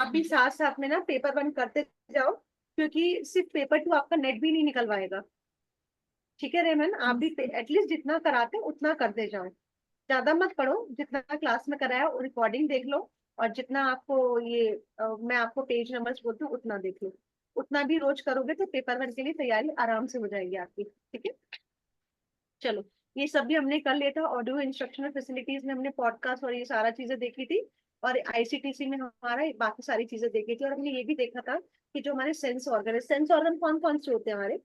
आप भी साथ साथ में ना पेपर वन करते जाओ, क्योंकि सिर्फ पेपर टू आपका नेट भी नहीं निकलवाएगा। ठीक है रेमन, आप भी एटलीस्ट जितना कराते हो उतना करते जाओ। ज्यादा मत पढ़ो, जितना क्लास में कराया रिकॉर्डिंग देख लो। और जितना आपको ये मैं आपको पेज नंबर्स बोलती हूँ उतना देख लो। उतना भी रोज करोगे तो पेपर वन के लिए तैयारी आराम से हो जाएगी आपकी। ठीक है, चलो। ये सब भी हमने कर लिया था, ऑडियो इंस्ट्रक्शनल फैसिलिटीज में हमने पॉडकास्ट और ये सारा चीजें देखी थी। और आईसीटीसी में हमारा बाकी सारी चीजें देखी थी, और हमने ये भी देखा था कि जो हमारे सेंस ऑर्गन है, सेंस ऑर्गन कौन कौन से होते हैं हमारे,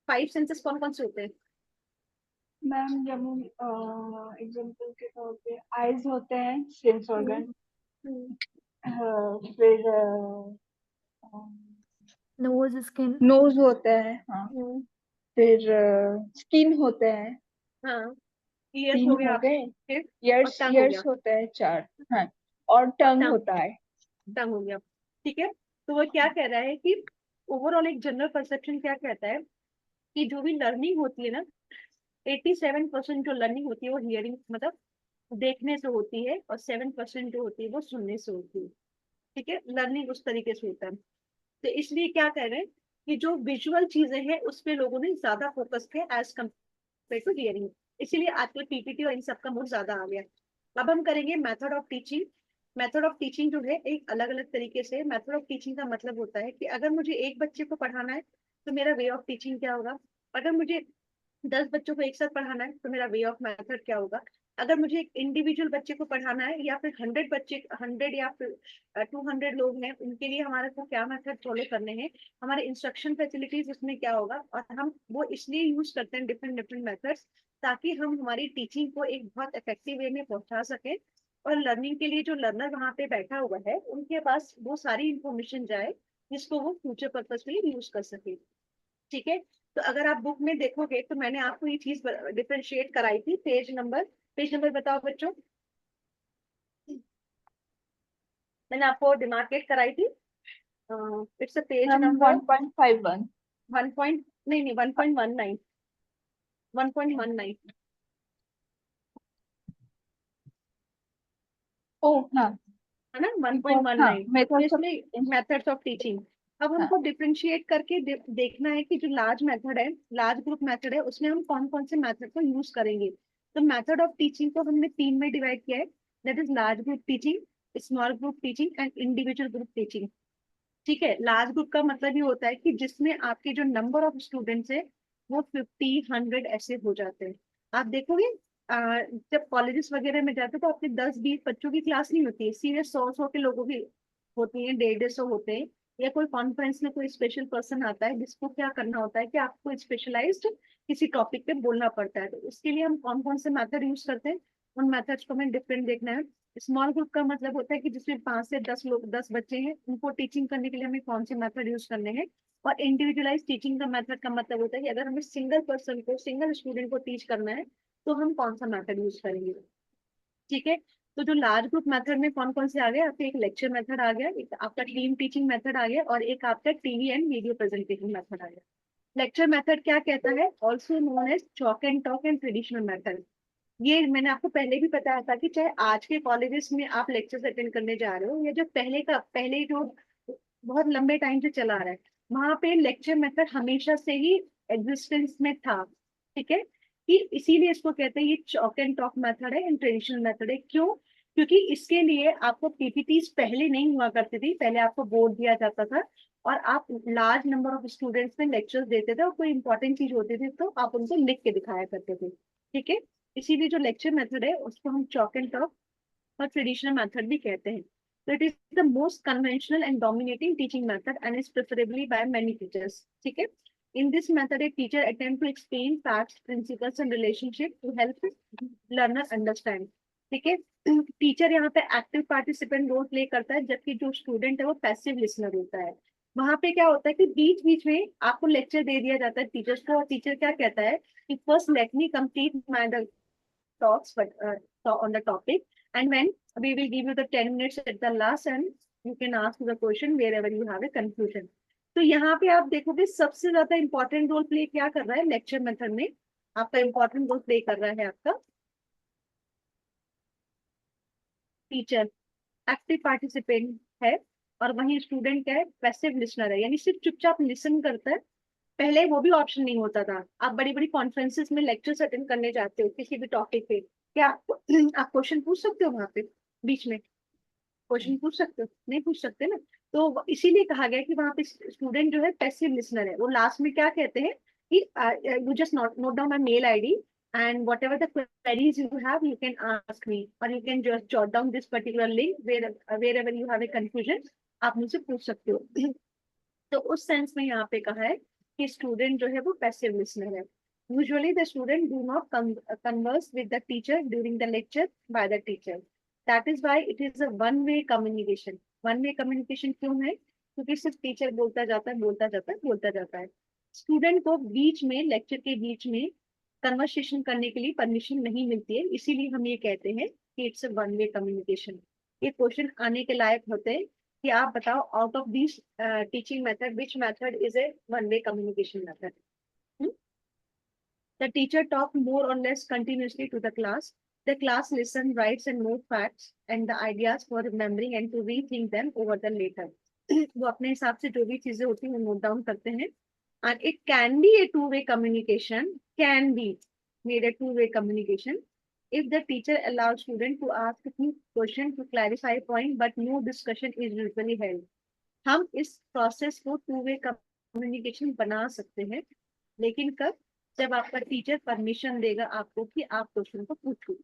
फाइव सेंसेस कौन कौन से होते हैं? मैम जब एग्जाम्पल के तौर पे आईज होते हैं सेंस हम्म। ऑर्गन। हम्म। फिर नोज, स्किन। नोज होता है, हाँ। हम्म। फिर स्किन होते हैं, हाँ, ईयर्स तीन हो गए हो गए। आपके। और ईयर्स टंग हो ईयर्स गया। होता है, चार। हाँ, और और टंग टंग, होता है। टंग हो गया। ठीक है, तो वो क्या कह रहा है कि ओवरऑल एक जनरल परसेप्शन क्या कहता है कि जो भी लर्निंग होती है ना, 87% जो लर्निंग होती है वो हियरिंग मतलब देखने से होती है, और 7% जो होती है वो सुनने से होती है। ठीक है, लर्निंग उस तरीके से होता है। तो इसलिए क्या कह रहे हैं कि जो विजुअल चीजें हैं उस पे लोगों ने ज्यादा फोकस किया एज कम्पेयर टू हियरिंग। इसीलिए आजकल पीपीटी और इन सब का मोड ज्यादा आ गया। अब हम करेंगे method of teaching. Method of teaching जो है एक अलग अलग तरीके से, मेथड ऑफ टीचिंग का मतलब होता है कि अगर मुझे एक बच्चे को पढ़ाना है तो मेरा वे ऑफ टीचिंग क्या होगा। अगर मुझे 10 बच्चों को एक साथ पढ़ाना है तो मेरा वे ऑफ मेथड क्या होगा। अगर मुझे एक इंडिविजुअल बच्चे को पढ़ाना है, या फिर 100 बच्चे, 100 या फिर 200 लोग हैं, उनके लिए हमारे को क्या मेथड फॉलो करने हैं, हमारे इंस्ट्रक्शन फैसिलिटीज उसमें क्या होगा। और हम वो इसलिए यूज करते हैं डिफरेंट डिफरेंट मेथड्स, ताकि हम हमारी टीचिंग को एक बहुत इफेक्टिव वे में पहुंचा सके। और लर्निंग के लिए जो लर्नर वहां पे बैठा हुआ है उनके पास वो सारी इंफॉर्मेशन जाए जिसको वो फ्यूचर पर्पज के लिए यूज कर सके। ठीक है, तो अगर आप बुक में देखोगे तो मैंने आपको ये चीज डिफरेंशिएट कराई थी। पेज नंबर बताओ बच्चों। मैंने आपको डिमार्केट कराई थी। It's a page ma'am number 1.51। 1 point, नहीं नहीं, 1.19, 1.19। ओ हाँ, है ना, वन पॉइंट इम्पोर्ट, वन हाँ, नाइन तो मेथड्स ऑफ। इसमें मेथड्स ऑफ टीचिंग। अब हाँ। हमको डिफरेंशिएट करके देखना है कि जो लार्ज मेथड है, लार्ज ग्रुप मेथड है, उसमें हम कौन कौन से मेथड को यूज करेंगे। तो मेथड ऑफ टीचिंग को हमने तीन में डिवाइड किया है। That is large group teaching, small group teaching and individual group teaching. ठीक है, लार्ज ग्रुप का मतलब ये होता है कि जिसमें आपके जो नंबर ऑफ स्टूडेंट्स है वो 50 100 ऐसे हो जाते हैं। आप देखोगे जब कॉलेजेस वगैरह में जाते हो तो आपके 10 20 बच्चों की क्लास नहीं होती है, सीधे 100 100 के लोगों की होती है, 150 150 होते हैं। या कोई कॉन्फ्रेंस में कोई स्पेशल पर्सन आता है जिसको क्या करना होता है कि आपको स्पेशलाइज्ड किसी टॉपिक पे बोलना पड़ता है, तो उसके लिए हम कौन कौन से मेथड यूज करते हैं, उन मेथड्स को हमें डिफरेंट देखना है। स्मॉल ग्रुप का मतलब होता है कि जिसमें 5 से 10 लोग, 10 बच्चे हैं, उनको टीचिंग करने के लिए हमें कौन से मेथड यूज करने हैं। और इंडिविजुअलाइज टीचिंग का मेथड का मतलब होता है कि अगर हमें सिंगल पर्सन को, सिंगल स्टूडेंट को टीच करना है तो हम कौन सा मेथड यूज करेंगे। ठीक है, तो जो लार्ज ग्रुप मेथड में कौन कौन से आ गए आपके, एक लेक्चर मेथड आ गया, एक आपका टीम टीचिंग मेथड आ गया, और एक आपका TV and video presentation method आ गया। लेक्चर मेथड क्या कहता है, also known as chalk and talk and traditional method. ये मैंने आपको पहले भी बताया था कि चाहे आज के कॉलेजेस में आप लेक्चर्स अटेंड करने जा रहे हो, या जो पहले जो बहुत लंबे टाइम से चला आ रहा है, वहां पे लेक्चर मेथड हमेशा से ही एग्जिस्टेंस में था। ठीक है, कि इसीलिए इसको कहते हैं ये चॉक एंड टॉक मेथड है एंड ट्रेडिशनल मेथड है। क्यों? क्योंकि इसके लिए आपको पीपीटीज पहले नहीं हुआ करती थी, पहले आपको बोर्ड दिया जाता था और आप लार्ज नंबर ऑफ स्टूडेंट्स में लेक्चर्स देते थे, और कोई इंपॉर्टेंट चीज होती थी तो आप उनको लिख के दिखाया करते थे। ठीक है, इसीलिए जो लेक्चर मेथड है उसको हम चॉक एंड टॉक और ट्रेडिशनल मेथड भी कहते हैं। So it is the most conventional and dominating teaching method and is preferably by many teachers. ठीक है, in this method a teacher attempt to explain facts, principles and relationship to help learner understand. ठीक है, teacher यहाँ पे active participant role play करता है, जबकि जो स्टूडेंट है वो पैसिव लिसनर होता है। वहां पे क्या होता है कि बीच बीच में आपको लेक्चर दे दिया जाता है टीचर्स को, और टीचर क्या कहता है कि first let me complete my talks but on the topic, and when we will give you the 10 minutes at the last, and you can ask the question wherever you have a confusion. तो यहाँ पे आप देखोगे सबसे ज्यादा important role play क्या कर रहा है लेक्चर मेथड में, आपका इंपॉर्टेंट रोल प्ले कर रहा है आपका टीचर, एक्टिव पार्टिसिपेंट। है, और वहीं स्टूडेंट क्या है, पैसिव लिसनर है, यानी सिर्फ चुपचाप लिसन करता है। पहले वो भी ऑप्शन नहीं होता था। आप बड़ी बड़ी कॉन्फ्रेंसेस में लेक्चर्स अटेंड करने जाते हो किसी भी टॉपिक पे, क्या आप क्वेश्चन पूछ सकते हो वहां पे बीच में? क्वेश्चन पूछ सकते हो? नहीं पूछ सकते ना। तो इसीलिए कहा गया कि वहां पे स्टूडेंट जो है पैसिव लिसनर है। वो लास्ट में क्या कहते हैं कि you just note down my mail ID and whatever the queries you have you can ask me, और you can just jot down this particular link wherever you have a confusion, आप मुझसे पूछ सकते हो। तो उस sense में यहाँ पे कहा है कि स्टूडेंट जो है वो पैसिव लिसनर है। Usually the student do not converse with the teacher during the lecture by the teacher. That is why it is a one way communication. One way communication क्यों है? क्योंकि सिर्फ टीचर बोलता जाता है, बोलता जाता है, बोलता जाता है। स्टूडेंट को बीच में, लेक्चर के बीच में कन्वर्सेशन करने के लिए परमिशन नहीं मिलती है, इसीलिए हम ये कहते हैं कि it's a one way communication. ये क्वेश्चन आने के लायक होते हैं कि आप बताओ, out of this teaching method which method is a one way communication method? The teacher talk more or less continuously to the class. The class listen, writes and note facts and the ideas for remembering and to rethink them over the later. वो अपने हिसाब से जो भी चीजें होती हैं वो नोट डाउन करते हैं। And it can be a two-way communication, can be made a two-way communication if the teacher allows student to ask a few questions to clarify point, but no discussion is usually held. हम इस process को two way communication बना सकते हैं, लेकिन कब? जब आपका टीचर परमिशन देगा आपको कि आप क्वेश्चन को पूछो।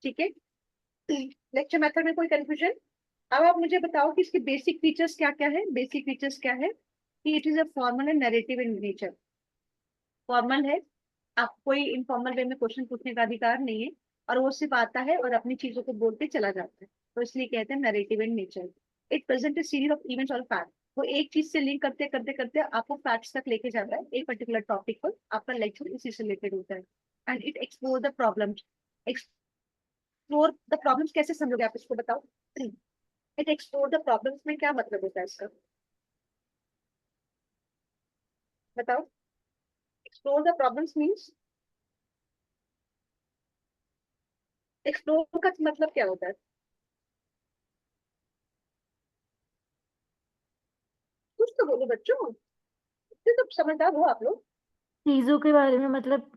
ठीक है? लेक्चर मेथड में कोई कंफ्यूजन? अब आप मुझे बताओ कि इसके बेसिक फीचर्स क्या क्या है। बेसिक फीचर्स क्या है कि it is a formal and narrative in nature. Formal है, आप कोई इनफॉर्मल वे में क्वेश्चन पूछने का अधिकार नहीं है, और वो सिर्फ आता है और अपनी चीजों को बोलते चला जाता है, तो इसलिए कहते हैं narrative in nature. It present A series of events और फैक्ट। वो एक चीज से लिंक करते करते करते आपको फैक्ट्स तक लेके जाता है, एक पर्टिकुलर टॉपिक पर आपका लेक्चर इसी से रिलेटेड होता है। And it explore the problems. Explore the problems कैसे समझोगे आप, इसको बताओ। इट एक्सप्लोर द प्रॉब्लम्स में क्या मतलब होता है इसका, बताओ। Explore the problems means, explore का मतलब क्या होता है? कुछ तो बोलो बच्चों, इतने तो समझदार हो आप लोग। चीजों के बारे में मतलब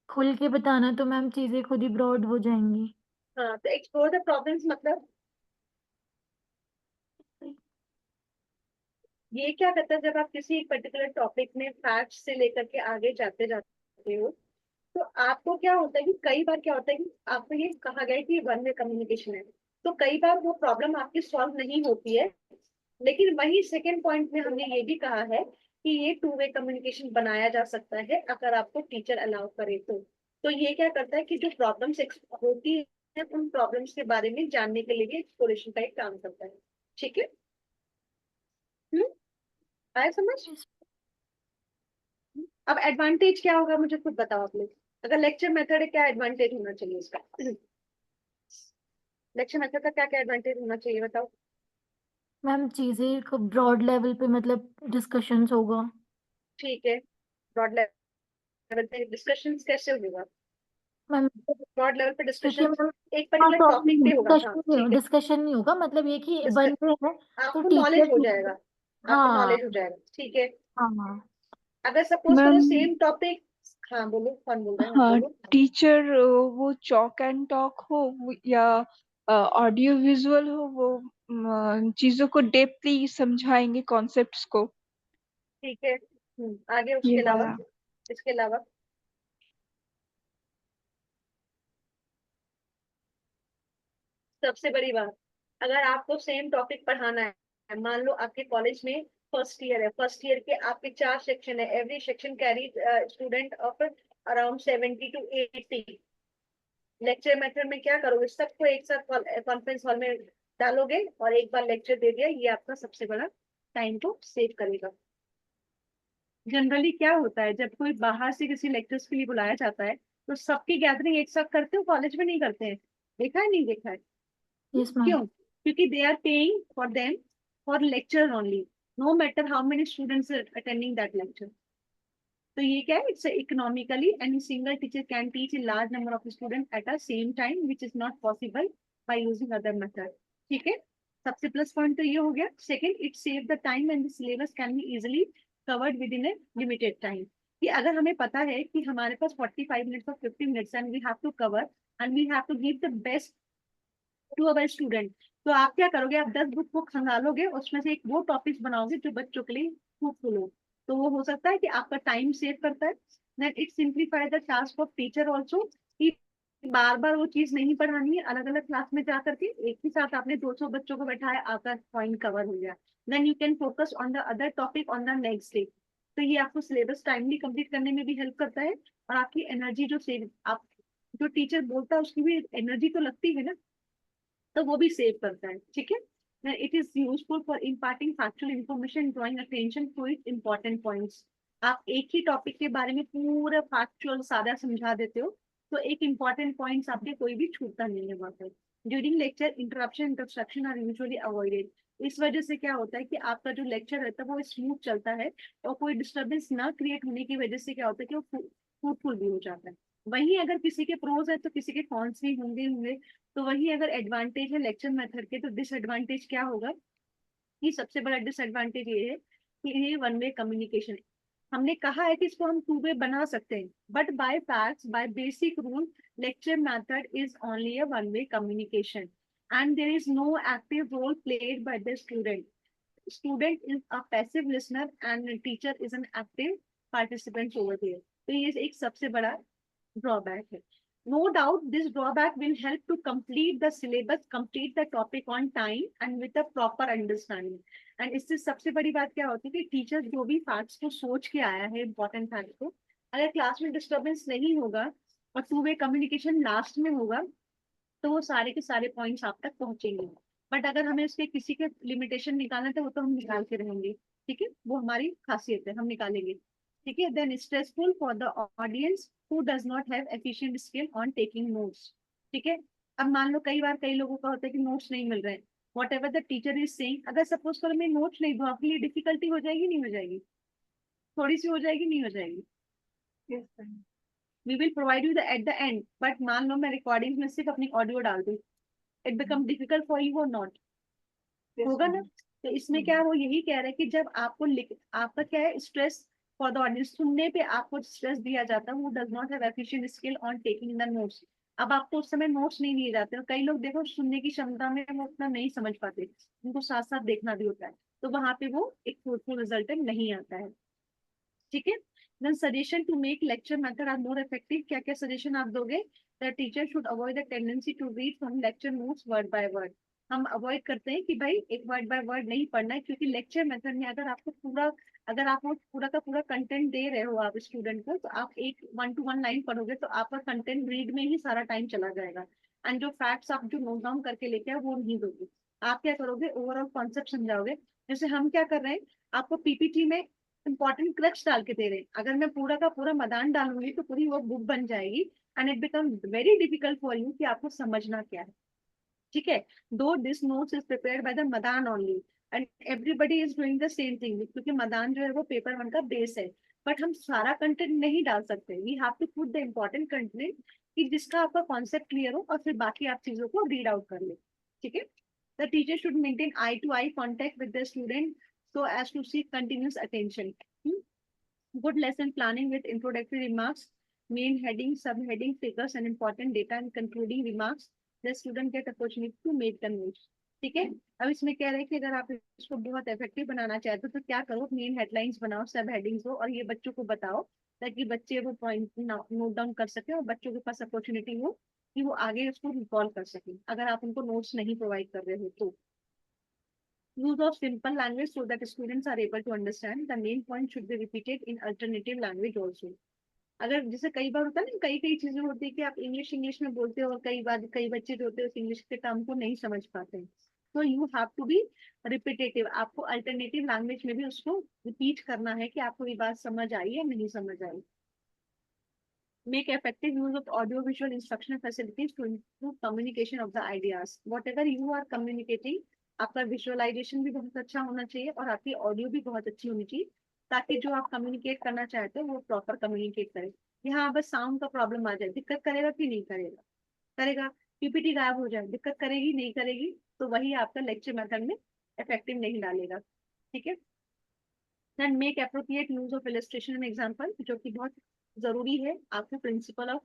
खुल के बताना, तो मैम चीजें खुद ही ब्रॉड हो जाएंगी। हाँ, तो एक्सप्लोर द प्रॉब्लम्स मतलब ये क्या करता है, जब आप किसी एक पर्टिकुलर टॉपिक में फैक्ट से लेकर के आगे जाते जाते हो, तो आपको क्या होता है कि कई बार क्या होता है कि आपको ये कहा गया है कि वन वे कम्युनिकेशन है, तो कई बार वो प्रॉब्लम आपकी सॉल्व नहीं होती है। लेकिन वही सेकेंड पॉइंट में हमने ये भी कहा है कि ये टू वे कम्युनिकेशन बनाया जा सकता है अगर आपको टीचर अलाउ करे तो ये क्या करता है कि जो प्रॉब्लम्स होती है उन प्रॉब्लम्स के बारे में जानने के लिए भी एक्सप्लोरेशन का एक काम करता है। ठीक है? हम्म, आया समझ? अब एडवांटेज क्या होगा मुझे खुद बताओ आप लोग। अगर लेक्चर मेथड है, क्या एडवांटेज होना चाहिए इसका? लेक्चर मेथड का क्या क्या एडवांटेज होना चाहिए बताओ। मैम चीजें को ब्रॉड लेवल पे मतलब डिस्कशंस होगा। ठीक है, ब्रॉड लेवल पे डिस्कशन कैसे होगा? मैम ब्रॉड लेवल पे क्योंकि डिस्कशन मैम एक पर्टिकुलर टॉपिक पे होगा। हाँ ठीक है, डिस्कशन नहीं होगा, मतलब ये कि वन पे है तो आपको नॉलेज हो टीचर। जाएगा, आपको हाँ नॉलेज हो जाएगा। ठीक है, हाँ। अगर सपोज करो मैम सेम टॉपिक। हाँ बोलो, कौन बोल रहा है? हाँ हाँ, बोलो। टीचर वो चॉक एंड टॉक हो या ऑडियो विजुअल हो, वो चीजों को डेप्थली समझाएंगे, कॉन्सेप्ट्स को। ठीक है, आगे ये उसके अलावा, वाला। इसके अलावा सबसे बड़ी बात, अगर आपको सेम टॉपिक पढ़ाना है, मान लो आपके कॉलेज में फर्स्ट ईयर है, फर्स्ट ईयर के आपके 4 सेक्शन है, every section carry student of around 70 to 80। Lecture method में क्या करोगे, सबको एक साथ कॉन्फ्रेंस हॉल में डालोगे और एक बार लेक्चर दे दिया, ये आपका सबसे बड़ा टाइम को सेव करेगा। जनरली क्या होता है, जब कोई बाहर से किसी लेक्चर्स के लिए बुलाया जाता है तो सबकी गैदरिंग एक साथ करते हो, कॉलेज में नहीं करते हैं। देखा है, नहीं देखा है? Yes ma'am. क्यों? क्योंकि they are paying for them for lecture only, no matter how many students attending that lecture. तो ये क्या है, it's economically and single teacher can teach a large number of student at a same time which is not possible by using other method. ठीक है? सबसे plus point तो ये हो गया। Second, it save the time and the syllabus can be easily covered with in A limited time. कि अगर हमें पता है कि हमारे पास 45 मिनट्स और 50 minutes and we have to cover and we have to give the best to our student, तो आप क्या करोगे, आप 10 बुक को खंगालोगे, उसमें से एक वो टॉपिक्स बनाओगे जो बच्चों के लिए फ्रूटफुल हो। तो वो हो सकता है कि आपका टाइम सेव करता है। Then it simplify the task of teacher also, कि बार बार वो चीज नहीं पढ़ानी है अलग अलग क्लास में जा करके, एक ही साथ आपने 200 बच्चों को बैठाया, आपका पॉइंट कवर हो गया। Then you can focus on the other topic on the next day. तो ये आपको सिलेबस टाइमली कंप्लीट करने में भी हेल्प करता है, और आपकी एनर्जी जो सेव, आप जो टीचर बोलता है उसकी भी एनर्जी तो लगती है ना, तो वो भी सेव करता है। ठीक है, it is useful for imparting factual information, drawing attention to it important points. आप एक ही टॉपिक के बारे में पूरा फैक्चुअल सादा समझा देते हो, तो एक इम्पोर्टेंट पॉइंट्स आपके कोई भी छूटता नहीं है वहां पर। During lecture interruption instruction are usually avoided. इस वजह से क्या होता है कि आपका जो लेक्चर रहता है वो स्मूथ चलता है, और कोई डिस्टर्बेंस ना क्रिएट होने की वजह से क्या होता है कि वो फ्रूटफुल भी हो जाता है। वहीं अगर किसी के प्रोज है तो किसी के कॉन्स भी होंगे। तो वही अगर एडवांटेज है लेक्चर मेथड के, तो डिसएडवांटेज क्या होगा, कि सबसे बड़ा डिसएडवांटेज ये है कि ये वन वे कम्युनिकेशन है। हमने कहा है कि इसको हम टू वे बना सकते हैं, but by facts by basic rule lecture method is only a one way communication and there is no active role played by the student. Student is a passive listener and teacher is an active participant over there. तो ये एक सबसे बड़ा drawback है। No doubt, this drawback will help to complete the syllabus, complete the topic on time and with a proper understanding. And इससे सबसे बड़ी बात क्या होती है कि टीचर जो भी फैक्ट्स को सोच के आया है, इंपॉर्टेंट फैक्ट्स को, अगर क्लास में डिस्टर्बेंस नहीं होगा और टू वे कम्युनिकेशन लास्ट में होगा, तो वो सारे के सारे पॉइंट्स आप तक पहुंचेंगे। बट अगर हमें उसके किसी के लिमिटेशन निकालना था, वो तो हम निकाल के रहेंगे। ठीक है, वो हमारी खासियत है, हम निकालेंगे। ठीक है, then stressful for the audience who does not have efficient skill on taking notes. ठीक है, अब मान लो कई बार कई लोगों का होता है कि नोट्स नहीं मिल रहे हैं, what ever the teacher is saying, अगर सपोज करो मैं नोट्स नहीं दूँ, आपके लिए डिफिकल्टी हो जाएगी नहीं हो जाएगी, थोड़ी सी हो जाएगी नहीं हो जाएगी। Yes, sir. We will provide you the at the end, but मान लो मैं रिकॉर्डिंग में सिर्फ अपनी ऑडियो डाल दूँ, it become difficult for you और नॉट, Yes, होगा ना। ma'am. तो इसमें क्या है, वो यही कह रहा है कि जब आपको आपका क्या है, स्ट्रेस फॉर द ऑडियंस, सुनने पे आपको स्ट्रेस दिया जाता है, वो does not have efficient skill on taking the notes. अब आपको उस समय नोट्स नहीं दिए जाते, और कई लोग देखो सुनने की क्षमता में वो उतना नहीं समझ पाते, उनको साथ साथ देखना भी होता है, तो वहां पे वो एक फ्रूटफुल रिजल्ट नहीं आता है। ठीक है, then suggestion to make lecture method are more effective, क्या क्या सजेशन आप दोगे। The teacher should avoid the tendency to read from lecture notes word by word. हम अवॉइड करते हैं कि भाई एक वर्ड बाय वर्ड नहीं पढ़ना है, क्योंकि लेक्चर मेथड में अगर आपको पूरा, अगर आप वो पूरा का पूरा कंटेंट दे रहे हो आप स्टूडेंट को, तो आप एक 1 to 1 लाइन पढ़ोगे तो आपका कंटेंट रीड में ही सारा टाइम चला जाएगा, एंड जो फैक्ट्स आप जो नोट डाउन करके लेके आओ वो नहीं दोगे। आप क्या करोगे, ओवरऑल कॉन्सेप्ट समझाओगे। जैसे हम क्या कर रहे हैं, आपको पीपीटी में इंपॉर्टेंट क्रक्स डाल के दे रहे हैं, अगर मैं पूरा का पूरा मैदान डालूंगी तो पूरी वो बुक बन जाएगी, and it become very difficult for you कि आपको समझना क्या है। ठीक है, though this notes is prepared by the Madan only and everybody is doing the same thing, क्योंकि मदान जो है वो पेपर वन का बेस है, बट हम सारा कंटेंट नहीं डाल सकते, we have to put the important content कि जिसका आपका कॉन्सेप्ट क्लियर हो, और फिर बाकी आप चीजों को रीड आउट कर ले। ठीक है, the teacher should maintain eye to eye contact with the student so as to seek continuous attention. Good lesson planning with introductory remarks, main heading, subheading, figures and important data and concluding remarks. The student get opportunity to make the notes. ठीक है, अब इसमें कह रहे हैं कि अगर आप इसको बहुत इफेक्टिव बनाना चाहते हो तो क्या करो, मेन हेडलाइंस बनाओ, सब हेडिंग्स हो, और ये बच्चों को बताओ, ताकि बच्चे वो पॉइंट नोट डाउन कर सके, और बच्चों के पास अपॉर्चुनिटी हो कि वो आगे उसको रिकॉल कर सके, अगर आप उनको नोट्स नहीं प्रोवाइड कर रहे हो तो। Use of simple language so that students are able to understand. The main point should be repeated in alternative language also. अगर जैसे कई बार होता है ना, कई कई चीजें होती है कि आप इंग्लिश इंग्लिश में बोलते हो, और कई बार कई बच्चे जो होते हैं उस इंग्लिश के टर्म को नहीं समझ पाते हैं, तो you have to be repetitive, आपको अल्टरनेटिव लैंग्वेज में भी उसको रिपीट करना है कि आपको ये बात समझ आई या नहीं समझ आई। Make effective use of audio-visual instructional facilities to improve communication of the ideas. Whatever you are communicating, आपका विजुअलाइजेशन भी बहुत अच्छा होना चाहिए, और आपकी ऑडियो भी बहुत अच्छी होनी चाहिए, ताकि जो आप कम्युनिकेट करना चाहते हो वो प्रॉपर कम्युनिकेट करे। यहाँ बस साउंड का प्रॉब्लम आ जाए, दिक्कत करेगा कि नहीं करेगा, करेगा। पीपीटी गायब हो जाए, दिक्कत करेगी नहीं करेगी, तो वही आपका लेक्चर मेथड में इफेक्टिव नहीं डालेगा। ठीक है। Then make appropriate use of illustration and example, जो कि बहुत जरूरी है। आपके प्रिंसिपल ऑफ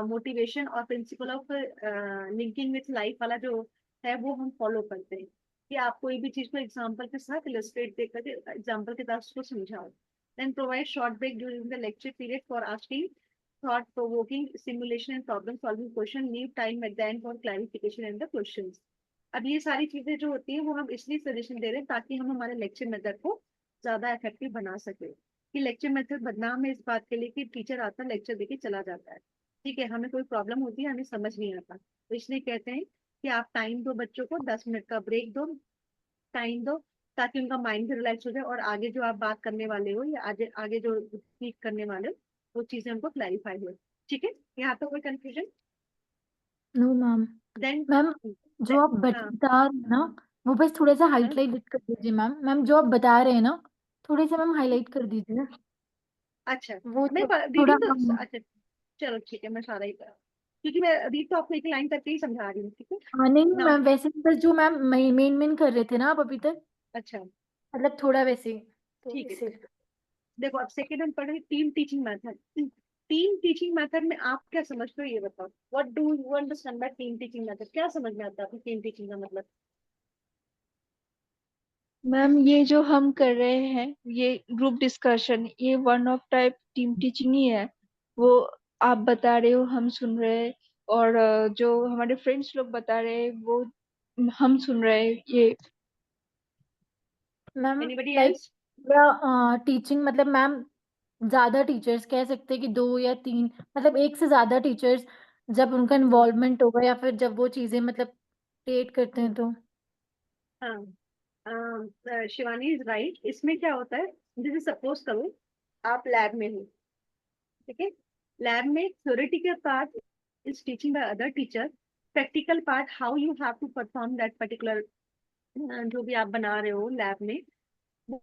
मोटिवेशन और principle of linking with life वाला जो है वो हम फॉलो करते हैं, कि आप कोई भी चीज को एग्जांपल के साथ इलस्ट्रेट देकर के एग्जांपल के साथ उसको समझाओ। Then provide short break during the lecture period for asking thought provoking simulation and problem solving question, leave time at the end for clarification and the questions। अब ये सारी चीजें जो होती हैं वो हम इसलिए सजेशन दे रहे हैं ताकि हम हमारे लेक्चर मेथड को ज्यादा इफेक्टिव बना सके। कि लेक्चर मेथड बदनाम है इस बात के लिए कि टीचर आता है लेक्चर देके चला जाता है, ठीक है, हमें कोई प्रॉब्लम होती है हमें समझ नहीं आता, तो इसलिए कहते हैं कि आप टाइम दो बच्चों को, 10 मिनट का ब्रेक दो, टाइम दो, ताकि उनका माइंड भी रिलैक्स हो जाए और आगे जो आप बात करने वाले हो या आगे आगे जो स्पीक करने वाले हो वो चीजें हमको क्लैरिफाई हो। ठीक है, यहाँ पे कोई confusion? No ma'am. Then ma'am जो आप हाँ बता रहे हैं ना, वो बस थोड़ा सा हाँ, हाईलाइट कर दीजिए मैम। मैम जो आप बता रहे हैं ना, थोड़े से मैम हाईलाइट कर दीजिए। अच्छा, वो मैं तो थोड़ा रीडिंग तो हम। अच्छा, चलो ठीक है, मैं सारा ही करा, क्योंकि मैं रीड तो आपको एक लाइन करके ही समझा रही हूँ। ठीक है हाँ नहीं नहीं नाउ। मैम, वैसे बस जो मैम मेन मेन कर रहे थे ना आप अभी तक, अच्छा मतलब थोड़ा वैसे ही, तो ठीक है, इसे। देखो अब सेकेंड हम पढ़ रहे team teaching method. Team teaching method में आप क्या समझते हो ये बताओ, what do you understand by team teaching method, क्या समझ में आता है आपको टीम टीचिंग का मतलब? मैम ये जो हम कर रहे हैं, ये ग्रुप डिस्कशन, ये one of type team teaching ही है। वो आप बता रहे हो, हम सुन रहे हैं, और जो हमारे फ्रेंड्स लोग बता रहे हैं वो हम सुन रहे हैं, ये। Ma'am anybody like else? Teaching मतलब मैम, ज्यादा टीचर्स कह सकते हैं कि 2 या 3, मतलब एक से ज्यादा टीचर्स जब उनका इन्वॉल्वमेंट होगा, या फिर जब वो चीजें मतलब क्रिएट करते हैं तो। हाँ, शिवानी इज राइट। इसमें क्या होता है, जैसे सपोज करो आप लैब में हो, ठीक है, लैब में theoretical part is teaching by other teacher, practical part how you have to perform that particular जो भी आप बना रहे हो लैब में, वो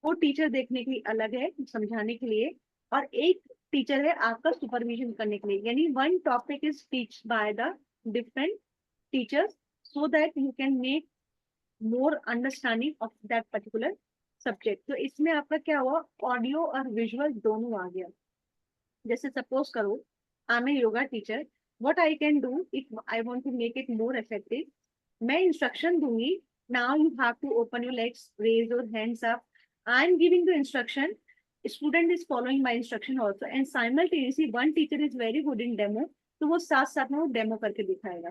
वो टीचर देखने के लिए अलग है समझाने के लिए, और एक टीचर है आपका सुपरविजन करने के लिए। यानी one topic is teach by the different teachers so that you can make more understanding of that particular subject. तो इसमें आपका क्या हुआ, ऑडियो और विजुअल दोनों आ गया। जैसे सपोज करो I am a yoga teacher, what I can do if I want to make it more effective, मैं इंस्ट्रक्शन दूंगी, now you have to open your legs, raise your hands up, I am giving the instruction, student is following my instruction also, and simultaneously one teacher is very good in demo, तो वो साथ साथ में वो demo करके दिखाएगा।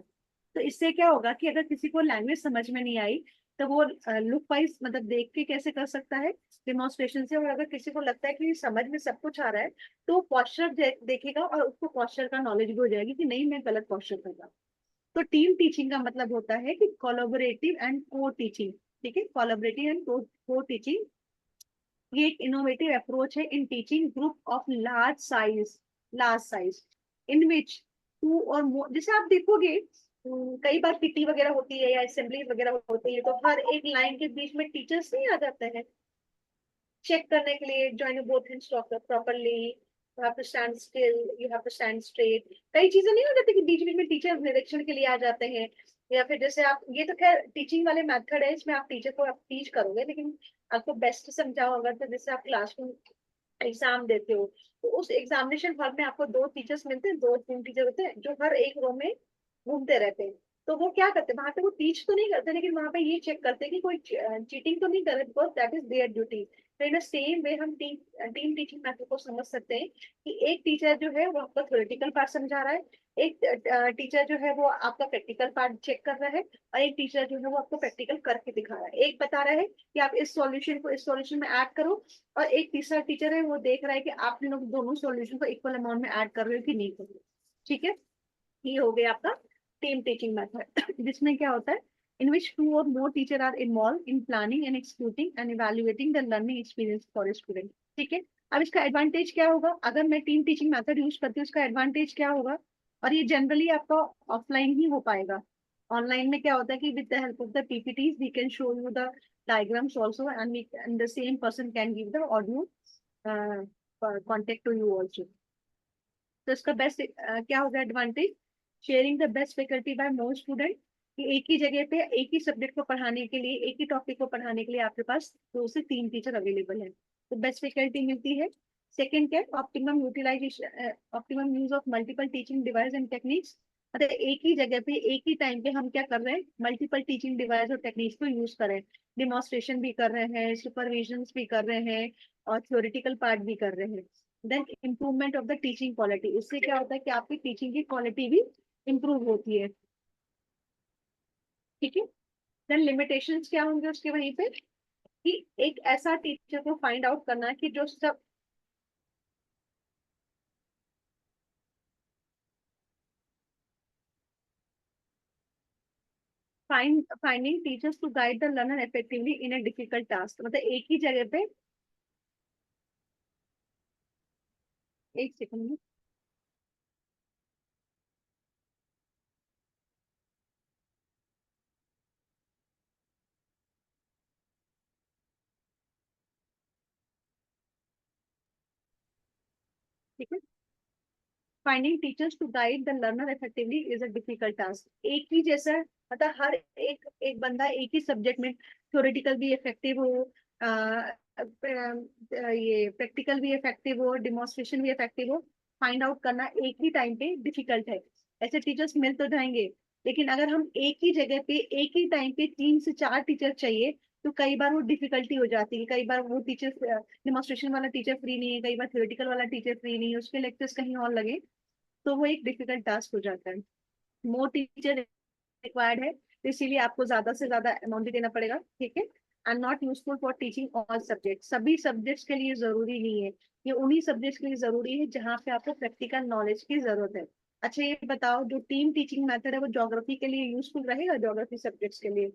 तो इससे क्या होगा कि अगर किसी को लैंग्वेज समझ में नहीं आई तो वो लुक वाइज मतलब देख के कैसे कर सकता है, डिमॉन्स्ट्रेशन से, और अगर किसी को लगता है कि समझ में सब कुछ आ रहा है तो पॉस्चर देखेगा और उसको पॉस्चर का नॉलेज भी हो जाएगी कि नहीं मैं गलत पॉस्चर कर रहा हूँ। तो टीम टीचिंग का मतलब होता है कि कोलैबोरेटिव एंड को टीचिंग। ठीक है, कोलैबोरेटिव एंड को टीचिंग, ये एक इनोवेटिव अप्रोच है in teaching group of large size in which two or more. जैसे आप देखोगे कई बार पीटी वगैरह होती है या असेंबली वगैरह होती है तो हर एक लाइन के बीच में टीचर्स नहीं आ जाते हैं चेक करने के लिए, join both hands properly, you have to stand still, you have to stand straight। कई चीजें नहीं हो जाती कि बीच बीच में टीचर निरीक्षण के लिए आ जाते हैं, या फिर जैसे आप, ये तो खैर टीचिंग वाले मेथड है, इसमें आप टीचर को आप टीच करोगे, लेकिन आपको बेस्ट समझाओ अगर, तो जैसे आप क्लासरूम एग्जाम देते हो तो उस एग्जामिनेशन हॉल में आपको 2 टीचर्स मिलते हैं, 2 3 टीचर होते हैं जो हर एक रो में घूमते रहते हैं। तो वो क्या करते हैं, वहां पे वो टीच तो नहीं करते लेकिन वहां पे ये चेक करते हैं कि कोई चीटिंग तो नहीं कर रहे, because that is there duty. तो इन सेम वे हम टीम टीचिंग मेथड को समझ सकते हैं कि एक टीचर जो है वो आपका थ्योरेटिकल पार्ट समझा रहा है, एक टीचर जो है वो आपका प्रैक्टिकल पार्ट चेक कर रहा है, और एक टीचर जो है वो आपको प्रैक्टिकल करके दिखा रहा है। एक बता रहा है कि आप इस सॉल्यूशन को इस सॉल्यूशन में ऐड करो, और एक तीसरा टीचर है वो देख रहा है कि आप लोग दोनों सॉल्यूशन को इक्वल अमाउंट में ऐड कर रहे हो कि नहीं कर रहे हो। ठीक है, ये हो गया आपका टीम टीचिंग मेथड, जिसमें क्या होता है, in which 2 or more teachers are involved in planning and executing and evaluating the learning experience for a student। ठीक है, अब इसका एडवांटेज क्या होगा, अगर मैं टीम टीचिंग मेथड यूज करती हूँ इसका एडवांटेज क्या होगा, और ये जनरली आपका ऑफलाइन ही हो पाएगा। ऑनलाइन में क्या होता है कि with the help of the PPTs we can show you the diagrams also, and the same person can give the audio contact to you also. तो इसका बेस्ट क्या होगा advantage, sharing the best faculty by more student, कि एक ही जगह पे एक ही सब्जेक्ट को पढ़ाने के लिए, एक ही टॉपिक को पढ़ाने के लिए आपके पास 2 से 3 टीचर अवेलेबल है, तो बेस्ट फैकल्टी मिलती है। सेकेंड क्या, optimum utilization, optimum use of multiple teaching device and techniques. मतलब एक ही जगह पे एक ही टाइम पे हम क्या कर रहे हैं, मल्टीपल टीचिंग डिवाइस और टेक्निक्स को यूज कर रहे हैं, डिमॉन्स्ट्रेशन भी कर रहे हैं, सुपरविजन भी कर रहे हैं, और थ्योरेटिकल पार्ट भी कर रहे हैं। Then improvement of the teaching quality, इससे क्या होता है कि आपकी टीचिंग की क्वालिटी भी इम्प्रूव होती है। ठीक है। देन लिमिटेशंस क्या होंगे उसके वहीं पे, कि एक ऐसा टीचर को फाइंड आउट करना कि जो सब finding teachers to guide the learner effectively in a difficult task, मतलब एक ही जगह पे, एक सेकंड में, ठीक है। Finding teachers to guide the learner effectively is a difficult task, एक ही जैसा, मतलब हर एक एक बंदा एक ही सब्जेक्ट में थ्योरेटिकल भी इफेक्टिव हो, ये प्रैक्टिकल भी इफेक्टिव हो, डिमॉन्स्ट्रेशन भी इफेक्टिव हो, फाइंड आउट करना एक ही टाइम पे डिफिकल्ट है। ऐसे टीचर्स मिल तो जाएंगे, लेकिन अगर हम एक ही जगह पे एक ही टाइम पे 3 से 4 टीचर चाहिए, तो कई बार वो डिफिकल्टी हो जाती है। कई बार वो टीचर, डिमॉन्स्ट्रेशन वाला टीचर फ्री नहीं है, कई बार थ्योरेटिकल वाला टीचर फ्री नहीं है, उसके लेक्चर्स कहीं और लगे, तो वो एक डिफिकल्ट टास्क हो जाता है। मोर टीचर रिक्वायर्ड है, तो इसीलिए आपको ज्यादा से ज्यादा अमाउंट भी देना पड़ेगा। ठीक है। And not useful for teaching all subject, सभी सब्जेक्ट्स के लिए जरूरी नहीं है, ये उन्हीं सब्जेक्ट्स के लिए जरूरी है जहाँ पे आपको प्रैक्टिकल नॉलेज की जरूरत है। अच्छा ये बताओ, जो टीम टीचिंग मेथड है वो ज्योग्राफी के लिए यूजफुल रहेगा, ज्योग्राफी सब्जेक्ट्स के लिए?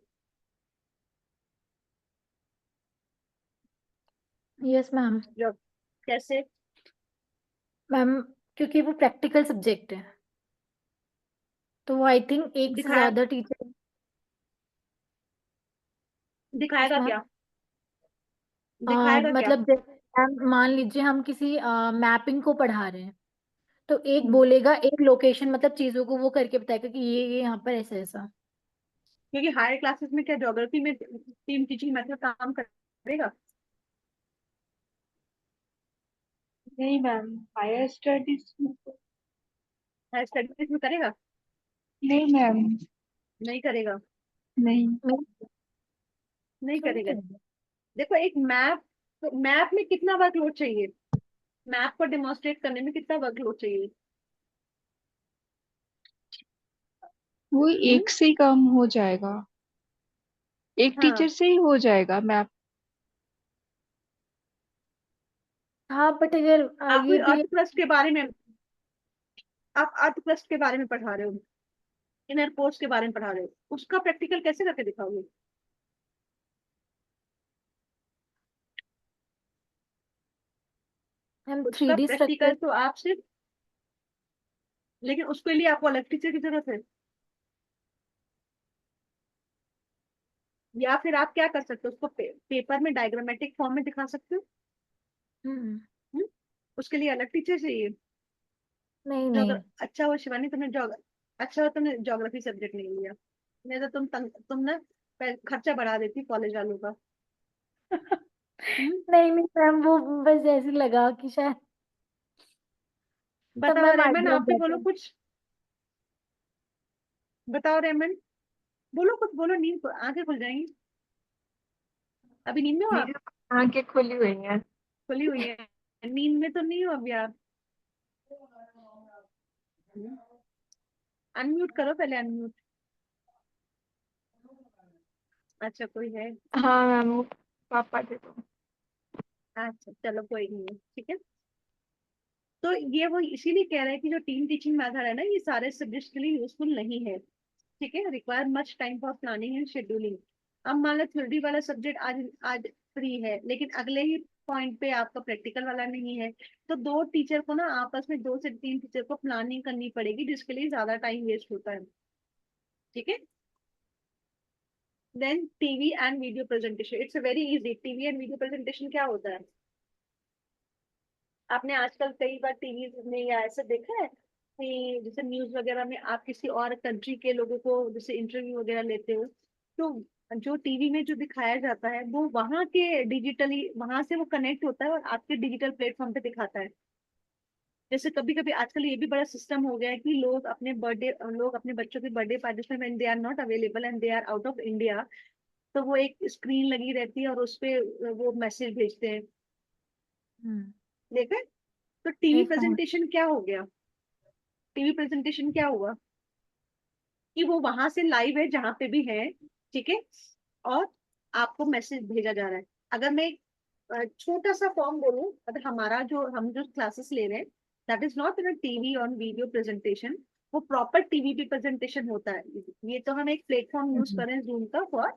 Yes ma'am. जो कैसे? मैम क्योंकि वो प्रैक्टिकल सब्जेक्ट है, तो आई थिंक एक से दिखाया, ज्यादा टीचर। यस दिखाएगा मैम। क्या? दिखाएगा क्या? मतलब जैसे मैम मान लीजिए हम किसी मैपिंग को पढ़ा रहे हैं, तो एक हम्म, बोलेगा एक लोकेशन, मतलब चीजों को वो करके बताएगा कि ये यहाँ पर ऐसा ऐसा। क्योंकि हायर क्लासेस में क्या ज्योग्राफी में टीम टीचिंग मेथड काम करेगा? नहीं मैम, हायर स्टडीज में तो हायर स्टडीज में करेगा? नहीं मैम। नहीं करेगा। नहीं। नहीं, नहीं क्यों नहीं करेगा। करेंगे? देखो एक मैप, तो मैप में कितना वर्कलोड चाहिए, मैप को डेमोन्स्ट्रेट करने में कितना वर्कलोड चाहिए? वो हम्म। एक से ही काम हो जाएगा, एक टीचर हाँ, से ही हो जाएगा मैम। हाँ बट अगर आप ये कोई भी अर्थ क्रस्ट के बारे में, आप अर्थ क्रस्ट के बारे में पढ़ा रहे हो, इनर कोर्स के बारे में पढ़ा रहे हो, उसका प्रैक्टिकल कैसे करके दिखाओगे? हम थ्री उसका डी प्रैक्टिकल स्ट्रक्चर। तो आप सिर्फ, लेकिन उसके लिए आपको अलग टीचर की जरूरत है, या फिर आप क्या कर सकते हो, उसको पेपर में डायग्रामेटिक फॉर्म में दिखा सकते हो। हम्म। हम्म? उसके लिए अलग टीचर चाहिए। नहीं नहीं। अच्छा हो शिवानी, तुमने अच्छा हो तुमने ज्योग्राफी सब्जेक्ट नहीं लिया, नहीं तो तुम ना खर्चा बढ़ा देती कॉलेज वालों का। हम्म। नहीं नहीं मैम, वो बस ऐसे लगा कि शायद। तब बताओ मैम रेमन, आइडिया आप भी बोलो बेटर। कुछ। बताओ रेमन, बोलो कुछ, बोलो, नींद आंखें खुल जाएंगी। अभी नींद में हो मेरी आप? आंखें खुली हुई हैं। खुली हुई है? नींद में तो नहीं हो अभी आप? अनम्यूट करो पहले, अनम्यूट। अच्छा कोई है? हाँ मैम, वो पापा दे दो। अच्छा चलो कोई नहीं है, ठीक है। तो ये वो इसीलिए कह रहे हैं कि जो टीम टीचिंग मेथड है ना, ये सारे सब्जेक्ट्स के लिए यूजफुल नहीं है। ठीक है, require much time for planning and scheduling. अब मान लो थ्योरी वाला सब्जेक्ट आज आज फ्री है, लेकिन अगले ही पॉइंट पे आपका प्रैक्टिकल वाला नहीं है, तो 2 टीचर को ना आपस में 2 से 3 टीचर को प्लानिंग करनी पड़ेगी, जिसके लिए ज्यादा टाइम वेस्ट होता है। ठीक है। Then TV and video presentation, it's very easy. TV and video presentation क्या होता है? आपने आजकल कई बार टीवी में या ऐसे देखा है जैसे न्यूज वगैरह में आप किसी और कंट्री के लोगों को जैसे इंटरव्यू वगैरह लेते हो, तो जो टीवी में जो दिखाया जाता है वो वहां के डिजिटली वहां से वो कनेक्ट होता है और आपके डिजिटल प्लेटफॉर्म पे दिखाता है। जैसे कभी कभी आजकल ये भी बड़ा सिस्टम हो गया है कि लोग अपने बच्चों के बर्थडे पार्टी में when they are not available and they are out of India, तो वो एक स्क्रीन लगी रहती है और उस पे वो मैसेज भेजते हैं। हम्म। देखा है? तो टीवी देखा है। प्रेजेंटेशन क्या हो गया? टीवी प्रेजेंटेशन क्या हुआ कि वो वहां से लाइव है जहां पे भी है, ठीक है, और आपको मैसेज भेजा जा रहा है। अगर मैं एक छोटा सा फॉर्म बोलूं, अगर हम जो क्लासेस ले रहे हैं, that is not in TV on video presentation, वो प्रॉपर टीवी पे प्रेजेंटेशन होता है। ये तो हम एक प्लेटफॉर्म यूज हम्म। करें जूम का फॉर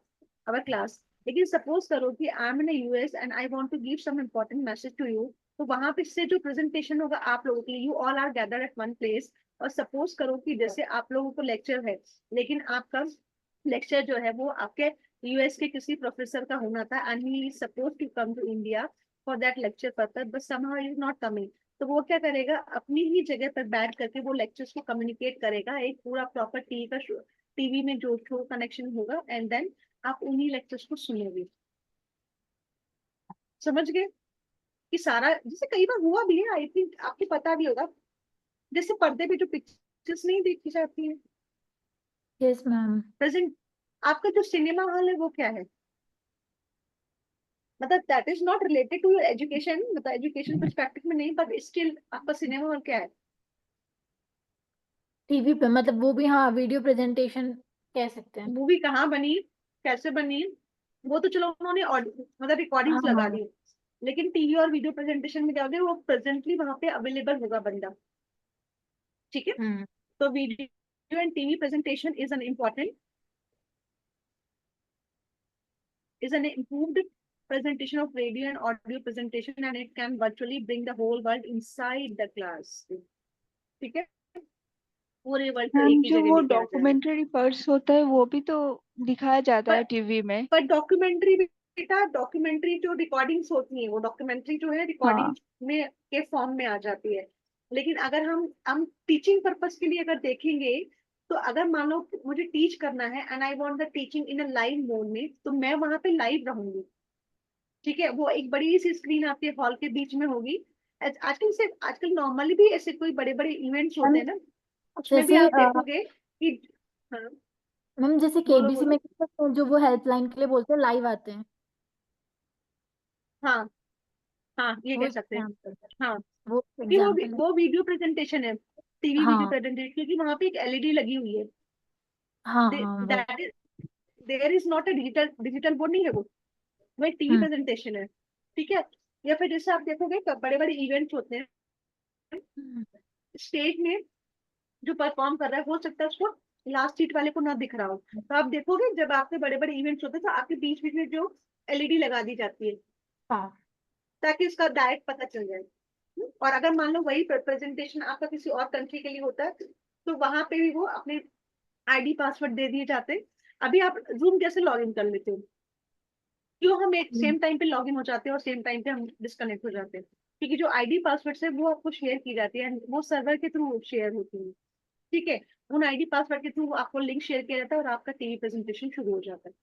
अवर क्लास। लेकिन सपोज करो कि I am in US and I want to give some important message to you, तो वहां पे से जो प्रेजेंटेशन होगा आप लोगों के लिए, you all are gather at one place, और सपोज करो कि जैसे आप लोगों को लेक्चर है, लेकिन आपका लेक्चर जो है वो आपके यूएस के किसी प्रोफेसर का होना था and he is suppose to come to India for that lecture purpose, but somehow is not coming. तो वो क्या करेगा, अपनी ही जगह पर बैठ करके वो लेक्चर्स को कम्युनिकेट करेगा एक पूरा प्रॉपर टीवी में जो शो कनेक्शन होगा, एंड देन आप उन्हीं लेक्चर्स को सुनोगे। समझ गए? कि सारा जैसे कई बार हुआ भी है, आई थिंक आपको पता भी होगा, जैसे पर्दे पे जो पिक्चर्स नहीं देखी जाती है यस मैम। प्रेजेंट, आपका जो सिनेमा हॉल है वो क्या है? मतलब that is not related to your education, मतलब एजुकेशन पर्सपेक्टिव में नहीं, बट स्टिल आपका सिनेमा हॉल क्या है? टीवी पे मतलब वो भी, हाँ, वीडियो प्रेजेंटेशन कह सकते हैं। मूवी कहाँ बनी, कैसे बनी, वो तो चलो उन्होंने मतलब रिकॉर्डिंग्स लगा हाँ। दी, लेकिन टीवी और वीडियो प्रेजेंटेशन में क्या होगा, वो प्रेजेंटली वहां पे अवेलेबल होगा बंदा। ठीक है? हम्म। तो video and TV presentation is an improved presentation of radio and audio presentation, and it can virtually bring the whole world inside the class. ठीक है? पूरे वर्ल्ड को मैम एक ही जो जगह वो लेके आ जाएगा। डॉक्यूमेंटरी पार्ट्स होता है वो भी तो दिखाया जाता पर है टीवी में। पर डॉक्यूमेंट्री जो रिकॉर्डिंग्स होती है, वो डॉक्यूमेंट्री जो है हाँ। रिकॉर्डिंग में के फॉर्म में आ जाती है। लेकिन अगर हम टीचिंग पर्पस के लिए अगर देखेंगे, तो अगर मान लो मुझे टीच करना है and I want the teaching in a live mode में, तो मैं वहां पे लाइव रहूंगी। ठीक है? वो एक बड़ी सी स्क्रीन आपके हॉल के बीच में होगी। आजकल नॉर्मली भी ऐसे कोई बड़े बड़े इवेंट्स होते मैम हैं ना, उसमें भी जैसे आप देखोगे कि हाँ, मैम जैसे बोलो केबीसी बोलो। में जो वो हेल्पलाइन के लिए बोलते हैं लाइव आते हैं, हाँ हाँ, ये वो कह सकते हैं। एग्जाम्पल, हाँ, वो क्योंकि एग्जाम्पल है। वो वीडियो प्रेजेंटेशन है, टीवी वीडियो हाँ प्रेजेंटेशन, क्योंकि वहां पे एक एलईडी लगी हुई है। हाँ हाँ वही। That is there is not a digital board नहीं है वो एक टीवी हम्म। प्रेजेंटेशन है। ठीक है? या फिर जैसे आप देखोगे बड़े बड़े इवेंट्स होते हैं, हम्म। स्टेज में जो परफॉर्म कर रहा है, हो सकता है उसको लास्ट सीट वाले को ना दिख रहा हो, तो आप देखोगे जब आपके बड़े बड़े इवेंट्स होते हैं तो आपके बीच बीच में जो एलईडी लगा दी जाती है, हाँ। ताकि उसका डायरेक्ट पता चल जाए। और अगर मान लो वही प्रेजेंटेशन आपका किसी और कंट्री के लिए होता है, तो वहां पे भी वो अपने आईडी पासवर्ड दे दिए जाते हैं। अभी आप जूम कैसे लॉग इन कर लेते हो? क्यों हम एक हम्म। सेम टाइम पे लॉग इन हो जाते हैं और सेम टाइम पे हम डिस्कनेक्ट हो जाते हैं? क्योंकि जो आईडी पासवर्ड है वो आपको शेयर की जाती है, वो सर्वर के थ्रू शेयर होती है। ठीक है? उन आईडी पासवर्ड के थ्रू आपको लिंक शेयर किया जाता है और आपका टीवी प्रेजेंटेशन शुरू हो जाता है।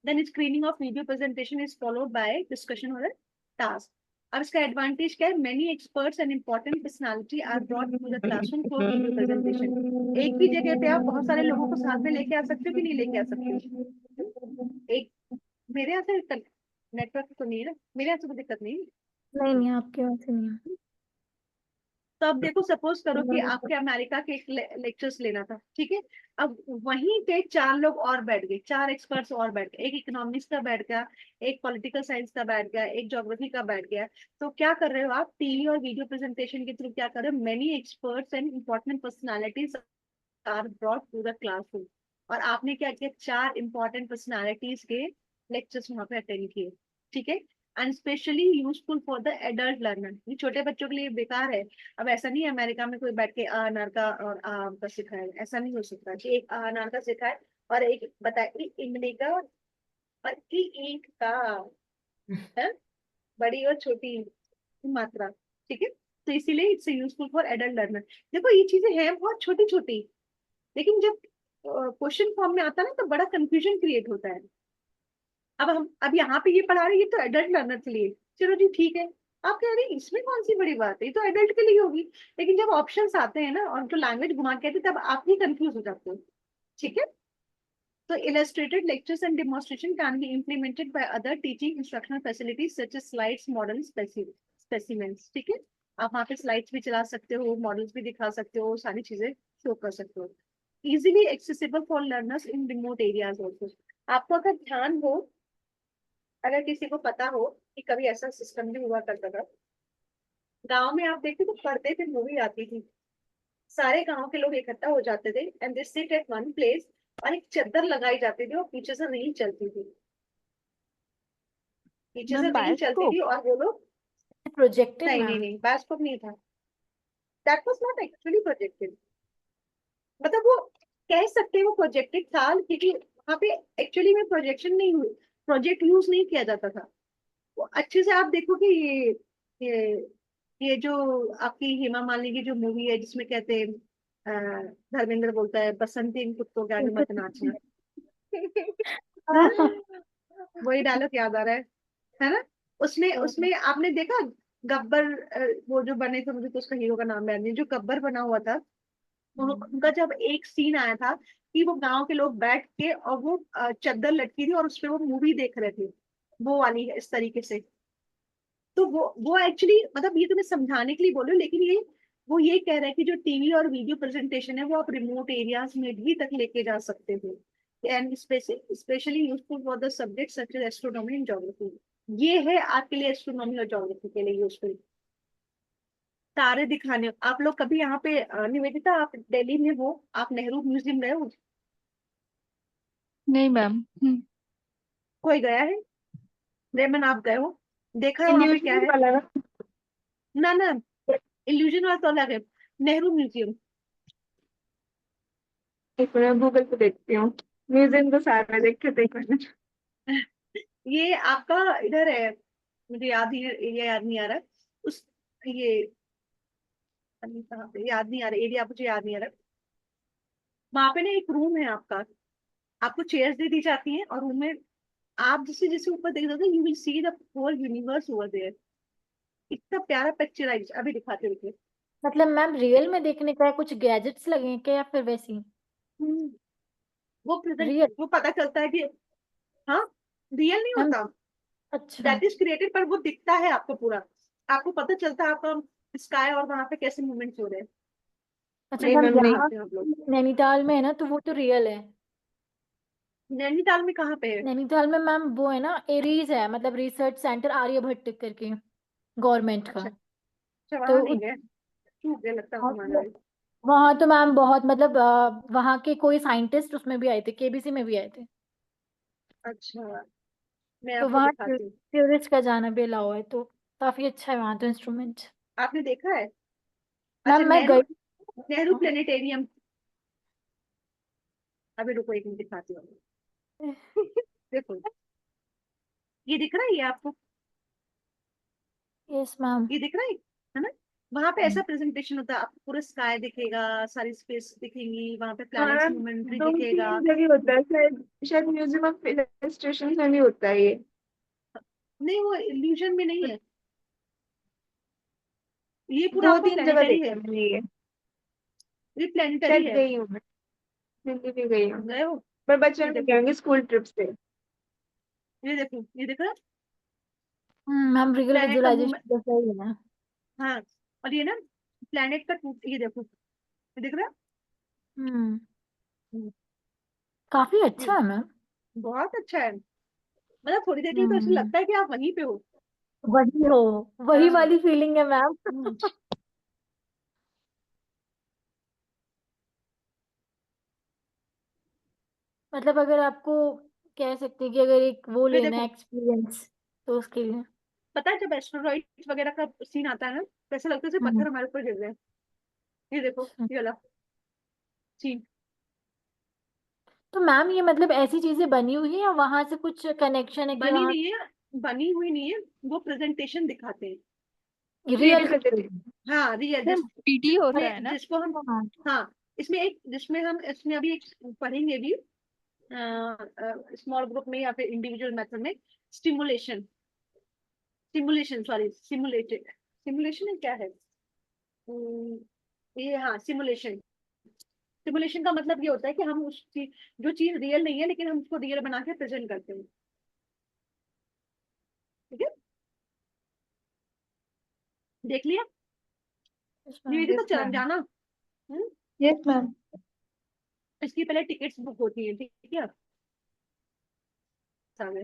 Then screening of video presentation is followed by discussion और टास्क। अब इसका एडवांटेज क्या है? Many experts and important personality are brought to the classroom for video presentation. एक ही जगह पे आप बहुत सारे लोगों को साथ में लेके आ सकते हो कि नहीं लेके आ सकते हो? एक मेरे यहाँ से नेटवर्क तो नहीं है ना, मेरे यहाँ से कोई दिक्कत नहीं है। नहीं नहीं, आपके वहां से नहीं है। तो अब देखो, सपोज करो कि आपके अमेरिका के एक लेक्चर्स लेना था, ठीक है? अब वहीं पे चार लोग और बैठ गए, चार एक्सपर्ट्स और बैठ गए, एक इकोनॉमिक्स का बैठ गया, एक पॉलिटिकल साइंस का बैठ गया, एक ज्योग्राफी का बैठ गया। तो क्या कर रहे हो आप? टीवी और वीडियो प्रेजेंटेशन के थ्रू क्या कर रहे हो? Many experts and important personalities are brought to the classroom. और आपने क्या किया? चार इंपॉर्टेंट पर्सनालिटीज के लेक्चर्स वहां पे अटेंड किए। ठीक है? And specially useful for the adult learner, ये छोटे बच्चों के लिए बेकार है। अब ऐसा नहीं है अमेरिका में कोई बैठ के आ अनार का और आम का सिखाए, ऐसा नहीं हो सकता कि एक आ अनार का सिखाए और एक बताए कि इमली का और की ईंट का है, बड़ी और छोटी मात्रा। ठीक है? तो इसीलिए it's useful for adult learner. देखो ये चीजें हैं बहुत छोटी छोटी, लेकिन जब क्वेश्चन फॉर्म में आता है ना तो बड़ा कंफ्यूजन क्रिएट होता है। अब यहाँ पे ये पढ़ा रहे हैं, ये तो एडल्ट लर्नर के लिए, चलो जी ठीक है। आप कह रहे हैं इसमें कौन सी बड़ी बात है, ये तो एडल्ट के लिए होगी। लेकिन जब ऑप्शंस आते हैं ना और उनको लैंग्वेज घुमा के आते हैं, तब आप ही कंफ्यूज हो जाते हो। ठीक है। So illustrated lectures and demonstration can be implemented by other teaching instructional facilities such as slides, models, specimens. ठीक है। आप वहाँ पे स्लाइड्स भी चला सकते हो, मॉडल्स भी दिखा सकते हो, सारी चीजें शो कर सकते हो। Easily accessible for learners in remote areas also. आपको अगर ध्यान हो, अगर किसी को पता हो कि कभी ऐसा सिस्टम भी हुआ करता था, गांव में आप देखते तो पर्दे पे मूवी आती थी, सारे गांव के लोग इकट्ठा हो जाते थे and they sit at one place, और एक चादर लगाई जाती थी और पीछे से रील चलती थी, पीछे से मैम रील चलती थी बायोस्कोप। और वो लोग। प्रोजेक्टेड नहीं नहीं मैम। नहीं, बायोस्कोप नहीं था, that was not actually projected. मतलब वो कह सकते हैं वो प्रोजेक्टेड था, क्योंकि वहां पे एक्चुअली में प्रोजेक्शन नहीं हुई, प्रोजेक्ट यूज नहीं किया जाता था। वो अच्छे से आप देखो कि ये जो आपकी हेमा मालिनी की जो मूवी है जिसमें कहते हैं धर्मेंद्र बोलता है बसंती इन कुत्तों के आगे मत नाचना। हाँ, वही डायलॉग याद आ रहा है ना। उसमें उसमें आपने देखा गब्बर, वो जो बने थे, मुझे तो उसका हीरो का नाम याद नहीं, जो गब्बर बना हुआ था, उनका जब एक सीन आया था कि वो गांव के लोग बैठ के और वो चादर लटकी थी और उसपे वो मूवी देख रहे थे, वो वाली इस तरीके से। तो वो एक्चुअली मतलब ये तो मैं समझाने के लिए बोल रही हूँ, लेकिन ये वो ये कह रहा है कि जो टीवी और वीडियो प्रेजेंटेशन है वो आप रिमोट एरियाज में भी तक लेके जा सकते हो, and specially useful for the subject such as astronomy and geography. ये है आपके लिए एस्ट्रोनॉमी और ज्योग्राफी के लिए यूजफुल। तारे दिखाने, आप लोग कभी यहाँ पे निवेदिता आप दिल्ली में हो, आप नेहरू म्यूजियम गए हो? नहीं मैम। कोई गया है? रेमन आप गए हो? देखा है वहां पे क्या इल्यूजन है? वाला ना। ना ना, इल्यूजन वाला तो अलग है, नेहरू म्यूजियम। एक मिनट गूगल पे देखती हूँ। म्यूजियम तो सारे देखे थे मैंने। ये आपका इधर है, मुझे याद ही एरिया याद नहीं आ रहा। उस ये अभी कहाँ पे याद नहीं आ रहा एरिया, मुझे याद नहीं आ रहा। वहां पे ना एक रूम है आपका, आपको चेयर्स दे दी जाती हैं और रूम में आप जैसे जैसे ऊपर देख दोगे you will see the whole universe over there. इतना प्यारा पिक्चराइज, अभी दिखाते रुके। मतलब मैम रियल में देखने का है, कुछ गैजेट्स लगे हैं क्या या फिर वैसी? हम्म, वो प्रेजेंट, रियल वो पता चलता है कि हाँ, रियल नहीं मैम। होता, अच्छा दैट इज क्रिएटेड, पर वो दिखता है आपको पूरा, आपको पता चलता है आपका स्काई और वहां पे कैसे मूवमेंट्स हो रहे हैं। अच्छा मैं नहीं मैम, कभी मैम नहीं। यहाँ दिखाते हैं आप लोग। नैनीताल में है ना, तो वो तो रियल है। नैनीताल में कहाँ पे है? नैनीताल में मैम वो है ना, एरीज है, मतलब रिसर्च सेंटर आर्यभट्ट करके, गवर्नमेंट का। अच्छा अच्छा, तो वहां नहीं गए, चूक गए लगता है हमारा। वहां तो मैम बहुत मतलब वहाँ के कोई साइंटिस्ट उसमें भी आए थे, केबीसी में भी आए थे। अच्छा, मैं तो आपको वहाँ दिखाती हूँ। टूरिस्ट का जाना भी अलाउ है, तो काफी अच्छा है वहाँ तो इंस्ट्रूमेंट। आपने देखा है? अच्छा, मैम मैं नेहरू, गई। नेहरू प्लेनेटेरियम। अभी रुको एक मिनट दिखाती हूँ। देखो, ये दिख रहा है ये आपको? Yes ma'am. ये दिख रहा है ना? वहां पे ऐसा प्रेजेंटेशन होता है, आपको पूरा स्काई दिखेगा, सारी स्पेस दिखेंगी, वहां पे प्लैनेट्स हाँ मूवमेंट्री दो दिखेगा। तीन जगह होता है शायद, शायद म्यूजियम ऑफ इलस्ट्रेशन में भी होता है ये। नहीं, वो इल्यूजन में नहीं है, ये पूरा दो आपका तीन जगह प्लेनेटरी देखा है, है मैंने ये। ये प्लेनेटरी शायद है। गई हूँ मैं, दिल्ली भी गई हूँ। गए हो? पर ये बचपन में गए देखो, होंगे स्कूल ट्रिप से। ये देखो, ये दिख रहा है मैम रियल प्लेनेट का मूवमेंट। विजुअलाइजेशन जैसा ही है। हाँ, और ये ना प्लेनेट का टूट, ये देखो, ये दिख रहा हम्म है? काफी ये अच्छा है मैम। बहुत अच्छा है, मतलब थोड़ी देर के लिए तो ऐसा हम्म लगता है कि आप वहीं पे हो। वही हो, वही हाँ। वाली फीलिंग है मैम। हम्म, मतलब अगर आपको कह सकते हैं कि अगर एक वो ये लेना है देखो, एक्सपीरियंस, तो उसके लिए। पता है जब एस्ट्रॉइड वगैरह का सीन आता है ना, तो ऐसा लगता है जैसे हम्म पत्थर हमारे ऊपर गिर रहे हैं। ये देखो, ये वाला सीन। तो मैम ये मतलब ऐसी चीजें बनी हुई है या वहां से कुछ कनेक्शन है कि बनी वहाँ? नहीं है, बनी हुई नहीं है, वो प्रेजेंटेशन दिखाते हैं। रियल हाँ रियल, पीटी होता है ना? जिसको हम, हाँ हाँ इसमें एक, जिसमें हम इसमें अभी एक पढ़ेंगे भी स्मॉल ग्रुप में या फिर इंडिविजुअल मेथड में, stimulation, simulation sorry simulated, simulation क्या है? हम्म, ये हाँ सिमुलेशन। सिमुलेशन का मतलब ये होता है कि हम उस चीज, जो चीज रियल नहीं है लेकिन हम उसको रियल बना के प्रेजेंट करते हैं। ठीक है, देख लिया? निवेदिता यस चरण मैम। जाना। हम्म, यस मैम। इसकी पहले टिकट्स बुक होती है, ठीक है? सामने।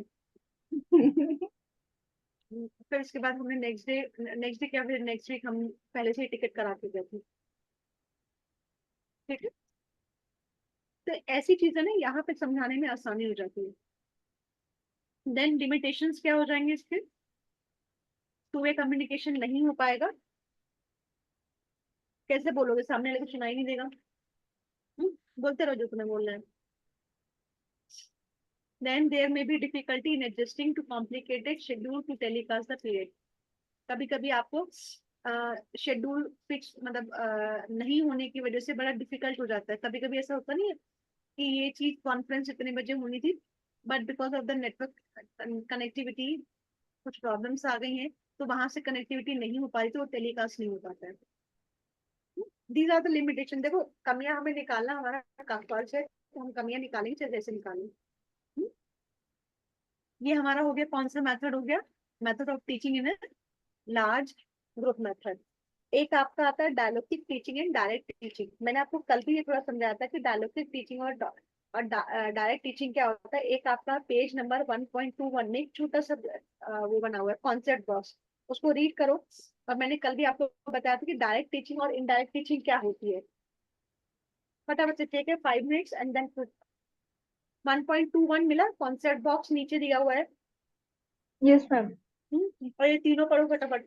फिर इसके बाद हमने नेक्स्ट डे क्या, फिर नेक्स्ट वीक हम पहले से ही टिकट करा के गए थे। ठीक है, तो ऐसी चीजें ना यहाँ पे समझाने में आसानी हो जाती है। देन लिमिटेशंस क्या हो जाएंगे इसके? टू वे कम्युनिकेशन नहीं हो पाएगा। कैसे बोलोगे, सामने वाले को सुनाई नहीं देगा। बोलते रहो जो तुम्हें बोलना है। Then there may be difficulty in adjusting to complicated schedule to telecast the period. कभी कभी आपको शेड्यूल फिक्स मतलब नहीं होने की वजह से बड़ा डिफिकल्ट हो जाता है। कभी कभी ऐसा होता नहीं है कि ये चीज कॉन्फ्रेंस इतने बजे होनी थी, but because of the network connectivity कुछ प्रॉब्लम्स आ गई हैं, तो वहां से कनेक्टिविटी नहीं हो पाई, तो वो टेलीकास्ट नहीं हो पाता है। These are the limitation. देखो कमियां हमें निकालना हमारा फर्ज है, तो हम कमियां निकालेंगे चाहे जैसे निकालें। ये हमारा हो गया, कौन सा मेथड हो गया? Method of teaching in large group method. एक आपका आता है डायलॉगिक टीचिंग एंड डायरेक्ट टीचिंग। मैंने आपको कल भी ये थोड़ा समझाया था कि डायलॉगिक टीचिंग और डायरेक्ट टीचिंग क्या होता है। एक आपका पेज नंबर 1.21 में एक छोटा सा वो बना हुआ है कॉन्सेप्ट बॉक्स, उसको रीड करो। और मैंने कल भी आपको बताया था कि डायरेक्ट टीचिंग और इनडायरेक्ट टीचिंग क्या होती है। फटाफट से टेक है 5 मिनट्स एंड देन 1.21 मिला कॉन्सेप्ट बॉक्स नीचे दिया हुआ है। Yes ma'am. और ये तीनों पढ़ो फटाफट।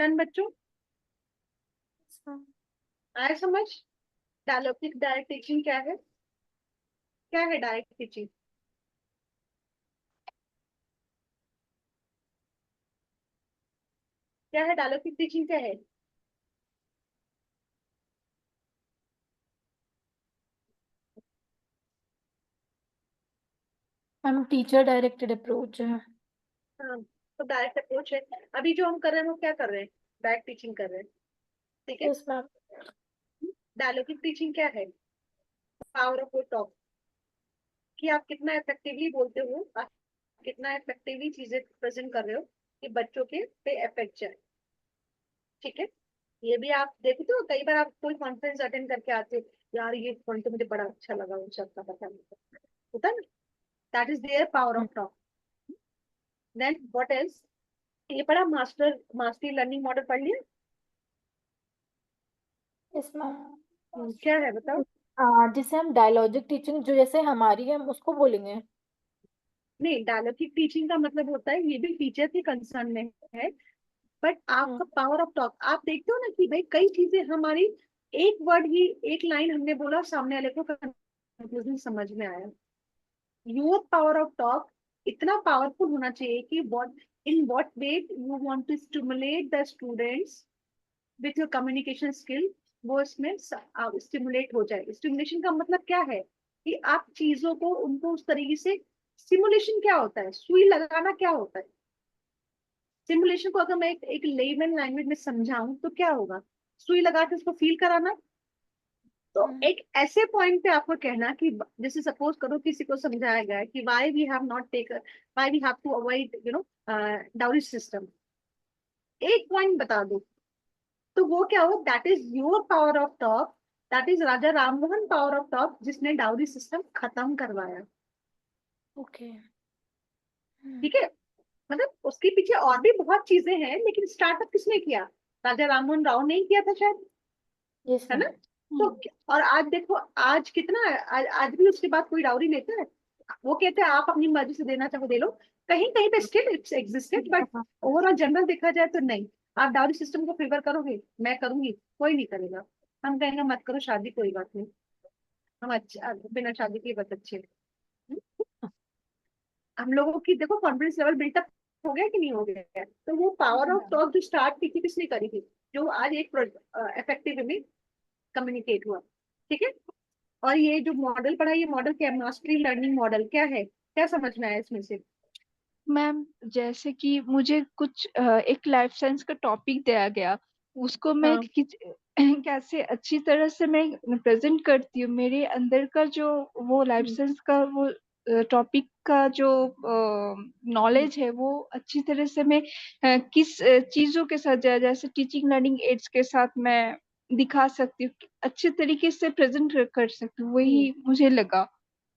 डन बच्चों, आए समझ? डायरेक्ट टीचिंग क्या है? क्या है डायरेक्ट टीचिंग? क्या है डायरेक्ट टीचिंग? क्या है? मैम टीचर डायरेक्टेड अप्रोच है। हाँ, तो डायरेक्ट अप्रोच है। अभी जो हम कर रहे हैं वो क्या कर रहे हैं? डायरेक्ट टीचिंग कर रहे हैं। ठीक है। Yes ma'am. डायलॉगिक टीचिंग क्या है? पावर ऑफ टॉक, कि आप कितना इफेक्टिवली बोलते हो, आप कितना इफेक्टिवली चीजें प्रेजेंट कर रहे हो कि बच्चों के पे इफेक्ट जाए। ठीक है। ये भी आप देखते हो, कई बार आप कोई कॉन्फ्रेंस अटेंड करके आते हो, यार ये पॉइंट तो मुझे बड़ा अच्छा लगा, उन सबका पता नहीं होता है ना। That is their power of talk. Then what else? ये पढ़ा, मास्टरी लर्निंग मॉडल पढ़ लिया? Yes ma'am. क्या है बताओ? जिसे हम डायलॉजिक टीचिंग जो जैसे हमारी है हम उसको बोलेंगे। नहीं, डायलॉगिक टीचिंग का मतलब होता है, ये भी टीचर के कंसर्न में है, बट आपका पावर ऑफ टॉक, आप देखते हो ना कि भाई कई चीजें हमारी, एक वर्ड ही, एक लाइन हमने बोला, सामने वाले को कंक्लूजन समझ में आया। योर पावर ऑफ टॉक इतना पावरफुल होना चाहिए कि what, in what way you want to stimulate the students with your communication skill, वो इसमें स्टिमुलेट हो जाए। स्टिमुलेशन का मतलब क्या है? कि आप चीजों को उनको उस तरीके से, स्टिमुलेशन क्या होता है, सुई लगाना क्या होता है? सिमुलेशन को अगर मैं एक लेमन लैंग्वेज में समझाऊं तो क्या होगा? सुई लगा के उसको फील कराना। तो एक ऐसे पॉइंट पे आपको कहना कि जैसे सपोज करो किसी को समझाया गया है कि why we have not take, why we have to avoid dowry system, एक पॉइंट बता दो, तो वो क्या हो? That is your power of talk, that is Raja Rammohan power of talk, जिसने डाउरी सिस्टम खत्म करवाया। ओके। ठीक है। मतलब उसके पीछे और भी बहुत चीजें हैं, लेकिन स्टार्टअप किसने किया? राजा राममोहन राव ने ही किया था शायद, यस है मैम। ना? तो और आज देखो, आज कितना है, आज भी उसके बाद कोई डाउरी लेता है? वो कहते हैं आप अपनी मर्जी से देना चाहो दे लो, कहीं कहीं पे still it's existed, but overall general देखा जाए तो नहीं। आप डाउरी सिस्टम को फेवर करोगे? मैं करूंगी? कोई नहीं करेगा। हम कहेंगे मत करो शादी, कोई बात नहीं, हम अच्छा बिना शादी के बस अच्छे हैं। हम लोगों की देखो कॉन्फिडेंस लेवल बिल्टअप हो गया कि नहीं हो गया है? तो वो पावर ऑफ टॉक जो स्टार्ट की थी किसने करी थी? जो आज एक इफेक्टिव में कम्युनिकेट हुआ। ठीक है। और ये जो मॉडल पढ़ा, ये मॉडल क्या है? मास्टरी लर्निंग मॉडल क्या है? क्या समझ में आया इसमें से? मैम जैसे कि मुझे कुछ एक लाइफ साइंस का टॉपिक दिया गया, उसको मैं हाँ। कैसे अच्छी तरह से मैं प्रेजेंट करती हूँ, मेरे अंदर का जो वो लाइफ हम्म, साइंस का वो टॉपिक का जो हम्म, नॉलेज है वो अच्छी तरह से मैं किस चीजों के साथ जैसे टीचिंग लर्निंग एड्स के साथ मैं दिखा सकती हूँ, अच्छे तरीके से प्रेजेंट कर सकती हूँ, हम्म। वही मुझे लगा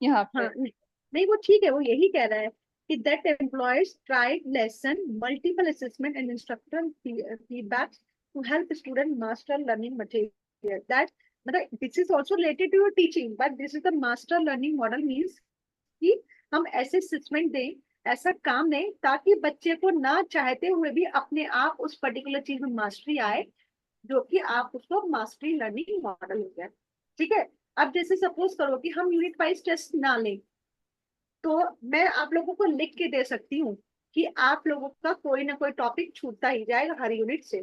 यहाँ हाँ, पे। नहीं, नहीं, वो ठीक है, वो यही कह रहा है कि that employs tried lesson multiple assessment and instructor feedback to help student master learning material, that मतलब this is also related to your teaching, but this is the master learning model means कि हम ऐसे assessment दें, ऐसा काम दें ताकि बच्चे को ना चाहते हुए भी अपने आप उस पर्टिकुलर चीज में मास्टरी आए, जो कि आप उसको मास्टरी लर्निंग मॉडल हो गया। ठीक है। अब जैसे सपोज करो कि हम यूनिट वाइज टेस्ट ना लें, तो मैं आप लोगों को लिख के दे सकती हूँ कि आप लोगों का कोई ना कोई टॉपिक छूटता ही जाएगा हर यूनिट से,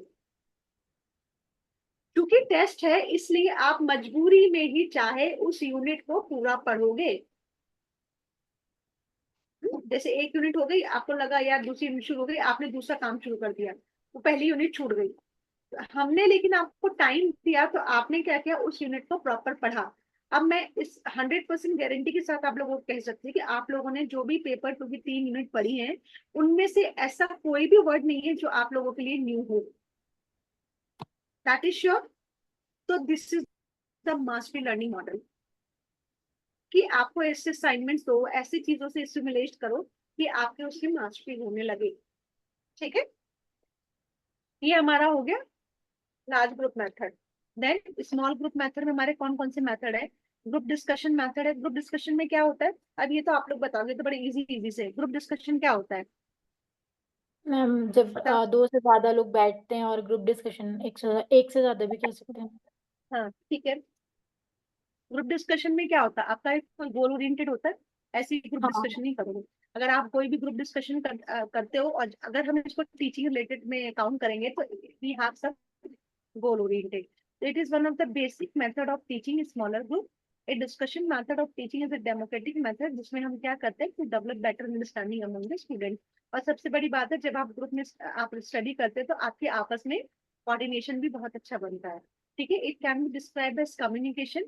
क्योंकि टेस्ट है, इसलिए आप मजबूरी में ही चाहे उस यूनिट को पूरा पढ़ोगे। जैसे एक यूनिट हो गई, आपको लगा यार दूसरी यूनिट शुरू हो गई, आपने दूसरा काम शुरू कर दिया, वो पहली यूनिट छूट गई। हमने लेकिन आपको टाइम दिया, तो आपने क्या किया? उस यूनिट को प्रॉपर पढ़ा। अब मैं इस 100% गारंटी के साथ आप लोगों को कह सकती हूँ कि आप लोगों ने जो भी पेपर टू की 3 यूनिट पढ़ी है, उनमें से ऐसा कोई भी वर्ड नहीं है जो आप लोगों के लिए न्यू हो। That is sure. तो this is the mastery learning model, कि आपको ऐसे असाइनमेंट्स दो, ऐसी चीजों से स्टिमुलेट करो कि आपके उसकी मास्टरी होने लगे। ठीक है। ये हमारा हो गया large group method. Then small group method में हमारे कौन कौन से मेथड है? ग्रुप डिस्कशन मेथड है। ग्रुप डिस्कशन में क्या होता है? अब ये तो आप लोग बताओगे, तो बड़े इजी इजी से, ग्रुप डिस्कशन क्या होता है? मैम जब बताओ। 2 से ज्यादा लोग बैठते हैं और ग्रुप डिस्कशन, एक से ज्यादा भी कह सकते हैं। हाँ ठीक है। ग्रुप डिस्कशन में क्या होता है, आपका एक कोई गोल ओरिएंटेड होता है, ऐसे ही ग्रुप हाँ। डिस्कशन ही करोगे। अगर आप कोई भी ग्रुप डिस्कशन करते हो, और अगर हम इसको टीचिंग रिलेटेड में काउंट करेंगे, तो वी हैव सब goal oriented. So it is one of the basic method of teaching a smaller group. A discussion method of teaching is a democratic method जिसमें हम क्या करते हैं, to develop better understanding among the student. और सबसे बड़ी बात है, जब आप ग्रुप में आप स्टडी करते हैं तो आपके आपस में कोऑर्डिनेशन भी बहुत अच्छा बनता है। ठीक है। It can be describe as communication,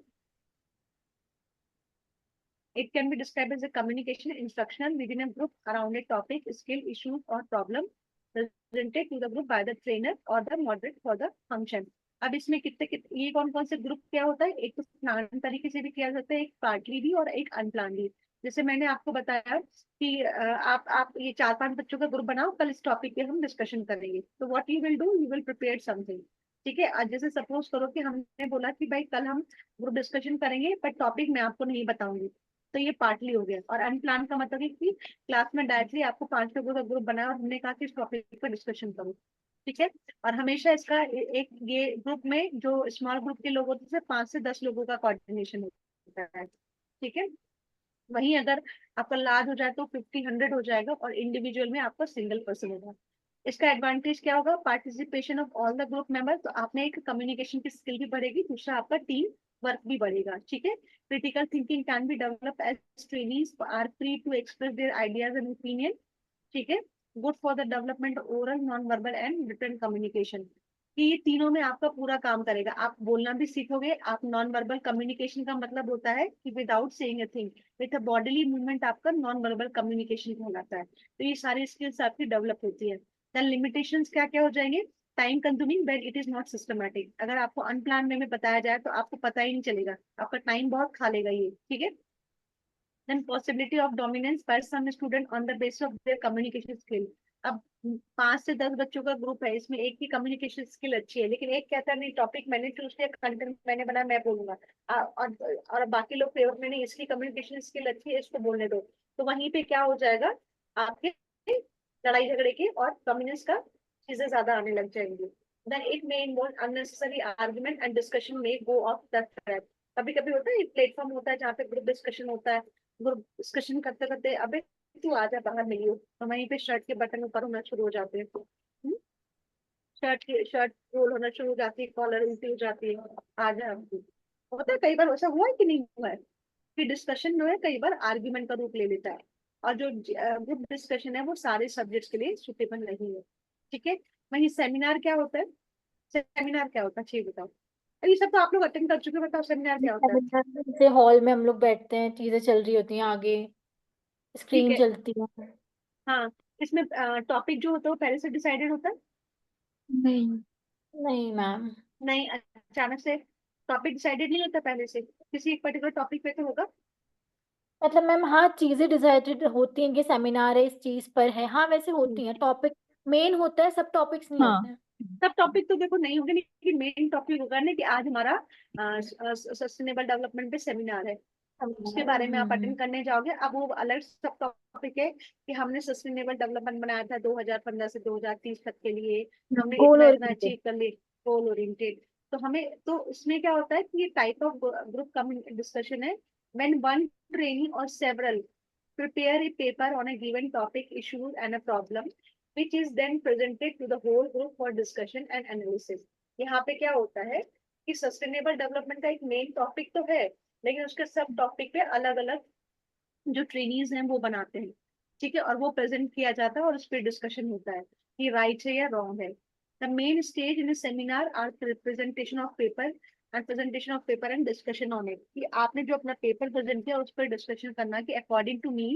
it can be described as a communication instructional within a group around a topic, skill, issue or problem presented to the group by the trainer or the moderate for the function. अब इसमें कितने कितने ये कौन कौन से group क्या होता है, एक तो प्लान तरीके से भी किया जाता है, एक पार्टली भी और एक अनप्लान भी। जैसे मैंने आपको बताया कि आप ये 4-5 बच्चों का ग्रुप बनाओ, कल इस टॉपिक पे हम डिस्कशन करेंगे, तो what you will do, you will prepare something. ठीक है। आज जैसे सपोज करो कि हमने बोला कि भाई कल हम ग्रुप डिस्कशन करेंगे, पर टॉपिक मैं आपको नहीं बताऊंगी, तो ये पार्टली हो गया। और अनप्लान का मतलब है कि क्लास में डायरेक्टली आपको 5 लोगों का ग्रुप बनाया और हमने कहा कि इस टॉपिक पर डिस्कशन करो। ठीक है। और हमेशा इसका एक ये ग्रुप में जो स्मॉल ग्रुप के लोग होते हैं 5 से 10 लोगों का कोऑर्डिनेशन होता है। ठीक है। वहीं अगर आपका लार्ज हो जाए तो 50-100 हो जाएगा, और इंडिविजुअल में आपका सिंगल पर्सन होगा। इसका एडवांटेज क्या होगा, participation of all the group member, तो आपने एक कम्युनिकेशन की स्किल भी बढ़ेगी, दूसरा आपका टीम वर्क भी बढ़ेगा। ठीक है। Critical thinking can be develop as trainees are free to express their ideas and opinion. ठीक है। Good for the development oral, non verbal and written communication, कि ये तीनों में आपका पूरा काम करेगा। आप बोलना भी सीखोगे, आप नॉन वर्बल कम्युनिकेशन का मतलब होता है कि without saying a thing, with a bodily movement आपका नॉन वर्बल कम्युनिकेशन कहलाता है। तो ये सारी स्किल्स आपकी डेवलप होती है। देन लिमिटेशंस क्या क्या हो जाएंगे, time consuming when it is not systematic, अगर आपको अनप्लान वे में बताया जाए तो आपको पता ही नहीं चलेगा, आपका टाइम बहुत खा लेगा ये। ठीक है। then possibility of dominance by some student on the basis of their communication skill. अब 5 से 10 बच्चों का ग्रुप है, इसमें एक की कम्युनिकेशन स्किल अच्छी है, लेकिन एक कहता है नहीं, टॉपिक मैंने चूज किया, कंटेंट मैंने बनाया, मैं बोलूंगा, और बाकी लोग फेवर में नहीं, इसकी कम्युनिकेशन स्किल अच्छी है, इसको बोलने दो। तो वहीं पे क्या हो जाएगा, आपके लड़ाई झगड़े की और कम्युनिस्ट का चीजें ज्यादा आने लग जाएंगी। Then it may involve unnecessary argument and discussion may go off the track. कभी कभी होता है, एक प्लेटफॉर्म होता है जहाँ पे ग्रुप डिस्कशन होता है, ग्रुप डिस्कशन करते करते अबे तू आ जा बाहर मिलियो, तो वहीं पे शर्ट के बटन ऊपर होना शुरू हो जाते हैं। शर्ट रोल होना शुरू हो जाती है, कॉलर उल्टी हो जाती है, आ जा। होता है कई बार, ऐसा हुआ है कि नहीं हुआ है कि डिस्कशन जो है कई बार आर्ग्यूमेंट का रूप ले लेता है, और जो ग्रुप डिस्कशन है वो सारे सब्जेक्ट्स के लिए सुटेबल नहीं है। ठीक है। वही सेमिनार क्या होता है, सेमिनार क्या होता है, चाहिए बताओ। ये सब तो आप लोग अटेंड कर चुके हैं, बताओ सेमिनार क्या होता है। जैसे हॉल में हम लोग बैठते हैं, चीजें चल रही होती हैं आगे, ठीक स्क्रीन है। चलती है। हाँ, इसमें टॉपिक जो होता है वो पहले से डिसाइडेड होता है। नहीं। नहीं मैम। नहीं, अचानक से टॉपिक डिसाइडेड नहीं होता पहले से, किसी एक पर्टिकुलर टॉपिक पे तो होगा। मतलब मैम हाँ, चीजें डिसाइडेड होती हैं कि सेमिनार है, इस चीज पर है, हाँ वैसे होती हैं, टॉपिक मेन होता है, सब टॉपिक्स नहीं होते हाँ। हैं। सब टॉपिक तो देखो नहीं होंगे, लेकिन मेन टॉपिक होगा ना कि आज हमारा सस्टेनेबल डेवलपमेंट पे सेमिनार है, उसके बारे में आप अटेंड करने जाओगे। अब वो अलग सब टॉपिक है कि हमने सस्टेनेबल डेवलपमेंट बनाया था 2015 से 2030 तक के लिए, हमने गोल इतना इतना ओरिएंटेड। अचीव कर लिया, गोल ओरिएंटेड। तो हमें तो इसमें क्या होता है कि ये टाइप ऑफ ग्रुप डिस्कशन है व्हेन वन ट्रेनिंग और several prepare a paper on a given topic, issue and a problem, which is then presented to the whole group for discussion and analysis. यहाँ पे क्या होता है कि sustainable development का एक मेन टॉपिक तो है, लेकिन उसके सब टॉपिक पे अलग अलग जो ट्रेनीज हैं वो बनाते हैं। ठीक है। और वो प्रेजेंट किया जाता है और उस पर डिस्कशन होता है कि राइट है या रॉन्ग है। The main stage in seminar are presentation of paper and presentation of paper and discussion on it, कि आपने जो अपना पेपर प्रेजेंट किया उस पर डिस्कशन करना कि अकॉर्डिंग टू मी,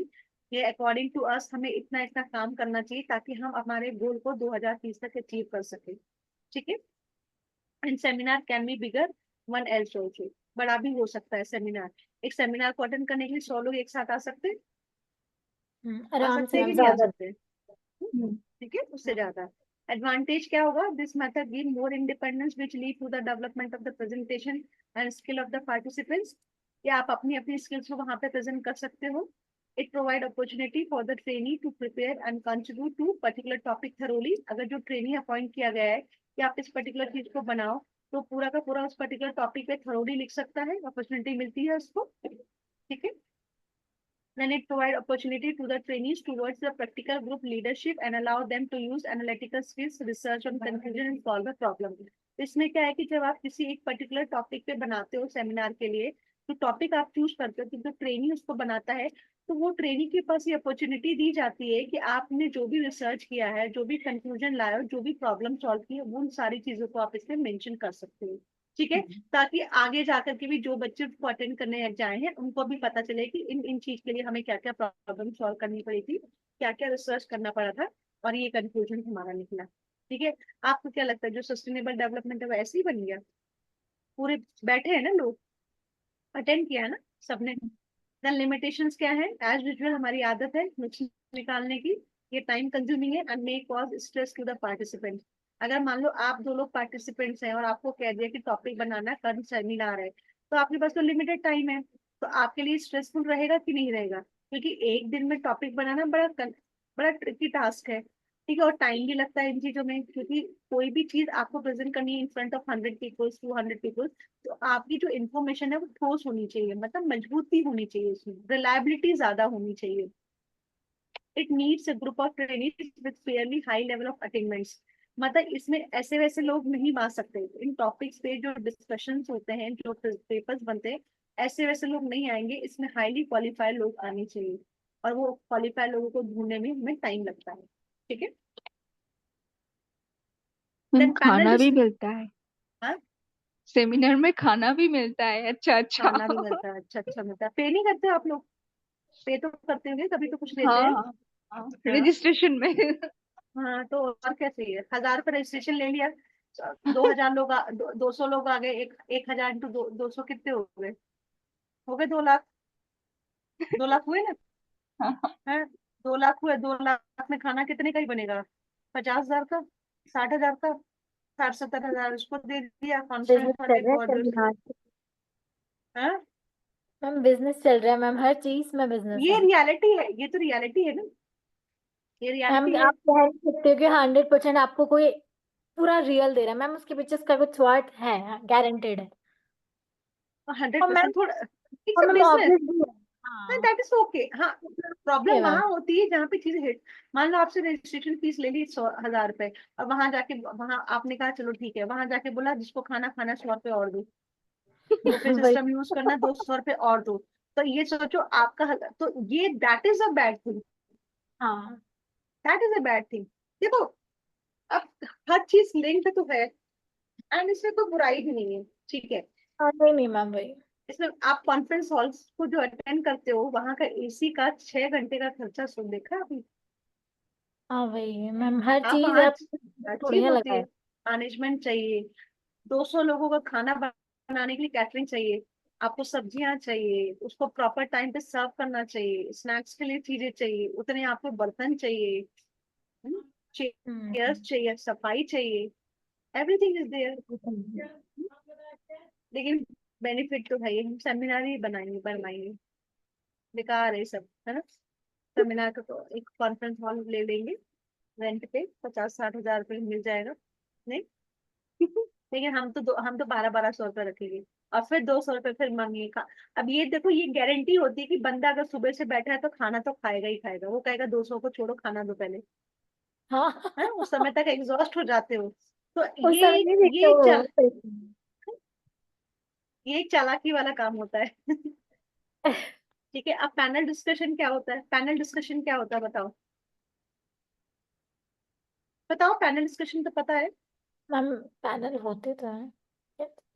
ये अकॉर्डिंग टू अस हमें इतना इतना काम करना चाहिए ताकि हम हमारे गोल को 2030 तक अचीव कर सके। ठीक है। And seminar can be bigger one else also, बड़ा भी हो सकता है सेमिनार। एक सेमिनार को अटेंड करने के लिए 100 लोग एक साथ आ सकते हैं, आ आराम सकते से हैं मैम, कि नहीं आ ज्यादा। सकते। ठीक है, उससे ज्यादा। एडवांटेज क्या होगा, this method give more independence which lead to the development of the presentation and skill of the participants, या आप अपनी अपनी स्किल्स को वहां पे प्रेजेंट कर सकते हो। It provide opportunity for the trainee to prepare and contribute to particular topic thoroughly. अगर जो trainee appoint किया गया है कि आप इस particular चीज को बनाओ, तो पूरा का पूरा उस particular topic पे thoroughly लिख सकता है, opportunity मिलती है उसको, ठीक है. Then it provide opportunity to the trainees towards the practical group leadership and allow them to use analytical skills, research on conclusion and solve the problem. इसमें क्या है कि जब आप किसी एक पर्टिकुलर टॉपिक पे बनाते हो सेमिनार के लिए, तो टॉपिक आप चूज करते हो, तो जो ट्रेनी उसको बनाता है, तो वो ट्रेनी के पास ये अपॉर्चुनिटी दी जाती है कि आपने जो भी रिसर्च किया है, जो भी कंक्लूजन लाया हो, जो भी प्रॉब्लम सॉल्व की है, वो उन सारी चीजों को आप इसमें मेंशन कर सकते हो, ठीक है. ताकि आगे जाकर के भी जो बच्चे उसको अटेंड करने जाए हैं, उनको भी पता चले कि इन चीज के लिए हमें क्या क्या प्रॉब्लम सॉल्व करनी पड़ी थी, क्या क्या रिसर्च करना पड़ा था, और ये कंक्लूजन हमारा निकला, ठीक है. आपको क्या लगता है जो सस्टेनेबल डेवलपमेंट है वो ऐसे ही बन गया? पूरे बैठे हैं ना लोग, अटेंड किया है ना सबने. देन लिमिटेशंस क्या है? एज यूजुअल हमारी आदत है नोट्स निकालने की, ये टाइम कंज्यूमिंग है and may cause stress to the participant. अगर मान लो आप 2 लोग पार्टिसिपेंट्स हैं और आपको कह दिया कि टॉपिक बनाना है, कल सेमिनार है, तो आपके पास तो लिमिटेड टाइम है, तो आपके लिए स्ट्रेसफुल रहेगा कि नहीं रहेगा? क्योंकि एक दिन में टॉपिक बनाना बड़ा ट्रिकी टास्क है, ठीक है, और टाइम भी लगता है इन चीजों में, क्योंकि कोई भी चीज आपको प्रेजेंट करनी है in front of 100 peoples 200 peoples, तो आपकी जो इन्फॉर्मेशन है वो ठोस होनी चाहिए, मतलब मजबूती होनी चाहिए, उसमें रिलायबिलिटी ज्यादा होनी चाहिए. It needs a group of trainees with fairly high level of attainments. मतलब इसमें ऐसे वैसे लोग नहीं आ सकते, इन टॉपिक्स पे जो डिस्कशंस होते हैं, जो पेपर्स बनते हैं, ऐसे वैसे लोग नहीं आएंगे, इसमें हाईली क्वालिफाइड लोग आने चाहिए, और वो क्वालिफाइड लोगों को ढूंढने में हमें टाइम लगता है, ठीक है. मैम देन पैनल खाना भी मिलता है हाँ, सेमिनार में, खाना भी मिलता है? अच्छा अच्छा. खाना भी मिलता है, अच्छा अच्छा मिलता है. पे नहीं करते आप लोग? पे तो करते होंगे, कभी तो कुछ लेते हैं. हाँ हाँ, हाँ. रजिस्ट्रेशन में. हाँ, तो और क्या चाहिए? 1000 रुपये रजिस्ट्रेशन ले लिया, 2000 लोग 200 लोग आ गए, 1000 इंटू 200 कितने हो गए 2 लाख. 2 लाख हुए ना? है, 2 लाख हुए. 2 लाख में खाना कितने का ही बनेगा? 50,000 का, 60,000 का, 60-70,000 उसको दे दिया कॉन्फ्रेंस बिजनेस वाले चल रहा को, है और जो सेमिनार. हाँ. मैम बिजनेस चल रहा है मैम, हर चीज में बिजनेस ये है. रियलिटी है, ये तो रियलिटी है ना, ये मैम रियलिटी है. आप कह नहीं सकते हो कि 100% आपको कोई पूरा रियल दे रहा है. मैम उसके पीछे उसका कुछ स्वार्थ है, गारंटेड है. और मैम 100% थोड़ा, इट्स और अ मैम बिजनेस. ऑब्वियस भी है. हाँ, हाँ दैट इज ओके. हाँ, है प्रॉब्लम मैम. वहां होती है जहाँ पे चीजें हिट. मान लो आपसे रजिस्ट्रेशन फीस ले ली 100,000 रुपए, और वहां जाके, वहां आपने कहा चलो ठीक है, वहां जाके बोला जिसको खाना खाना 100 रुपए और दो, बुफे वही. सिस्टम यूज करना 200 रुपए और दो, तो ये सोचो आपका तो ये that is a bad thing. हाँ that is a bad thing. देखो, अब हर चीज लिंक्ड तो है, एंड इसमें कोई बुराई भी नहीं है, ठीक है. हाँ. नहीं नहीं मैम वही. इसमें आप कॉन्फ्रेंस हॉल्स को जो अटेंड करते हो, वहां का एसी का 6 घंटे का खर्चा सुन देखा अभी. हाँ वही मैम, हर आप चीज वहां आप हर थोड़ी चीज ना होती है. लगाए. मैनेजमेंट चाहिए, 200 लोगों का खाना बनाने के लिए कैटरिंग चाहिए, आपको सब्जियां चाहिए, उसको प्रॉपर टाइम पे सर्व करना चाहिए, स्नैक्स के लिए चीजें चाहिए, उतने आपको बर्तन चाहिए, चेयर्स हम्म. चाहिए, सफाई चाहिए, एवरीथिंग इज देयर. लेकिन बेनिफिट तो है ही, हम सेमिनार ही बनवाएंगे, बेकार है सब, है ना. सेमिनार का तो एक कॉन्फ्रेंस हॉल ले लेंगे रेंट पे, 50-60 हजार रुपये मिल जाएगा, नहीं. लेकिन हम तो 1200-1200 रुपये रखेंगे, और फिर 200 रुपये फिर मांगिए का. अब ये देखो, ये गारंटी होती है कि बंदा अगर सुबह से बैठा है तो खाना तो खाएगा ही खाएगा, वो कहेगा 200 को छोड़ो, खाना दो पहले. हाँ. है, उस समय तक एग्जॉस्ट हो जाते हो. तो उस समय नहीं देखते ये वो. चल ये एक चालाकी वाला काम होता है. ठीक है. अब पैनल डिस्कशन क्या होता है? पैनल डिस्कशन क्या होता है बताओ, बताओ. पैनल डिस्कशन तो पता है. मैम पैनल होते तो हैं.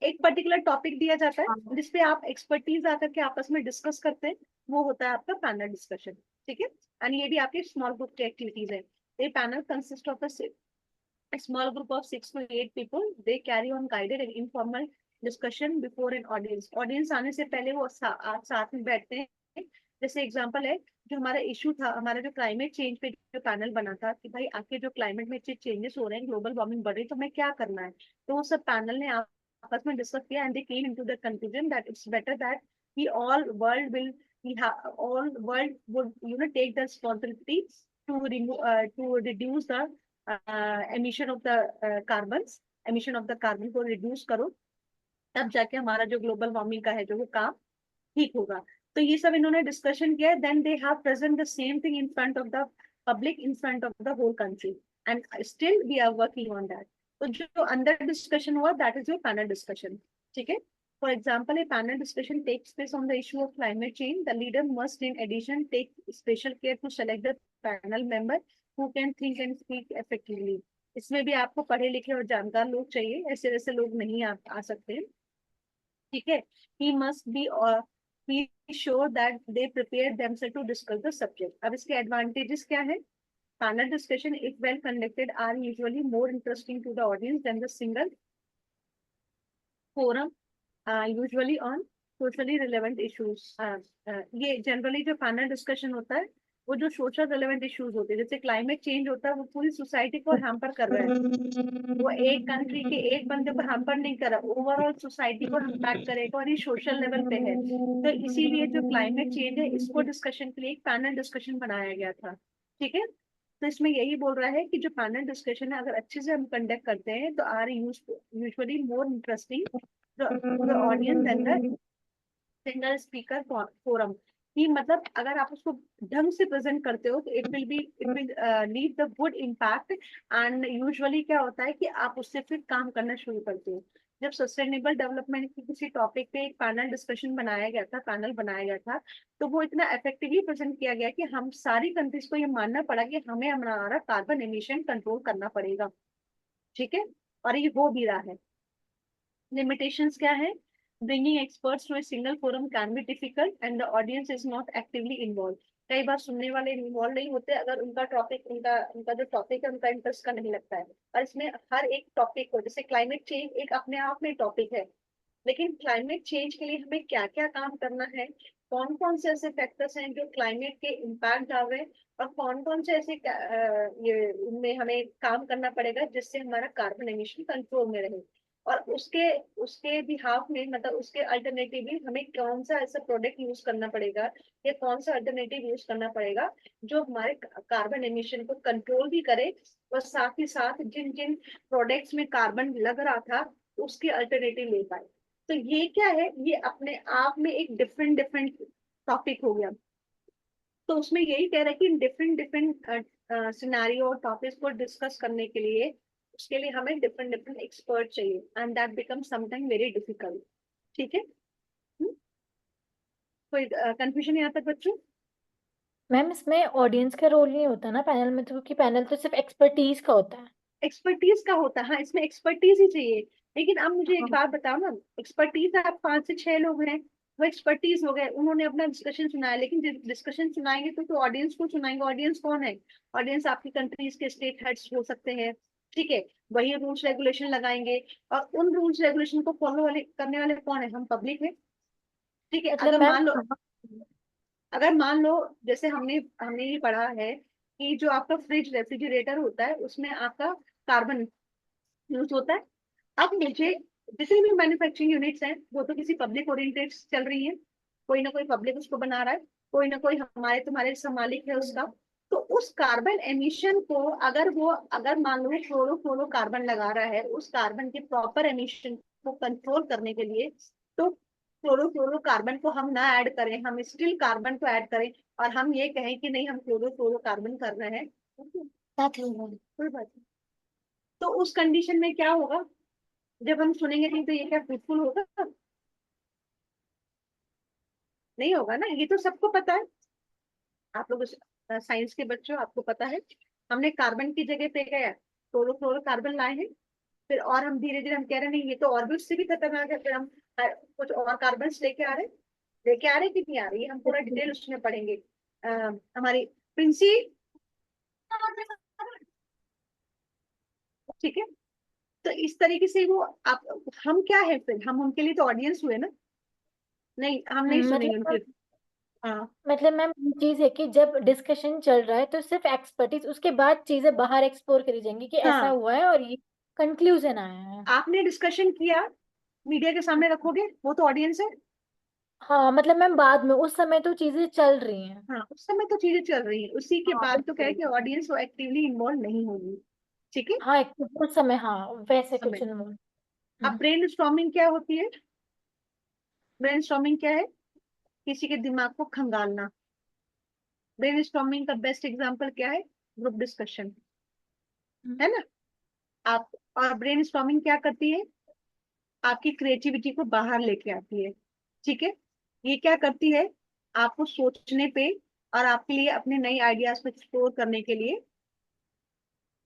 एक पर्टिकुलर टॉपिक दिया जाता हाँ. है जिसपे आप एक्सपर्टीज आकर के आपस में डिस्कस करते हैं, वो होता है आपका पैनल डिस्कशन, ठीक है. एंड ये भी आपकी स्मॉल ग्रुप की एक्टिविटीज है. ये panel consist of a small group of 6 to 8 people. They carry on guided and informal discussion before an audience. Audience आने से पहले वो साथ में बैठते हैं. जैसे एग्जांपल है, जो हमारा इशू था, हमारा जो क्लाइमेट चेंज पे जो पैनल बना था कि भाई आके जो क्लाइमेट में चेंजेस हो रहे हैं, ग्लोबल वार्मिंग बढ़ रही है, तो हमें क्या करना है, तो वो सब पैनल ने आपस में डिस्कस किया, and they came into the conclusion that it's better that we all world will all world would take the responsibility to remove to reduce the emission of the carbon को reduce करो, तब जाके हमारा जो global warming का है जो वो काम ठीक होगा। तो ये सब इन्होंने डिस्कशन किया। Then they have present the same thing in front of the public, in front of the whole country, and still we are working on that. तो जो अंदर डिस्कशन हुआ that is your panel discussion, ठीक है। For example, a panel discussion takes place on the issue of climate change. The leader must in addition take special care to select the panel member who can think and speak effectively. इसमें भी आपको पढ़े लिखे और जानकार लोग चाहिए, ऐसे वैसे लोग नहीं आ सकते, ठीक है। he must be sure that they prepare themselves to discuss the subject। अब इसके एडवांटेजेस क्या है? Panel discussion if well conducted are usually more interesting to the audience than the single forum usually on socially relevant issues। ये generally जो panel discussion होता है वो जो सोशल रिलेवेंट इश्यूज होते हैं, जैसे क्लाइमेट चेंज होता है, वो पूरी सोसाइटी को हैम्पर कर रहा है। वो एक कंट्री के एक बंदे को हैम्पर नहीं कर रहा, ओवरऑल सोसाइटी को इम्पैक्ट करेगा और ये सोशल लेवल पे है। तो इसीलिए जो क्लाइमेट चेंज है इसको डिस्कशन के लिए एक पैनल डिस्कशन बनाया गया था, ठीक है। तो इसमें यही बोल रहा है कि जो पैनल डिस्कशन है अगर अच्छे से हम कंडक्ट करते हैं तो are usually more interesting the audience and the single speaker forum। कि मतलब अगर आप उसको ढंग से प्रेजेंट करते हो तो it will leave the good impact. And usually क्या होता है कि आप उससे फिर काम करना शुरू करते हो। जब सस्टेनेबल डेवलपमेंट की किसी टॉपिक पे एक पैनल डिस्कशन बनाया गया था, पैनल बनाया गया था, तो वो इतना इफेक्टिवली प्रेजेंट किया गया कि हम सारी कंट्रीज को ये मानना पड़ा कि हमें हमारा कार्बन एमिशन कंट्रोल करना पड़ेगा, ठीक है। और ये हो भी रहा है। Limitations क्या है? Bringing experts to a single forum can be difficult and the audience is not actively involved। कई बार सुनने वाले इन्वॉल्व नहीं होते अगर उनका टॉपिक उनका जो टॉपिक है उनका इंटरेस्ट का नहीं लगता है। और इसमें हर एक टॉपिक को, जैसे क्लाइमेट चेंज एक अपने आप में टॉपिक है, लेकिन क्लाइमेट चेंज के लिए हमें क्या क्या काम करना है, कौन कौन से ऐसे फैक्टर्स हैं जो क्लाइमेट के इम्पैक्ट डाल रहे हैं, और कौन कौन से ऐसे ये उनमें हमें काम करना पड़ेगा जिससे हमारा कार्बन एमिशन कंट्रोल में रहे। और उसके उसके बिहाफ में, मतलब उसके अल्टरनेटिवली हमें कौन सा ऐसा प्रोडक्ट यूज करना पड़ेगा या कौन सा अल्टरनेटिव यूज करना पड़ेगा जो हमारे कार्बन एमिशन को कंट्रोल भी करे, और साथ ही साथ जिन जिन प्रोडक्ट्स में कार्बन लग रहा था उसके अल्टरनेटिव ले पाए। तो ये क्या है, ये अपने आप में एक डिफरेंट डिफरेंट टॉपिक हो गया। तो उसमें यही कह रहा है कि डिफरेंट डिफरेंट सिनेरियो और टॉपिक्स को डिस्कस करने के लिए उसके लिए हमें डिफरेंट डिफरेंट एक्सपर्ट चाहिए, and that become sometime very difficult, ठीक है। कोई कंफ्यूजन यहाँ तक बच्चों? मैम इसमें ऑडियंस का रोल नहीं होता ना पैनल में, तो क्योंकि पैनल तो सिर्फ एक्सपर्टीज का होता है। एक्सपर्टीज का होता है, हाँ, इसमें एक्सपर्टीज ही चाहिए। लेकिन अब मुझे एक बात बताओ ना, एक्सपर्टीज आप 5 से 6 लोग हैं, वो एक्सपर्टीज हो गए, उन्होंने अपना डिस्कशन सुनाया, लेकिन जब डिस्कशन सुनाएंगे तो ऑडियंस को सुनाएंगे। ऑडियंस कौन है? ऑडियंस आपकी कंट्रीज के स्टेट हेड्स हो सकते हैं, ठीक है। वही रूल्स रेगुलेशन लगाएंगे, और उन रूल्स रेगुलेशन को फॉलो करने वाले कौन है? हम पब्लिक है, ठीक है। मतलब मैम अगर मान लो जैसे हमने ये पढ़ा है कि जो आपका फ्रिज रेफ्रिजरेटर होता है उसमें आपका कार्बन यूज होता है। अब मुझे जितनी भी मैन्युफैक्चरिंग यूनिट्स हैं वो तो किसी पब्लिक ओरिएंटेड चल रही है, कोई ना कोई पब्लिक उसको बना रहा है, कोई ना कोई हमारे तुम्हारे जैसा मालिक है उसका। तो उस कार्बन एमिशन को अगर मान लो क्लोरो कार्बन लगा रहा है, उस कार्बन के प्रॉपर एमिशन को कंट्रोल करने के लिए, तो क्लोरो कार्बन को हम ना ऐड करें, हम स्टिल कार्बन को ऐड करें, और हम ये कहें कि नहीं हम क्लोरो कार्बन कर रहे हैं, कोई बात नहीं। तो उस कंडीशन में क्या होगा, जब हम सुनेंगे नहीं तो ये क्या फ्रूटफुल होगा? नहीं होगा ना। ये तो सबको पता है, आप लोग साइंस के बच्चों, आपको पता है हमने कार्बन की जगह पे गया क्लोरो कार्बन लाए हैं, फिर और हम धीरे धीरे हम कह रहे नहीं ये तो और भी उससे भी खतरनाक है, फिर हम कुछ और कार्बन लेके आ रहे कि नहीं आ रही, हम पूरा डिटेल उसमें पढ़ेंगे। हमारी प्रिंसी, ठीक है। तो इस तरीके से वो आप हम क्या है, फिर हम उनके लिए तो ऑडियंस हुए ना, नहीं हम नहीं सुनेंगे उनके। हाँ मतलब मैम ये चीज है कि जब डिस्कशन चल रहा है तो सिर्फ एक्सपर्टीज, उसके बाद चीजें बाहर एक्सप्लोर करी जाएंगी कि ऐसा हाँ, हुआ है और ये कंक्लूजन आया है। आपने डिस्कशन किया, मीडिया के सामने रखोगे, वो तो ऑडियंस है, हाँ मतलब मैम बाद में, उस समय तो चीजें चल रही हैं। हाँ, उस समय तो चीजें चल रही हैं, उसी के हाँ बाद तो क्या है बिल्कुल। कि ऑडियंस वो एक्टिवली इन्वॉल्व नहीं होगी। ठीक है। हाँ उस समय, हाँ वैसे समय। कुछ नहीं। अब ब्रेनस्टॉर्मिंग क्या होती है? ब्रेनस्टॉर्मिंग क्या है? किसी के दिमाग को खंगालना। ब्रेनस्टॉर्मिंग का बेस्ट एग्जांपल क्या है? ग्रुप डिस्कशन, है ना? आप, और ब्रेनस्टॉर्मिंग क्या करती है? आपकी क्रिएटिविटी को बाहर लेके आती है। ठीक है। ये क्या करती है? आपको सोचने पे और आपके लिए अपने नए आइडियाज को एक्सप्लोर करने के लिए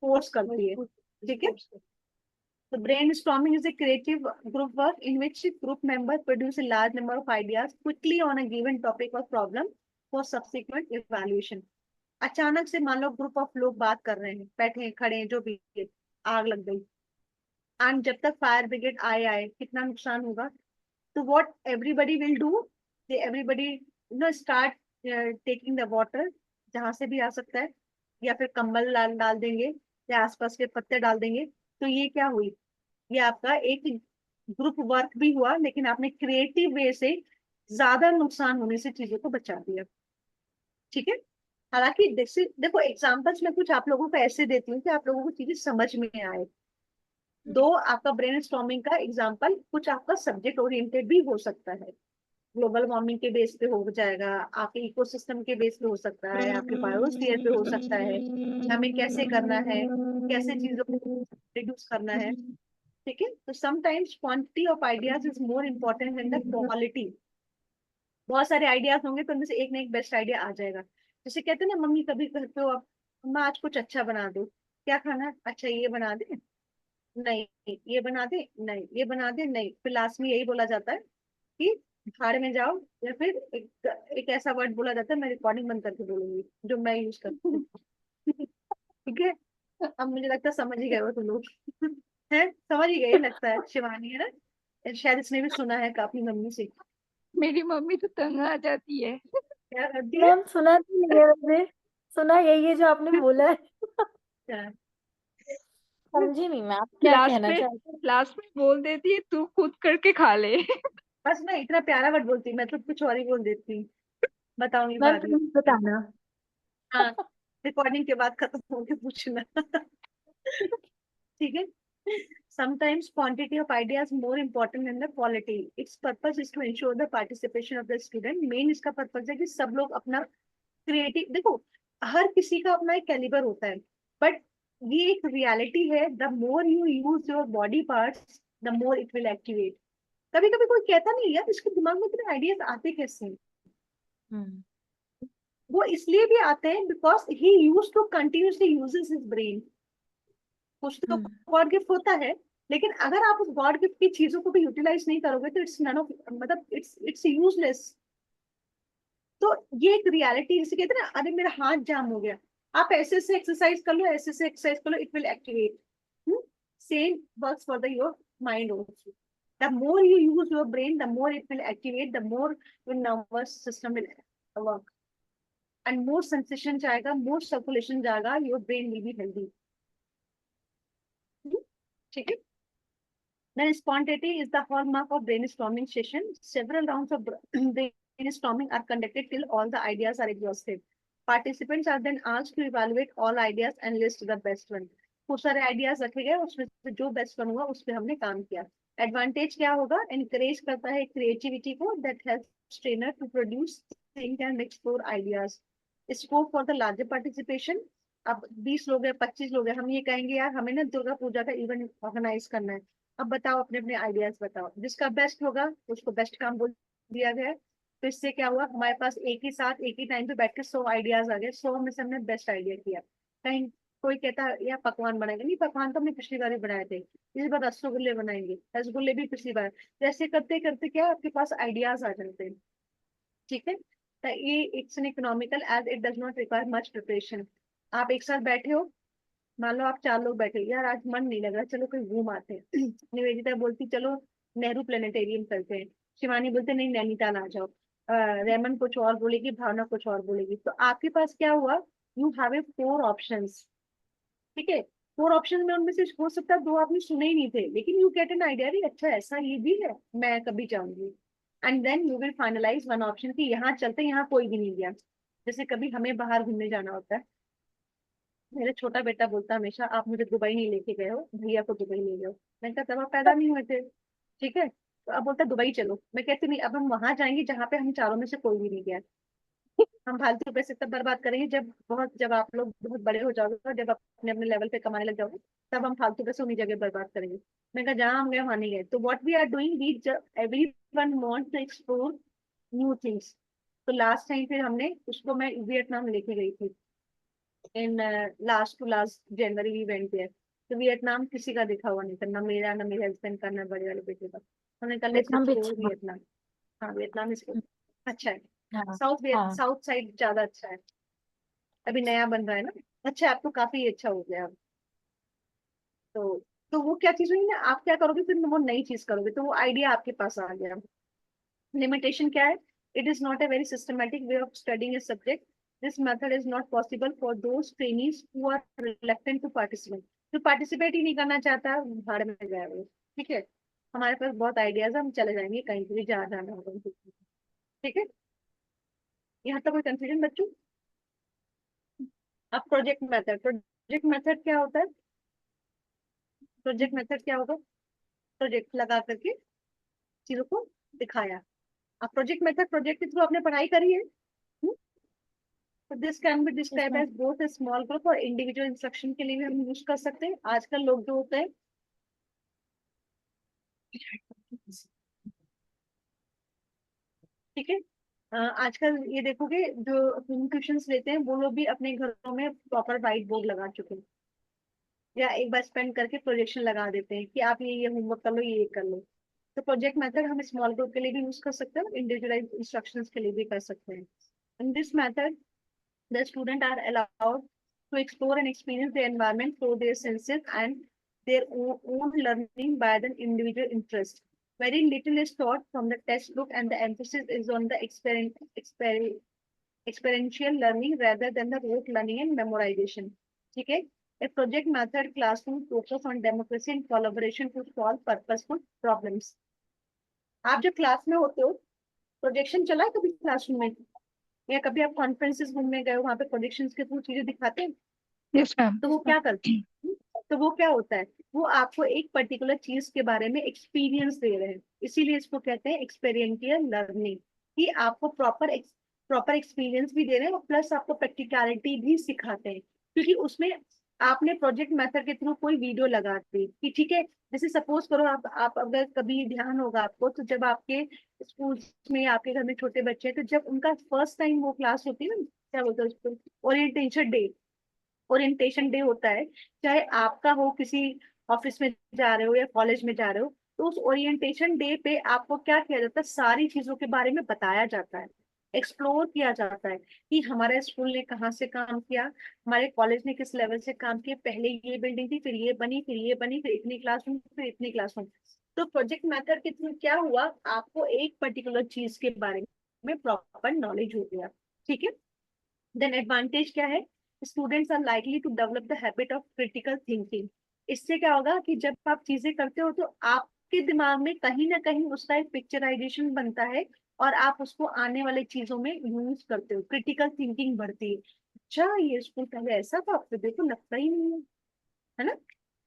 फोर्स करती है। ठीक है। So brainstorming is a creative group work in which group members produce a large number of ideas quickly on a given topic or problem for subsequent evaluation. अचानक से मान लो ग्रुप ऑफ लोग बात कर रहे हैं, बैठे हैं, खड़े हैं, जो भी है, आग लग गई, एंड जब तक फायर ब्रिगेड आए आए कितना नुकसान होगा। तो what everybody will do, they everybody start taking the water, जहां से भी आ सकता है, या फिर कंबल डाल डाल देंगे, या आसपास के पत्ते डाल देंगे। तो ये क्या हुई? ये आपका एक ग्रुप वर्क भी हुआ, लेकिन आपने क्रिएटिव वे से ज्यादा नुकसान होने से चीजों को बचा दिया। ठीक है। हालांकि देखो एग्जांपल्स में कुछ आप लोगों को ऐसे देती हूँ कि आप लोगों को चीजें समझ में आए। दो, आपका ब्रेनस्टॉर्मिंग का एग्जांपल कुछ आपका सब्जेक्ट ओरिएंटेड भी हो सकता है, ग्लोबल वार्मिंग के बेस पे हो जाएगा, आपके इकोसिस्टम के बेस पे हो सकता है, आपके बायोस्फीयर पे हो सकता है, हमें कैसे करना है, कैसे चीजों को रिड्यूस करना है। ठीक है। तो sometimes quantity of ideas is more important then the quality. बहुत सारे आइडियाज होंगे तो उनमें से एक ना एक बेस्ट आइडिया आ जाएगा। जैसे कहते हैं ना, मम्मी कभी घर पे हो आप, अम्मा आज कुछ अच्छा बना दो, क्या खाना है? अच्छा ये बना दे, नहीं ये बना दे, नहीं ये बना दे, नहीं, फिर लास्ट में यही बोला जाता है कि भाड़ में जाओ, या फिर एक ऐसा वर्ड बोला जाता है, मैं रिकॉर्डिंग बंद करके बोलूंगी, जो मैं यूज करती हूँ। ठीक है। अब मुझे लगता है समझ ही गए हो तुम लोग। है, समझ ही गए लगता है, शिवानी है ना, शायद इसने भी सुना है काफी मम्मी से। मेरी मम्मी तो तंग आ जाती है। क्या करती है? मैम सुना तो नहीं है मैंने, सुना यही है जो आपने बोला है। क्या? समझी नहीं मैं आप क्या लास्ट कहना में चाहते हैं। लास्ट में बोल देती है तू खुद करके खा ले। बस मैं इतना प्यारा वर्ड बोलती, मैं तो कुछ और ही बोल देती हूँ। बताऊंगी मैम बाद में। प्लीज बताना। हाँ, रिकॉर्डिंग के बाद खत्म होके पूछना। ठीक है। Sometimes quantity of idea is more important than the quality. Its purpose is to ensure the participation of the student. Main इसका पर्पज है कि सब लोग अपना क्रिएटिव, देखो हर किसी का अपना एक कैलिबर होता है, बट ये एक रियलिटी है, the more you use your body parts the more it will activate. कभी कभी कोई कहता नहीं यार इसके दिमाग में इतने आइडियाज आते कैसे हैं? हम्म वो इसलिए भी आते हैं because he use to continuously uses his brain. कुछ तो हम्म गॉड गिफ्ट होता है, लेकिन अगर आप उस गॉड गिफ्ट की चीजों को भी यूटिलाइज नहीं करोगे तो इट्स नन ऑफ, मतलब इट्स यूजलेस। तो ये एक रियलिटी, जैसे कहते हैं ना, अरे मेरा हाथ जाम हो गया, आप ऐसे से एक्सरसाइज कर लो, ऐसे से एक्सरसाइज कर लो, it will activate. Same works for the your mind also. The more you use your brain the more it will activate, the more your nervous system will work, and more sensation जाएगा, more circulation जाएगा, your brain will be healthy. ठीक है। Then spontaneity is the hallmark of brainstorming session. Several rounds of brainstorming are conducted till all the ideas are exhausted. Participants are then asked to evaluate all ideas and list the best one. खूब सारे ideas रखे गए, उसमें से जो best one हुआ उस पर हमने काम किया। एडवांटेज क्या होगा? एनकरेज करता है क्रिएटिविटी को, that helps trainer to produce, think and explore ideas. Scope for the larger participation. अब 20 लोग हैं, 25 लोग हैं, हम ये कहेंगे यार हमें ना दुर्गा पूजा का इवेंट ऑर्गेनाइज करना है। अब बताओ, अपने अपने आइडियाज बताओ, जिसका बेस्ट होगा उसको बेस्ट काम बोल दिया गया है। तो इससे क्या हुआ, हमारे पास एक ही साथ एक ही टाइम पे बैठ के 100 आइडियाज आ गए, 100 में से हमने बेस्ट आइडिया किया। कहीं कोई कहता है यार पकवान बनाएंगे, नहीं पकवान तो हमने पिछली बार ही बनाए थे, इस बार रसगुल्ले बनाएंगे, रसगुल्ले भी पिछली बार। जैसे करते करते क्या आपके पास आइडियाज आ जाते हैं। ठीक है। तो ये it's an economical as it does not require much preparation. आप एक साथ बैठे हो, मान लो आप 4 लोग बैठे, यार आज मन नहीं लग रहा, चलो कोई घूम आते हैं। निवेदिता बोलती चलो नेहरू प्लेनेटेरियम चलते हैं, शिवानी बोलते नहीं नैनीताल आ जाओ, रेमन कुछ और बोलेगी, भावना कुछ और बोलेगी, तो आपके पास क्या हुआ? You have A 4 options. ठीक है। 4 ऑप्शन में उनमें से हो सकता है 2 आपने सुने ही नहीं थे, लेकिन यू गेट एन आइडिया, अच्छा ऐसा ये भी है, मैं कभी जाऊंगी। And then you will finalise one option कि यहाँ चलते, यहाँ कोई भी नहीं गया। जैसे कभी हमें बाहर घूमने जाना होता है, मेरा छोटा बेटा बोलता है हमेशा, आप मुझे दुबई नहीं लेके गए हो, भैया को दुबई ले गए हो। मैंने कहा तब आप पैदा नहीं हुए थे, ठीक है। तो अब बोलता है दुबई चलो। मैं कहती नहीं, अब हम वहां जाएंगे जहाँ पे हम चारों में से कोई भी नहीं गया। हम फालतू पैसे तब बर्बाद करेंगे जब आप लोग बहुत बड़े हो जाओगे और जब आप अपने अपने लेवल पे कमाने लग जाओगे, तब हम फालतू पैसे उन्हीं जगह बर्बाद करेंगे। मैं कहा जहाँ हम गए वहां नहीं गए। तो what we are doing, we every one want to explore new things. तो लास्ट टाइम फिर हमने उसको, मैं वियतनाम लेके गई थी in last January we went there. तो वियतनाम किसी का देखा हुआ नहीं था, ना मेरा, ना मेरे हस्बैंड का, ना बड़े वाले बेटे का। हमने कहा लेट्स वियतनाम भी एक्सप्लोर अच्छा वियतनाम। हाँ, वियतनाम इसको अच्छा है। है। हाँ हाँ। साउथ साइड ज्यादा अच्छा है, अभी नया बन रहा है ना। अच्छा, आपको काफी अच्छा हो गया अब। तो तो वो क्या चीज हुई ना, आप क्या करोगे फिर वो नई चीज करोगे, तो वो आइडिया आपके पास आ गया। लिमिटेशन क्या है? It is not a very systematic way of studying a subject. This method is not possible for those trainees who are reluctant to participate. जो पार्टिसिपेट ही नहीं करना चाहता, भाड़ में गया वो। ठीक है, हमारे पास बहुत आइडियाज है, हम चले जाएंगे कहीं भी जहाँ जाना होगा। ठीक है, यहाँ तक कोई कंफ्यूजन बच्चों? अब प्रोजेक्ट मेथड क्या होता है? प्रोजेक्ट मेथड क्या होगा? प्रोजेक्ट लगा करके चीजों को दिखाया। अब प्रोजेक्ट मेथड, प्रोजेक्ट के थ्रू आपने पढ़ाई करी है। तो दिस कैन बी डिस्क्राइब इसमें as both a small group और इंडिविजुअल इंस्ट्रक्शन के लिए भी हम यूज कर सकते हैं। आजकल लोग जो होते हैं, ठीक है, आजकल ये देखोगे जो होम ट्यूशंस लेते हैं वो लोग भी अपने घरों में प्रॉपर व्हाइट बोर्ड लगा चुके हैं, या एक बार स्पेंड करके प्रोजेक्शन लगा देते हैं कि आप ये होमवर्क कर लो, ये कर लो। तो प्रोजेक्ट मेथड हम स्मॉल ग्रुप के लिए भी यूज कर सकते हैं, इंडिविजुअलाइज इंस्ट्रक्शंस के लिए भी कर सकते हैं। In this method the students are allowed to explore and experience the environment through their senses and their own learning by the individual interest. Very little is taught from the textbook, and the emphasis is on the experiential learning rather than the rote learning and memorization. ठीक है? A project method classroom focus on democracy and collaboration to solve purposeful problems. आप जब class में होते हो, projection चला है कभी क्लासरूम में, या कभी आप कॉन्फ्रेंसेस घूमने गए हो, वहां पे प्रोजेक्शन के थ्रू चीजें दिखाते हैं? Yes ma'am. तो वो क्या करते हैं? तो वो क्या होता है, वो आपको एक पर्टिकुलर चीज के बारे में एक्सपीरियंस दे रहे हैं। इसीलिए इसको कहते हैं एक्सपेरियंशियल लर्निंग, कि आपको प्रॉपर एक्सपीरियंस भी दे रहे हैं और प्लस आपको प्रैक्टिकलिटी भी सिखाते हैं। क्योंकि उसमें आपने प्रोजेक्ट मेथड के थ्रू कोई वीडियो लगा दी कि ठीक है, जैसे सपोज करो आप अगर कभी ध्यान होगा आपको, तो जब आपके स्कूल में, आपके घर में छोटे बच्चे हैं, तो जब उनका फर्स्ट टाइम वो क्लास होती है ना, क्या बोलते हैं उसको, ओरिएंटेशन डे होता है, चाहे आपका हो, किसी ऑफिस में जा रहे हो या कॉलेज में जा रहे हो, तो उस ओरिएंटेशन डे पे आपको क्या किया जाता है, सारी चीजों के बारे में बताया जाता है, एक्सप्लोर किया जाता है कि हमारे स्कूल ने कहाँ से काम किया, हमारे कॉलेज ने किस लेवल से काम किया, पहले ये बिल्डिंग थी, फिर ये बनी, फिर ये बनी, फिर इतनी क्लासरूम, फिर इतनी क्लासरूम। तो प्रोजेक्ट मेथड के थ्रू क्या हुआ, आपको एक पर्टिकुलर चीज के बारे में प्रॉपर नॉलेज हो गया। ठीक है, देन एडवांटेज क्या है? Students are likely to develop the habit of critical thinking. इससे क्या होगा कि जब आप चीजें करते हो तो आपके दिमाग में कहीं ना कहीं उसका एक पिक्चराइजेशन बनता है, और आप उसको आने वाले चीजों में यूज करते हो, क्रिटिकल थिंकिंग बढ़ती है। अच्छा, ये स्कूल पहले ऐसा था, अब तो देखो लगता ही नहीं है ना।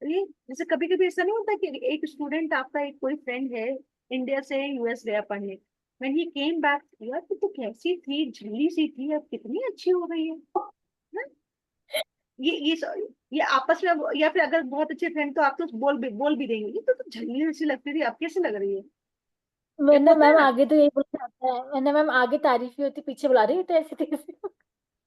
ये जैसे कभी कभी ऐसा नहीं होता कि एक स्टूडेंट आपका, एक कोई फ्रेंड है, इंडिया से यूएस गया पढ़ने, व्हेन ही केम बैक, यार तो कैसी थी, झिल्ली सी थी, अब कितनी अच्छी हो गई है ना? ये ये ये आपस में या फिर अगर बहुत अच्छे फ्रेंड तो आप तो बोल भी देंगे, ये तो झिल्ली जैसी लगती थी, अब कैसे लग रही है? एक वरना होता है मैम ना। आगे तो यही बोल के आता है, वरना मैम आगे तारीफ ही होती, पीछे बुला रही है तो ऐसे तैसे।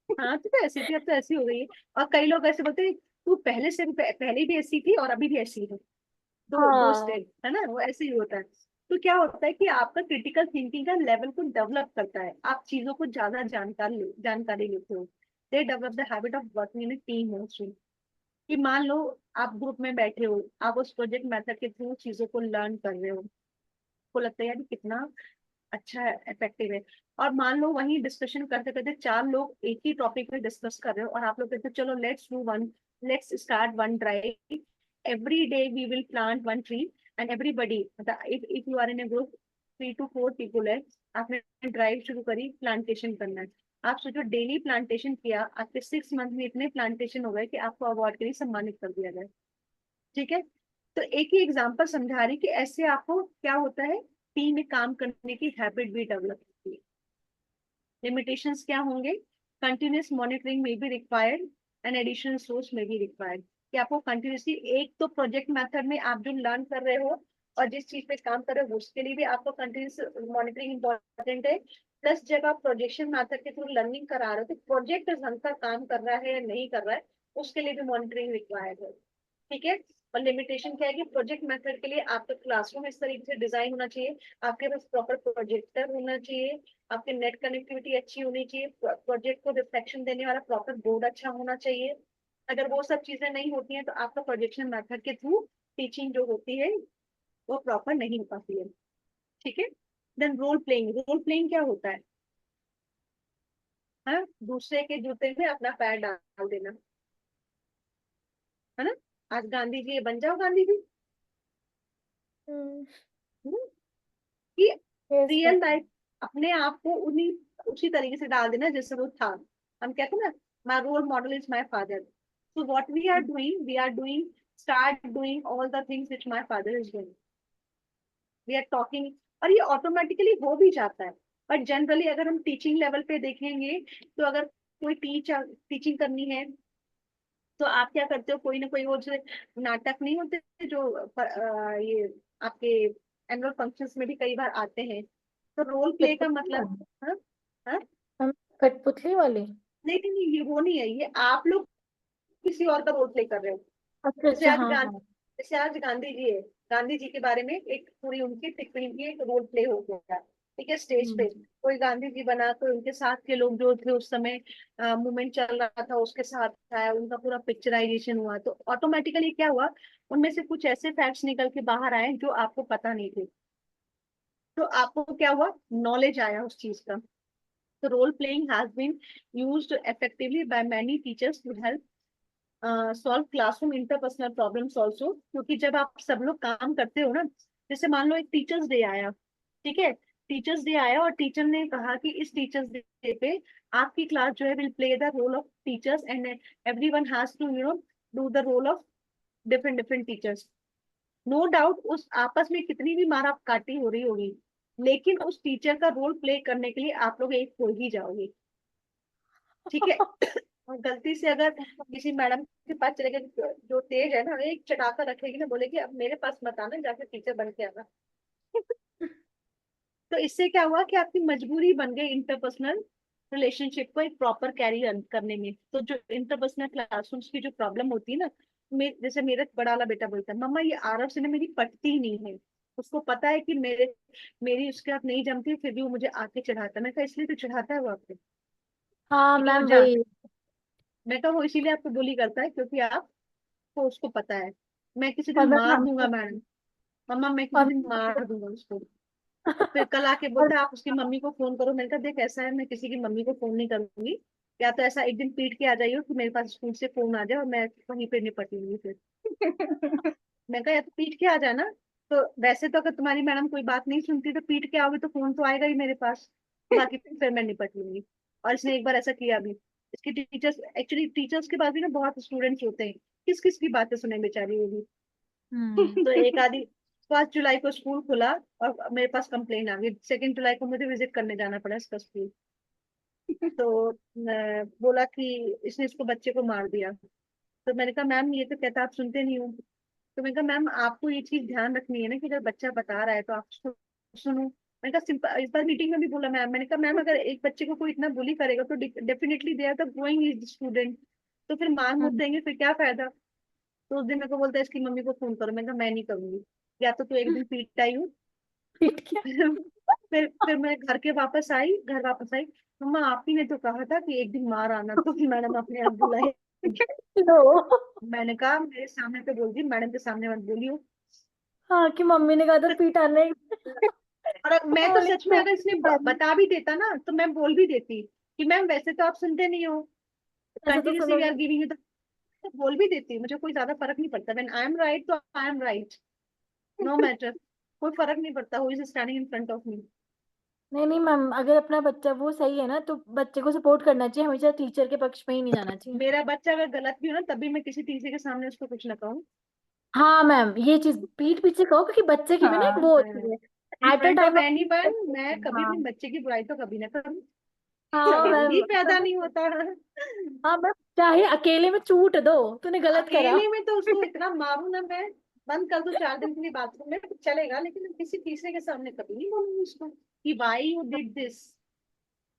हाँ, तो ऐसी थी, अब तो ऐसी हो गई है। और कई लोग ऐसे बोलते हैं, तू पहले से पहले भी ऐसी थी और अभी भी ऐसी है। दो हाँ स्टेप है ना, वो ऐसे ही होता है। तो क्या होता है कि आपका क्रिटिकल थिंकिंग का लेवल को डेवलप करता है, आप चीजों को ज्यादा जानकारी लेते हो। They develop the habit of working in team also. कि मान लो आप ग्रुप में बैठे हो, आप उस प्रोजेक्ट मेथड के थ्रू चीजों को लर्न कर रहे हो, आपको लगता है यार ये कितना अच्छा है, इफेक्टिव है। और मान लो वहीं डिस्कशन करते करते चार लोग एक ही टॉपिक पे डिस्कस कर रहे हो, और आप लोग कहते हो चलो let's start one drive, every day we will plant one tree, and everybody, if you are in a group, 3 to 4 people है, आपने ड्राइव शुरू करी प्लांटेशन करना है, आप सोचो डेली प्लांटेशन किया, आपके 6 मंथ में इतने प्लांटेशन हो गए कि आपको अवार्ड के लिए सम्मानित कर दिया गया। ठीक है, तो एक ही एग्जांपल समझा रही कि ऐसे आपको क्या होता है, टीम में काम करने की हैबिट भी डेवलप होती है। लिमिटेशंस क्या होंगे, कंटिन्यूस मॉनिटरिंग में भी रिक्वायर्ड एंड एडिशनल सोर्स में भी रिक्वायर्ड, कि आपको कंटिन्यूसली एक तो प्रोजेक्ट मेथड में आप जो लर्न कर रहे हो और जिस चीज पे काम कर रहे हो उसके लिए भी आपको कंटिन्यूस मॉनिटरिंग इंपॉर्टेंट है। प्लस जब आप प्रोजेक्शन मेथड के थ्रू लर्निंग करा रहे हो तो प्रोजेक्ट ढंग का काम कर रहा है या नहीं कर रहा है उसके लिए भी मॉनिटरिंग रिक्वायर्ड है। ठीक है, और लिमिटेशन क्या है कि प्रोजेक्ट मेथड के लिए आपका क्लासरूम इस तरीके से डिजाइन होना चाहिए, आपके पास प्रॉपर प्रोजेक्टर होना चाहिए, आपके नेट कनेक्टिविटी अच्छी होनी चाहिए, प्रोजेक्ट को रिफ्लेक्शन देने वाला प्रॉपर बोर्ड अच्छा होना चाहिए। अगर वो सब चीजें नहीं होती हैं तो आपका प्रोजेक्शन मेथड के थ्रू टीचिंग जो होती है वो प्रॉपर नहीं हो पाती है। ठीक है, then role playing, role playing क्या होता है, हाँ, दूसरे के जूते में अपना पैर डाल देना, है ना, आज गांधी जी है, बन जाओ गांधी जी। हम्म। हम्म, कि यस रियल मैम। लाइफ अपने आप को उन्हीं उसी तरीके से डाल देना जैसे वो था। हम कहते हैं ना, my role model is my father, so what we are doing start doing all the things which my father is doing, we are talking, और ये ऑटोमेटिकली हो भी जाता है। बट जनरली अगर हम टीचिंग लेवल पे देखेंगे तो अगर कोई टीचिंग करनी है तो आप क्या करते हो, कोई ना कोई वो जो नाटक नहीं होते जो ये आपके एनुअल फंक्शंस में भी कई बार आते हैं, तो रोल प्ले का कठपुतली मतलब, वाली। हाँ, हाँ, हम कठपुतली वाली। नहीं नहीं नहीं, ये वो नहीं है, ये आप लोग किसी और का रोल प्ले कर रहे हो। अच्छा जैसे अच्छा, आज हाँ हाँ। जैसे आज गांधी जी है, गांधी जी के बारे में एक पूरी उनकी टिप्पणी की एक रोल प्ले हो गया, ठीक है, स्टेज पे हम्म। कोई गांधी जी बना, कोई उनके साथ के लोग जो थे उस समय मूवमेंट चल रहा था उसके साथ आया, उनका पूरा पिक्चराइजेशन हुआ, तो ऑटोमेटिकली क्या हुआ, उनमें से कुछ ऐसे फैक्ट्स निकल के बाहर आए जो आपको पता नहीं थे, तो आपको क्या हुआ, नॉलेज आया उस चीज का। तो role playing has been used effectively by many teachers to help solve classroom interpersonal problems also, क्योंकि जब आप सब लोग काम करते हो ना, जैसे मान लो एक टीचर्स डे आया, ठीक है, टीचर्स डे आया और टीचर ने कहा कि इस टीचर्स डे पे आपकी क्लास जो है will play the role of teachers and everyone has to do the role of different different teachers. No doubt उस आपस में कितनी भी मारा काटी हो रही होगी, लेकिन उस टीचर का रोल प्ले करने के लिए आप लोग एक हो ही जाओगे। ठीक है, और गलती से अगर किसी मैडम के पास चले गए जो तेज है ना, एक चटाका रखेगी ना, बोलेगी अब मेरे पास मत आना, जाके टीचर बन के आना। तो इससे क्या हुआ कि आपकी मजबूरी बन गई इंटरपर्सनल रिलेशनशिप को एक प्रॉपर कैरी करने में। तो जो इंटरपर्सनल क्लासरूम्स की जो प्रॉब्लम होती है ना, जैसे मेरा बड़ा वाला बेटा बोलता है, मम्मा ये आरव से ना मेरी पटती ही नहीं है, उसको पता है कि मेरी उसके साथ नहीं जमती, फिर भी वो मुझे आके चढ़ाता है। मैं कहा इसलिए तो चढ़ाता है वो आपको, हाँ क्योंकि वो मैम जान, वही। मैं कहा वो इसीलिए आपको बुली करता है क्योंकि आपको उसको पता है। मैं किसी और दिन मैम मार दूंगा हमको मैडम, मम्मा मैं किसी और दिन मार दूंगा उसको। फिर कल आके और बोलता है आप उसकी मम्मी को फोन करो। मैंने कहा देख ऐसा है, मैं किसी की मम्मी को फोन नहीं करूंगी, या तो ऐसा एक दिन पीट के आ जाइयो कि मेरे पास स्कूल से फोन आ जाए और मैं वहीं पे निपट लूंगी फिर। मैं कहा या तो पीट के आ जाना, तो वैसे तो अगर तुम्हारी मैडम कोई बात नहीं सुनती तो पीट के आओगे तो फोन तो आएगा ही मेरे पास, बाकी फिर मैं निपट लूंगी। और इसने एक बार ऐसा किया भी। इसकी टीचर्स, एक्चुअली टीचर्स के पास भी ना बहुत स्टूडेंट्स होते हैं, किस किस की बातें सुने बेचारी वो भी। हम्म। तो एक आधी 5 जुलाई को स्कूल खुला और मेरे पास कंप्लेन आ गई, 2 जुलाई को मुझे विजिट करने जाना पड़ा इसका स्कूल। तो बोला कि इसने इसको बच्चे को मार दिया। तो मैंने कहा मैम ये तो कहता आप सुनते नहीं हो। तो मैंने कहा मैम आपको ये चीज ध्यान रखनी है ना कि अगर बच्चा बता रहा है तो आप उसको सुनो। मैंने कहा सिंपल, इस बार मीटिंग में भी बोला मैम, मैंने कहा मैम अगर एक बच्चे को कोई इतना बुली करेगा तो definitely they are the growing student, तो फिर मार मुझ हम्म। देंगे फिर क्या फायदा। तो उस दिन मेरे को बोलता है इसकी मम्मी को फोन करो। मैंने कहा मैं नहीं करूंगी, या तो तू एक दिन पीट आई हूँ। पीट के। फिर मैं घर वापस आई, मम्मा आप ही ने तो कहा था कि एक दिन मार आना, तो मैडम अपने आप बुलाई। लो। मैंने कहा मेरे सामने तो बोल दी, मैडम के सामने मत बोलियो। हाँ कि मम्मी ने कहा था पीटाने। और मैं तो बोली सच में अगर इसने पीटाने। बता भी देता ना तो मैं बोल भी देती कि मैम वैसे तो आप सुनते नहीं हो, ऐसा तो कंटिन्यूसली वी सुनोगे। आर गिविंग यू, तो बोल भी देती, मुझे कोई ज्यादा फर्क नहीं पड़ता। व्हेन आई एम राइट तो I am right, no matter. कोई फर्क नहीं पड़ता who is standing in front of me. नहीं नहीं मैम, अगर अपना बच्चा वो सही है ना तो बच्चे को सपोर्ट करना चाहिए, हमेशा टीचर के पक्ष में ही नहीं जाना चाहिए। मेरा बच्चा अगर गलत भी हो ना तभी मैं किसी टीचर के सामने उसको कुछ ना कहूँ। हाँ मैम, ये चीज पीठ पीछे कहो, क्योंकि बच्चे की भी ना एक हाँ वो होती है in at a front of time. Anyone मैं कभी हाँ अपने बच्चे की बुराई तो कभी ना करूँ। हाँ दिल मैम, ही पैदा नहीं होता। हाँ मैम, चाहे अकेले में चूट दो, तूने गलत करा। अकेले में तो उसको इतना मारू ना मैं, बंद कर दूं 4 दिन के लिए बाथरूम में तो चलेगा, लेकिन मैं किसी तीसरे के सामने कभी नहीं बोलूंगी उसको कि why you did this,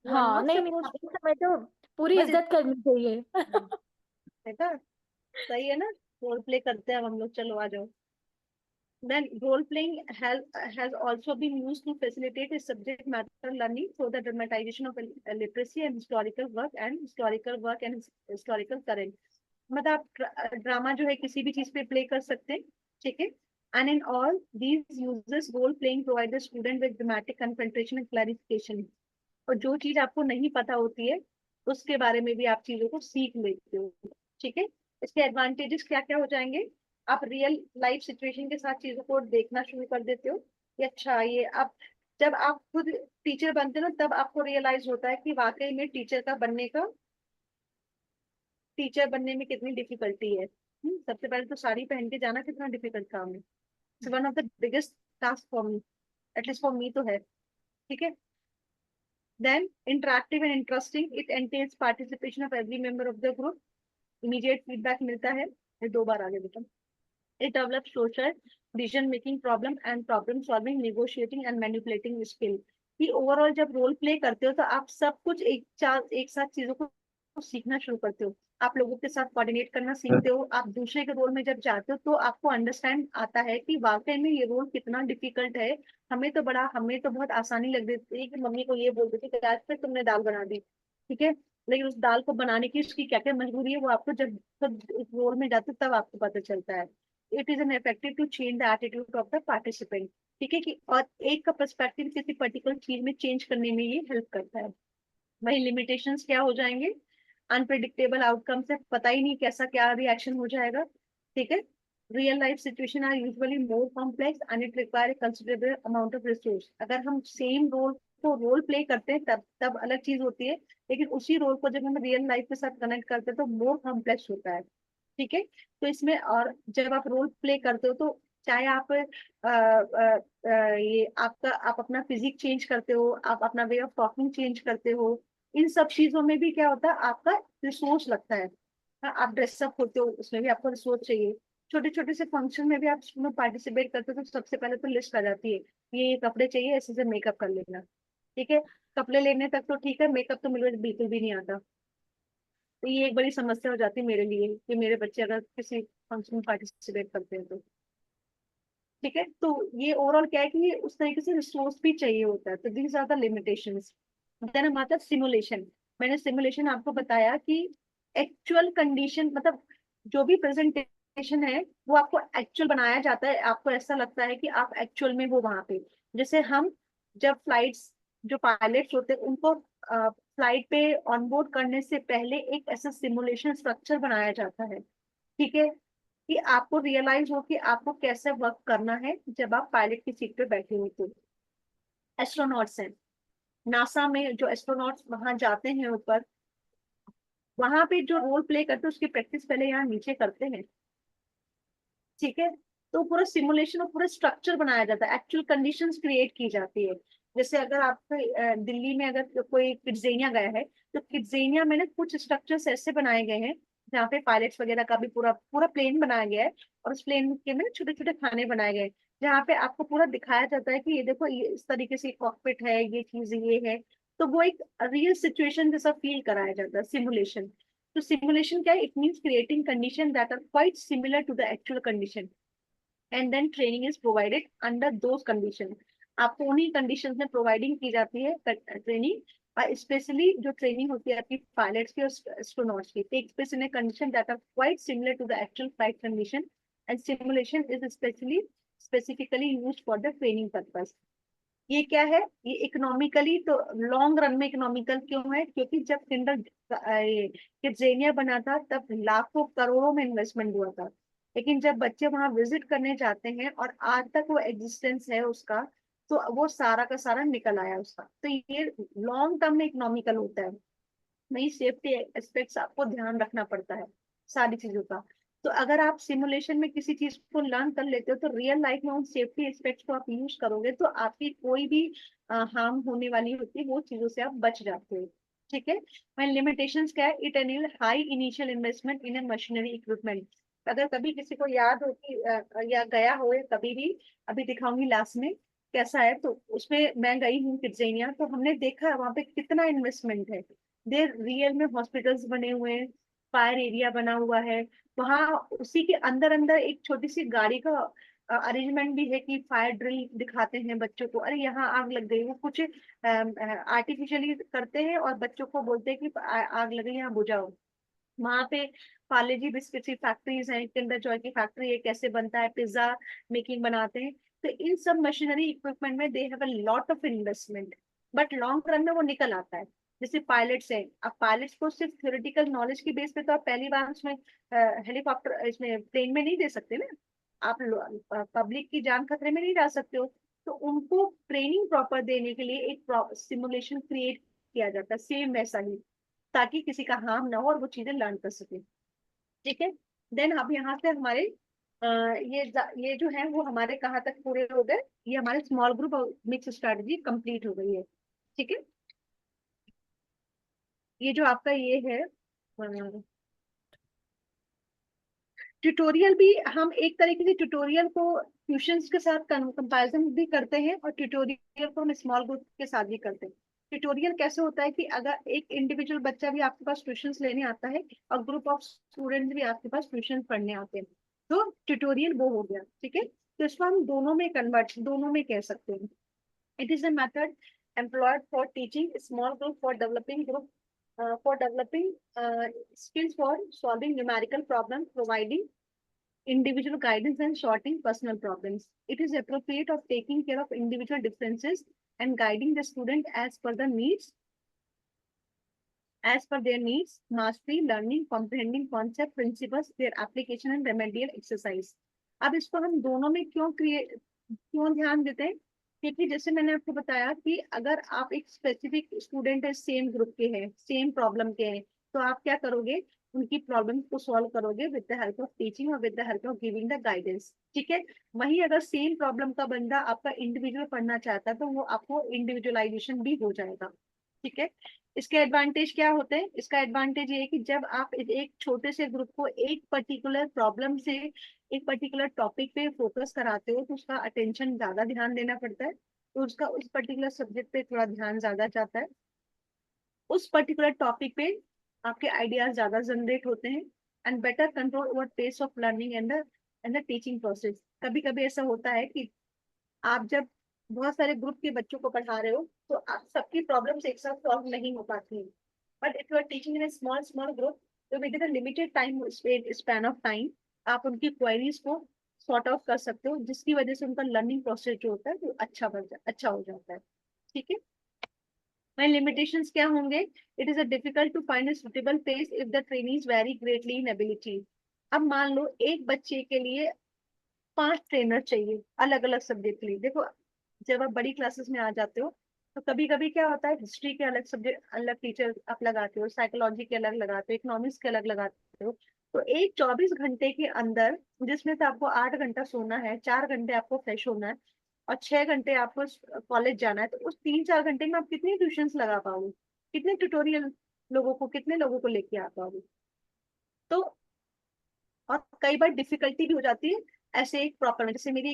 you are हाँ नॉट नहीं नहीं सपोज। हाँ, इस समय तो पूरी बस इज्जत करनी चाहिए। देखा, सही है ना। रोल प्ले करते हैं अब हम लोग, चलो आ जाओ। Then role playing has also been used to facilitate a subject matter learning through the dramatization of literacy and historical current. मतलब आप ड्रामा जो है किसी भी चीज पे प्ले कर सकते हैं, ठीक है। And in all these uses role playing provide the student with dramatic concentration and clarification. और जो चीज आपको नहीं पता होती है उसके बारे में भी आप चीजों को सीख लेते हो, ठीक है। इसके एडवांटेजेस क्या क्या हो जाएंगे, आप रियल लाइफ सिचुएशन के साथ चीजों को देखना शुरू कर देते हो कि अच्छा ये आप, जब आप खुद टीचर बनते हो ना तब आपको रियलाइज होता है कि वाकई में टीचर बनने में कितनी डिफिकल्टी है। सबसे पहले तो साड़ी पहन के जाना कितना डिफिकल्ट काम है। It's one of the biggest task for me, at least for me तो है, ठीक है। Then interactive and interesting, it entails participation of every member of the group, immediate feedback मिलता है। ये 2 बार आगे बेटा। It develops social decision making, problem solving, negotiating and manipulating skill। कि ओवरऑल जब रोल प्ले करते हो तो आप सब कुछ एक साथ चीजों को सीखना शुरू करते हो। आप लोगों के साथ कोऑर्डिनेट करना सीखते हो। आप दूसरे के रोल में जब जाते हो तो आपको अंडरस्टैंड आता है कि वाकई में ये रोल कितना डिफिकल्ट है। हमें तो बहुत आसानी लग रही थी कि मम्मी को ये बोल देती कि आज फिर तुमने दाल बना दी, ठीक है। लेकिन उस दाल को बनाने की उसकी क्या क्या मजबूरी है वो आपको जब खुद इस रोल में जाते हो तब आपको पता चलता है। It is an effective to change the attitude of the participant, ठीक है। कि और एक का पर्सपेक्टिव किसी पर्टिकुलर चीज में चेंज करने में ये हेल्प करता है। वही लिमिटेशंस क्या हो जाएंगे, अनप्रिडिक्टेबल आउटकम से पता ही नहीं कैसा क्या रिएक्शन हो जाएगा, ठीक है। Real life situation are usually more complex and it require considerable amount of resource. अगर हम सेम रोल को रोल प्ले करते हैं तब अलग चीज होती है, लेकिन उसी रोल को जब हम रियल लाइफ के साथ कनेक्ट करते हैं तो मोर कॉम्प्लेक्स होता है, ठीक है। तो इसमें और जब आप रोल प्ले करते हो तो चाहे आप ये आपका आप अपना फिजिक चेंज करते हो, आप अपना वे ऑफ टॉकिंग चेंज करते हो, इन सब चीजों में भी क्या होता है आपका रिसोर्स लगता है। हाँ, आप ड्रेसअप होते हो उसमें भी आपको रिसोर्स चाहिए। छोटे छोटे से फंक्शन में भी आप उसमें पार्टिसिपेट करते हो तो सबसे पहले तो लिस्ट आ जाती है, ये कपड़े चाहिए, ऐसे से मेकअप कर लेना, ठीक है। कपड़े लेने तक तो ठीक है, मेकअप तो मुझे बिल्कुल भी नहीं आता। तो ये एक बड़ी समस्या हो जाती है मेरे लिए कि मेरे बच्चे अगर किसी फंक्शन में पार्टिसिपेट करते हैं तो, ठीक है। तो ये ओवरऑल क्या है कि ये उस तरीके से रिसोर्स भी चाहिए होता है, तो these are the limitations. Then हम आता है सिमुलेशन। मैंने सिमुलेशन आपको बताया कि एक्चुअल कंडीशन मतलब जो भी प्रेजेंटेशन है वो आपको एक्चुअल बनाया जाता है, आपको ऐसा लगता है कि आप एक्चुअल में वो वहां पे, जैसे हम जब फ्लाइट्स जो पायलट्स होते हैं उनको फ्लाइट पे ऑनबोर्ड करने से पहले एक ऐसा सिमुलेशन स्ट्रक्चर बनाया जाता है, ठीक है। कि आपको रियलाइज हो कि आपको कैसे वर्क करना है जब आप पायलट की सीट पे बैठे होते हो। एस्ट्रोनॉट्स हैं नासा में, जो एस्ट्रोनॉट्स वहां जाते हैं ऊपर, वहां पे जो रोल प्ले करते हैं उसकी प्रैक्टिस पहले यहाँ नीचे करते हैं, ठीक है। तो पूरा सिमुलेशन और पूरा स्ट्रक्चर बनाया जाता है, एक्चुअल कंडीशंस क्रिएट की जाती है। जैसे अगर आप दिल्ली में अगर कोई किड्जेनिया गया है तो किड्जेनिया में ना कुछ स्ट्रक्चर्स ऐसे बनाए गए हैं जहाँ पे पायलट्स वगैरह का भी पूरा पूरा प्लेन बनाया गया है, और उस प्लेन के में छोटे छोटे खाने बनाए गए हैं जहाँ पे आपको पूरा दिखाया जाता है कि ये देखो ये इस तरीके से कॉकपिट है, ये चीज ये है। तो वो एक रियल सिचुएशन जैसा फील कराया जाता है सिमुलेशन। तो सिमुलेशन क्या है, it means creating condition that are quite similar to the actual condition and then training is provided under those condition. आपको उन्हीं कंडीशंस में प्रोवाइडिंग की जाती है ट्रेनिंग, स्पेशली जो ट्रेनिंग होती है आपकी पायलट्स की और एस्ट्रोनॉट्स की, takes place in a condition that are quite similar to the actual flight condition and simulation is specifically used for the training purpose. ये क्या है, ये इकोनॉमिकली तो लॉन्ग रन में इकोनॉमिकल क्यों है, क्योंकि जब किंडर किड्जेनिया बना था तब लाखों करोड़ों में इन्वेस्टमेंट हुआ था, लेकिन जब बच्चे वहां विजिट करने जाते हैं और आज तक वो एग्जिस्टेंस है उसका, तो वो सारा का सारा निकल आया उसका। तो ये लॉन्ग टर्म में इकोनॉमिकल होता है। नहीं, सेफ्टी एस्पेक्ट्स आपको ध्यान रखना पड़ता है सारी चीजों का। तो अगर आप सिमुलेशन में किसी चीज को लर्न कर लेते हो, तो रियल लाइफ में उन सेफ्टी एस्पेक्ट्स को आप यूज करोगे, तो आपकी कोई भी हार्म होने वाली होती है वो चीजों से आप बच जाते हो। ठीक है। मैं लिमिटेशंस क्या है, it enable high initial investment in A machinery equipment. अगर कभी किसी को याद हो कि या गया हो या कभी भी, अभी दिखाऊंगी लास्ट में कैसा है, तो उसमें मैं गई हूँ किड्जेनिया, तो हमने देखा वहां पे कितना इन्वेस्टमेंट है। देर रियल में हॉस्पिटल्स बने हुए हैं, फायर एरिया बना हुआ है वहाँ। उसी के अंदर अंदर एक छोटी सी गाड़ी का अरेंजमेंट भी है कि फायर ड्रिल दिखाते हैं बच्चों को, अरे यहाँ आग लग गई, वो कुछ आर्टिफिशियली करते हैं और बच्चों को बोलते हैं कि आग लग गई, यहाँ बुझाओ। वहां पे पार्ले जी बिस्किट की फैक्ट्रीज हैं, किंडर जॉय की फैक्ट्री है, कैसे बनता है पिज्जा मेकिंग बनाते हैं। तो इन सब मशीनरी इक्विपमेंट में they have a lot of investment, but long run में वो निकल आता है। जैसे पायलट्स है, अब पायलट्स को सिर्फ थ्योरेटिकल नॉलेज की बेस पे तो आप पहली बार उसमें हेलीकॉप्टर इसमें प्लेन में नहीं दे सकते ना। आप पब्लिक की जान खतरे में नहीं डाल सकते हो। तो उनको ट्रेनिंग प्रॉपर देने के लिए एक सिमुलेशन क्रिएट किया जाता है, सेम वैसा ही, ताकि किसी का हार्म ना हो और वो चीजें लर्न कर सके। ठीक है। देन अब यहाँ से हमारे ये जो है वो हमारे कहाँ तक पूरे हो गए, ये हमारे small group mix strategy complete हो गई है। ठीक है। ये जो आपका ये है ट्यूटोरियल भी, हम एक तरीके से ट्यूटोरियल को ट्यूशंस के साथ कंपैरिजन भी करते हैं और ट्यूटोरियल को हम स्मॉल ग्रुप के साथ भी करते हैं। ट्यूटोरियल कैसे होता है कि अगर एक इंडिविजुअल बच्चा भी आपके पास ट्यूशंस लेने आता है और ग्रुप ऑफ स्टूडेंट्स भी आपके पास ट्यूशन पढ़ने आते हैं, तो ट्यूटोरियल वो हो गया। ठीक है। तो इसको हम दोनों में कह सकते हैं। It is a method employed for teaching small group, for developing skills for solving numerical problems, providing individual guidance and sorting personal problems. It is appropriate of taking care of individual differences and guiding the student as per their needs, mastery, learning, comprehending concept, principles, their application and remedial exercise. अब इसको हम दोनों में क्यों ध्यान देते हैं? क्योंकि जैसे मैंने आपको बताया कि अगर आप एक स्पेसिफिक स्टूडेंट है, सेम ग्रुप के हैं, सेम प्रॉब्लम के हैं, तो आप क्या करोगे, उनकी प्रॉब्लम को सॉल्व करोगे with the help of teaching और with the help of giving the guidance. ठीक है। वहीं अगर सेम प्रॉब्लम का बंदा आपका इंडिविजुअल पढ़ना चाहता है, तो वो आपको इंडिविजुअलाइजेशन भी हो जाएगा। ठीक है। इसके एडवांटेज क्या होते हैं? इसका एडवांटेज ये है कि जब आप एक छोटे से ग्रुप को एक पर्टिकुलर प्रॉब्लम से, एक पर्टिकुलर टॉपिक पे फोकस कराते हो, तो उसका अटेंशन ज्यादा ध्यान देना पड़ता है, तो उसका उस पर्टिकुलर सब्जेक्ट पे थोड़ा ध्यान ज्यादा जाता है, उस पर्टिकुलर टॉपिक पे आपके आइडियाज ज्यादा जनरेट होते हैं, and better control over pace of learning and the teaching process. कभी कभी ऐसा होता है कि आप जब बहुत सारे ग्रुप के बच्चों को पढ़ा रहे हो, तो आप सबकी प्रॉब्लम्स एक साथ सॉल्व नहीं हो पाती हैं। But if you are teaching in a small small group, तो within limited time span of time आप उनकी क्वेरीज को सॉर्ट आउट कर सकते हो, जिसकी वजह से उनका लर्निंग प्रोसेस जो होता है वो अच्छा हो जाता है। ठीक है। My limitations क्या होंगे? It is a difficult to find a suitable place if the trainees vary greatly in ability. अब मान लो एक बच्चे के लिए 5 ट्रेनर चाहिए अलग अलग सब्जेक्ट के लिए। देखो, जब आप बड़ी क्लासेस में आ जाते हो, तो कभी कभी क्या होता है, हिस्ट्री के अलग सब्जेक्ट अलग टीचर आप लगाते हो, साइकोलॉजी के अलग लगाते हो, इकोनॉमिक्स के अलग लगाते हो। तो एक 24 घंटे के अंदर, जिसमें से आपको 8 घंटा सोना है, 4 घंटे आपको फ्रेश होना है और 6 घंटे आपको कॉलेज जाना है, तो उस 3-4 घंटे में आप कितनी ट्यूशंस लगा पाओगे, कितने ट्यूटोरियल कितने लोगों को लेके आ पाओगे? तो और कई बार डिफिकल्टी भी हो जाती है ऐसे एक प्रॉपर में। जैसे मेरी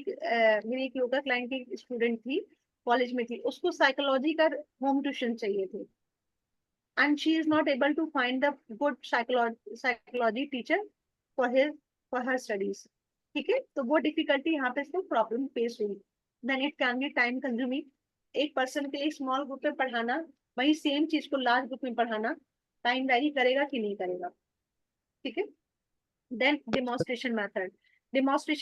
एक योगा क्लाइंट की स्टूडेंट थी, कॉलेज में थी, उसको साइकोलॉजी का होम ट्यूशन चाहिए थे, and she is not able to find the good psychology teacher for her studies. ठीक है। तो वो डिफिकल्टी यहाँ पे इसको प्रॉब्लम फेस हुई। Then it can be time consuming. एक पर्सन के लिए स्मॉल ग्रुप में पढ़ाना, वही सेम चीज को लार्ज ग्रुप में पढ़ाना, टाइम वैरी करेगा कि नहीं करेगा? ठीक है। देन डिमॉन्स्ट्रेशन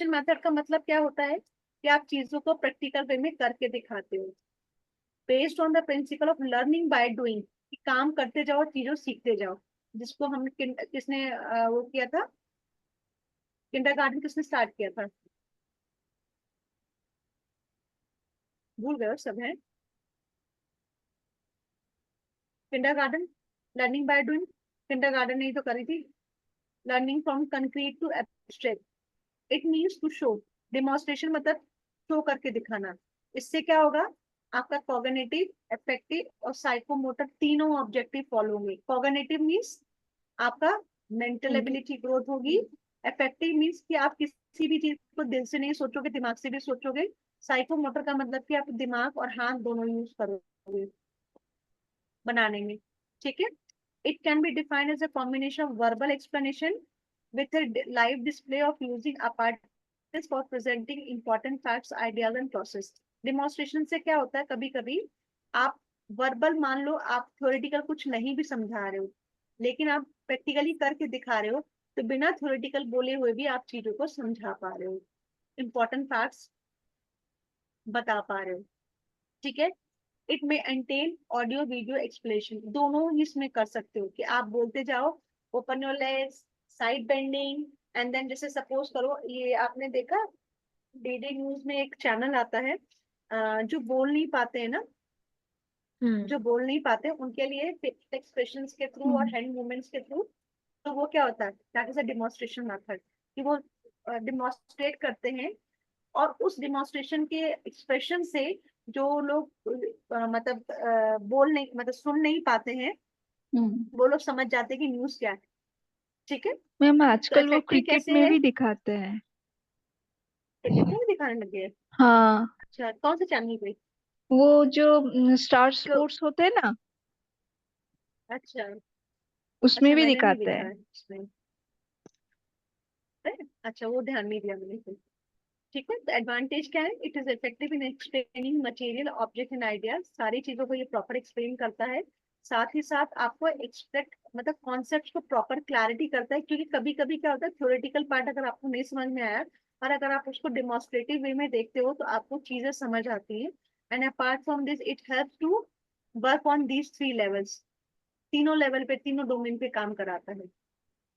मेथड का मतलब क्या होता है कि आप चीजों को प्रैक्टिकल वे में करके दिखाते हो, based on the principle of learning by doing, कि काम करते जाओ, चीजों सीखते जाओ, जिसको हम किसने वो किया था, किंडरगार्टन किसने स्टार्ट किया था? भूल गए हो सब है? Kindergarten learning by doing, kindergarten ने ही तो करी थी। Learning from concrete to abstract, it means to show, demonstration मतलब शो करके दिखाना। इससे क्या होगा, आपका कॉग्निटिव, अफेक्टिव और साइकोमोटर तीनों ऑब्जेक्टिव फॉलो होंगे। कॉग्निटिव मीन्स आपका मेंटल एबिलिटी ग्रोथ होगी। अफेक्टिव मीन्स कि आप किसी भी चीज को दिल से नहीं सोचोगे, दिमाग से भी सोचोगे। साइकोमोटर का मतलब कि आप दिमाग और हाथ दोनों यूज करोगे बनाने में। ठीक है। It can be defined as a combination of verbal explanation with a live display of using apparatus for presenting important facts, ideas and process. Demonstration से क्या होता है, कभी कभी आप वर्बल, मान लो आप थ्योरेटिकल कुछ नहीं भी समझा रहे हो, लेकिन आप प्रैक्टिकली करके दिखा रहे हो, तो बिना थ्योरेटिकल बोले हुए भी आप चीजों को समझा पा रहे हो, इंपॉर्टेंट फैक्ट्स बता पा रहे हो। ठीक है। इट में एंटेल ऑडियो वीडियो एक्सप्लेनेशन, दोनों ही इसमें कर सकते हो कि आप बोलते जाओ, open your legs, side bending, and then जैसे सपोज करो, ये आपने देखा डीडी न्यूज में एक चैनल आता है, जो बोल नहीं पाते हैं ना, जो बोल नहीं पाते उनके लिए एक्सप्रेशंस के थ्रू और हैंड मूवमेंट्स के थ्रू, तो वो क्या होता है, that is a demonstration method, कि वो डिमॉन्स्ट्रेट करते हैं, और उस डिमॉन्स्ट्रेशन के एक्सप्रेशन से जो लोग मतलब बोल नहीं, मतलब सुन नहीं पाते हैं, वो लोग समझ जाते हैं कि न्यूज क्या है। ठीक है। मैम तो आजकल वो इफेक्टिव क्रिकेट कैसे में है? भी दिखाते हैं। क्रिकेट में भी दिखाने लगे हैं? हाँ, अच्छा, कौन से चैनल पे? वो जो स्टार जो, स्पोर्ट्स होते हैं ना, अच्छा, उसमें अच्छा भी मैंने नहीं दिखाते देखा हैं। है इसमें। अच्छा, वो ध्यान नहीं दिया मैंने फिर। ठीक है। तो एडवांटेज क्या है, it is effective in explaining material, object and ideas, सारी चीजों को ये प्रॉपर एक्सप्लेन करता है। साथ ही साथ आपको एक्सपेक्ट मतलब कॉन्सेप्ट को प्रॉपर क्लैरिटी करता है, क्योंकि कभी कभी क्या होता है, थ्योरेटिकल पार्ट अगर आपको नहीं समझ में आया, और अगर आप उसको डिमॉन्स्ट्रेटिव वे में देखते हो तो आपको चीजें समझ आती है। And apart from this it helps to work on these 3 levels, तीनों लेवल पे, तीनों डोमेन पे काम कराता है।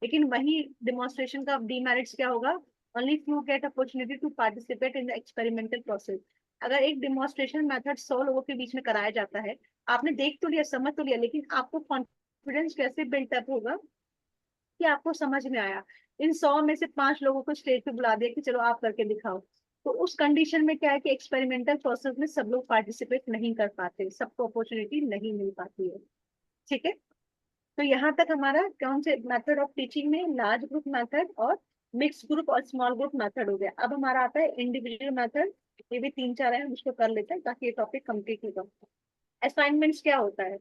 लेकिन वही डिमॉन्स्ट्रेशन का डीमेरिट्स क्या होगा, only few get opportunity to participate in the experimental process. अगर एक डिमॉन्स्ट्रेशन मेथड 100 लोगों के बीच में कराया जाता है, आपने देख तो लिया, समझ तो लिया, लेकिन आपको कॉन्फिडेंस कैसे बिल्टअप होगा कि आपको समझ में आया? इन 100 में से 5 लोगों को स्टेज पे बुला दिया कि चलो आप करके दिखाओ, तो उस कंडीशन में क्या है कि एक्सपेरिमेंटल प्रोसेस में सब लोग पार्टिसिपेट नहीं कर पाते, सबको अपॉर्चुनिटी नहीं मिल पाती है। ठीक है। तो यहाँ तक हमारा कौन से मेथड ऑफ टीचिंग में, लार्ज ग्रुप मेथड और मिक्स ग्रुप और स्मॉल ग्रुप मेथड हो गया। अब हमारा आता है इंडिविजुअल मेथड, ये भी 3-4 है, हम उसको कर लेते हैं ताकि ये टॉपिक कंप्लीट होगा। असाइनमेंट्स क्या होता है?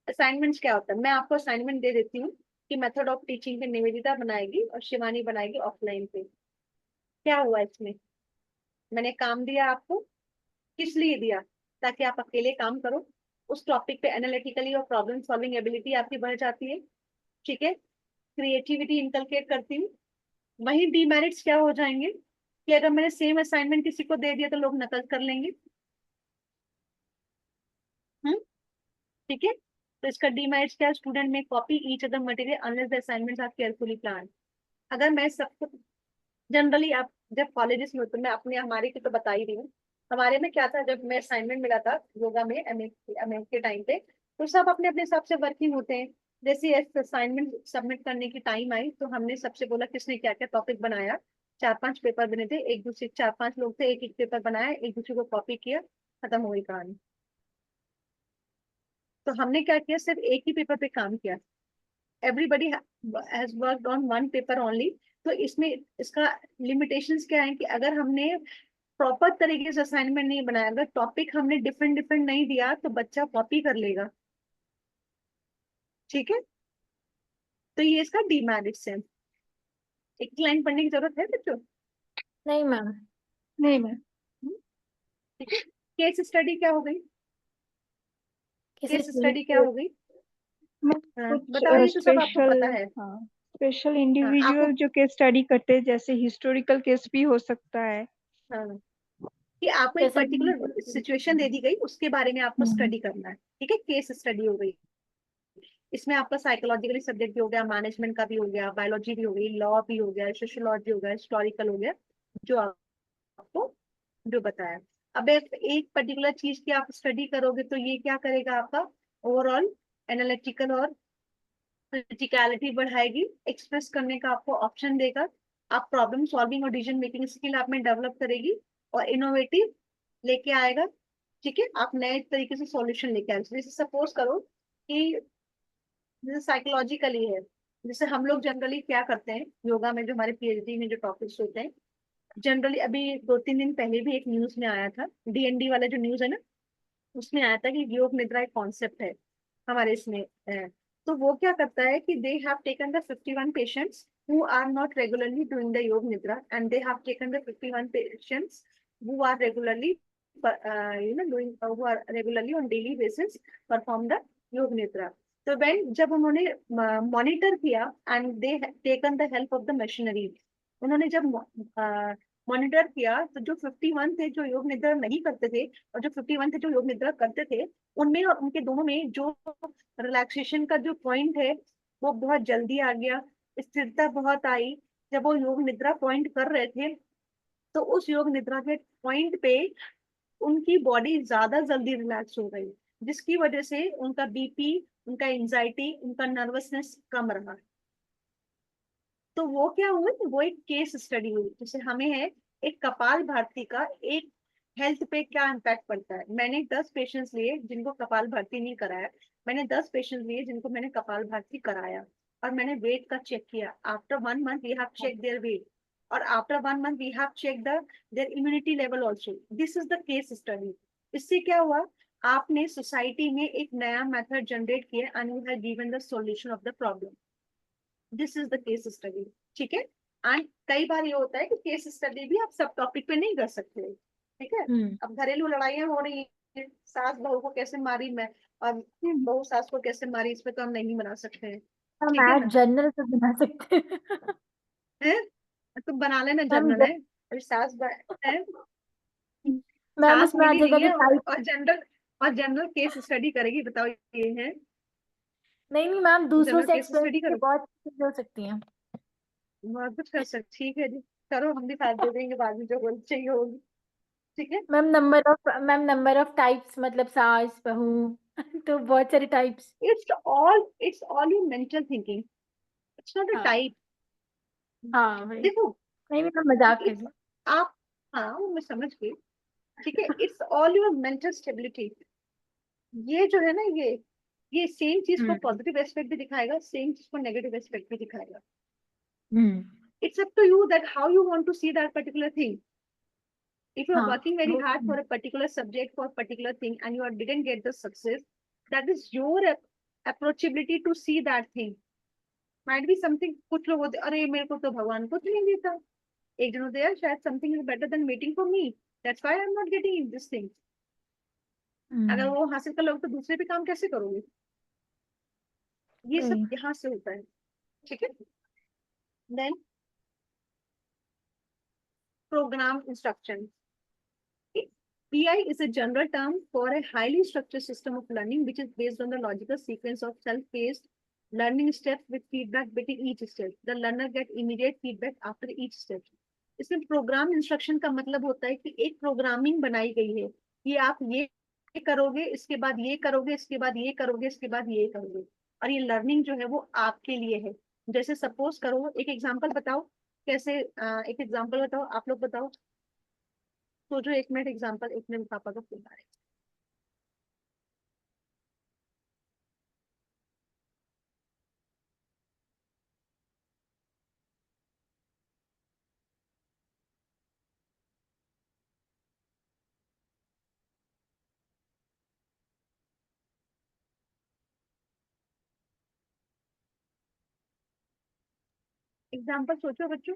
असाइनमेंट्स क्या होता है, मैं आपको असाइनमेंट दे देती हूँ कि मेथड ऑफ टीचिंग पे निवेदिता बनाएगी और शिवानी बनाएगी ऑफलाइन पे। क्या हुआ इसमें, मैंने काम दिया आपको, किस लिए दिया? ताकि आप अकेले काम करो, उस टॉपिक पे एनालिटिकली और प्रॉब्लम सॉल्विंग एबिलिटी आपकी बढ़ जाती है। ठीक है। क्रिएटिविटी इंकलकेट करती हूँ। वही डीमेरिट्स क्या हो जाएंगे कि अगर मैंने सेम असाइनमेंट किसी को दे दिया तो लोग नकल कर लेंगे। हम्म। ठीक है। तो इसका डीमेरिट्स क्या, स्टूडेंट में copy each other material unless the assignments are carefully plan. अगर मैं सबको, जनरली आप जब कॉलेजेस में होते, मैं अपने हमारे की तो बता ही रही हूँ, हमारे में क्या था, जब मैं असाइनमेंट मिला था योगा में एमए के टाइम पे, तो सब अपने अपने हिसाब से वर्किंग होते हैं। जैसे असाइनमेंट सबमिट करने की टाइम आई तो हमने सबसे बोला किसने क्या क्या टॉपिक बनाया, 4-5 पेपर बने थे, एक दूसरे 4-5 लोग थे, एक एक पेपर बनाया, एक दूसरे को कॉपी किया, खत्म हो गई कहानी। तो हमने क्या किया, सिर्फ एक ही पेपर पे काम किया, everybody has worked on one paper only. तो इसमें इसका लिमिटेशंस क्या है कि अगर हमने प्रॉपर तरीके से असाइनमेंट नहीं बनाया, अगर टॉपिक हमने डिफरेंट डिफरेंट नहीं दिया तो बच्चा कॉपी कर लेगा। ठीक है। तो ये इसका डीमेरिट्स है। एक लाइन पढ़ने की जरूरत है बच्चों? नहीं मैम। नहीं मैम। हम्म, ठीक है। केस स्टडी क्या हो गई? किसी केस चीज स्टडी क्या हो गई? मैम हाँ कुछ बताओ, ये तो सब आपको स्पेशल, पता है। हाँ, स्पेशल हाँ आपको, इंडिविजुअल जो केस स्टडी करते हैं, जैसे हिस्टोरिकल केस भी हो सकता है। हाँ, कि आपको एक जैसे पर्टिकुलर सिचुएशन दे दी गई, उसके बारे में आपको हम्म। स्टडी करना है। ठीक है, केस स्टडी हो गई। इसमें आपका साइकोलॉजिकली सब्जेक्ट भी हो गया, मैनेजमेंट का भी हो गया, बायोलॉजी भी हो गई, लॉ भी हो गया, सोशियोलॉजी हो गया, हिस्टोरिकल हो गया, जो आपको जो बताया। अब एक पर्टिकुलर चीज की आप स्टडी करोगे तो ये क्या करेगा, आपका ओवरऑल एनालिटिकल और क्रिटिकलिटी बढ़ाएगी, एक्सप्रेस करने का आपको ऑप्शन देगा, आप प्रॉब्लम सॉल्विंग और डिसीजन मेकिंग स्किल आप में डेवलप करेगी, और इनोवेटिव लेके आएगा। ठीक है, आप नए तरीके से सॉल्यूशन लेके आए। जैसे सपोज करो कि जैसे साइकोलॉजिकली है, जैसे हम लोग जनरली क्या करते हैं योगा में, जो हमारे पीएचडी में जो टॉपिक्स होते हैं, जनरली अभी 2-3 दिन पहले भी एक न्यूज में आया था, डीएनडी वाला जो न्यूज है ना, उसमें आया था कि योग निद्रा एक कॉन्सेप्ट है हमारे इसमें है। तो वो क्या करता है कि they have taken the 51 patients who are not regularly doing the yog nidra, and they have taken the 51 patients who are regularly doing who are regularly on daily basis perform the yog nidra. तो when जब उन्होंने monitor किया and they taken the help of the machinery, उन्होंने जब monitor किया तो जो 51 थे जो योग निद्रा नहीं करते थे, और जो 51 थे जो योग निद्रा करते थे, उनमें और उनके दोनों में जो रिलैक्सेशन का जो पॉइंट है वो बहुत जल्दी आ गया, स्थिरता बहुत आई। जब वो योग निद्रा पॉइंट कर रहे थे तो उस योग निद्रा के पॉइंट पे उनकी बॉडी ज्यादा जल्दी रिलैक्स हो गई, जिसकी वजह से उनका बीपी, उनका एंजाइटी, उनका नर्वसनेस कम रहा। तो वो क्या हुआ, वो एक केस स्टडी हुई, जैसे हमें है एक कपाल भारती का एक हेल्थ पे क्या इम्पैक्ट पड़ता है। मैंने 10 पेशेंट्स लिए जिनको कपाल भारती नहीं कराया, मैंने 10 पेशेंट्स लिए जिनको मैंने कपाल भारती कराया, और मैंने वेट का चेक किया। After 1 month we have check their weight, और after 1 month we have check their immunity level also. This is the case study. इससे क्या हुआ, आपने सोसाइटी में एक नया मेथड जनरेट किया and you have given the solution of the problem. This is the case study. ठीक है, एंड कई बार ये होता है कि केस स्टडी भी आप सब टॉपिक पे नहीं कर सकते। ठीक है, अब घरेलू लड़ाइयाँ हो रही है, सास बहू को कैसे मारी मैं, और बहू सास को कैसे मारी, इस पे तो हम नहीं बना सकते हैं। हम ठीक है ऐप ना, जनरल तो बना सकते हैं। है तो बना लेना, मैम जनरल है, अभी है, मैम सास उसमें आ मिली जाएगा नहीं कि है, टाइप। और जनरल केस स्टडी करेगी, बताओ ये है, नहीं नहीं मैम, दूसरों जनरल से केस एक्सपेरिमेंट स्टडी के करो, बहुत चीजें हो सकती हैं। बहुत कुछ कर सकते। ठीक है जी, करो, हम भी साथ दे देंगे बाद में जो बोल चाहिए होगी। ठीक है, मैम नंबर ऑफ टाइप्स मतलब सास बहू तो बहुत सारे types. it's all your mental thinking, it's not a हाँ type। हाँ भाई। देखो, नहीं मैं मजाक कर इट्स रही आप, हाँ वो मैं समझ गई। ठीक है, it's all your mental stability. ये जो है ना, ये सेम चीज को हूँ। पॉजिटिव एस्पेक्ट भी दिखाएगा, सेम चीज को नेगेटिव एस्पेक्ट भी दिखाएगा। Hmm. It's up to you that how you want to see that particular thing. If you are हाँ working very वो hard for a particular subject, for a particular thing, and didn't get the success, that is your approachability to see that thing. Might be something, कुछ लोग होते अरे मेरे को तो भगवान कुछ नहीं देता, एक जन होते यार शायद something is better than waiting for me, that's why I'm not getting in this thing। अगर हम्म। वो हासिल कर लोगे तो दूसरे पे काम कैसे करोगे, ये सब वही। यहाँ से होता है। ठीक है, then programme instruction. PI is a general term for a highly structured system of learning which is based on the logical sequence of self-paced learning steps with feedback between each step. The learner get immediate feedback after each step. इसमें programme instruction का मतलब होता है कि एक programming बनाई गई है कि आप ये करोगे, इसके बाद ये करोगे, इसके बाद ये करोगे, इसके बाद ये करोगे, और ये लर्निंग जो है वो आपके लिए है। जैसे सपोज करो, एक एग्जांपल बताओ, कैसे एक एग्जांपल बताओ, आप लोग बताओ, सोचो 1 मिनट एग्जांपल, 1 मिनट पापा का फोन आ रहा है। एग्जाम्पल सोचो बच्चों।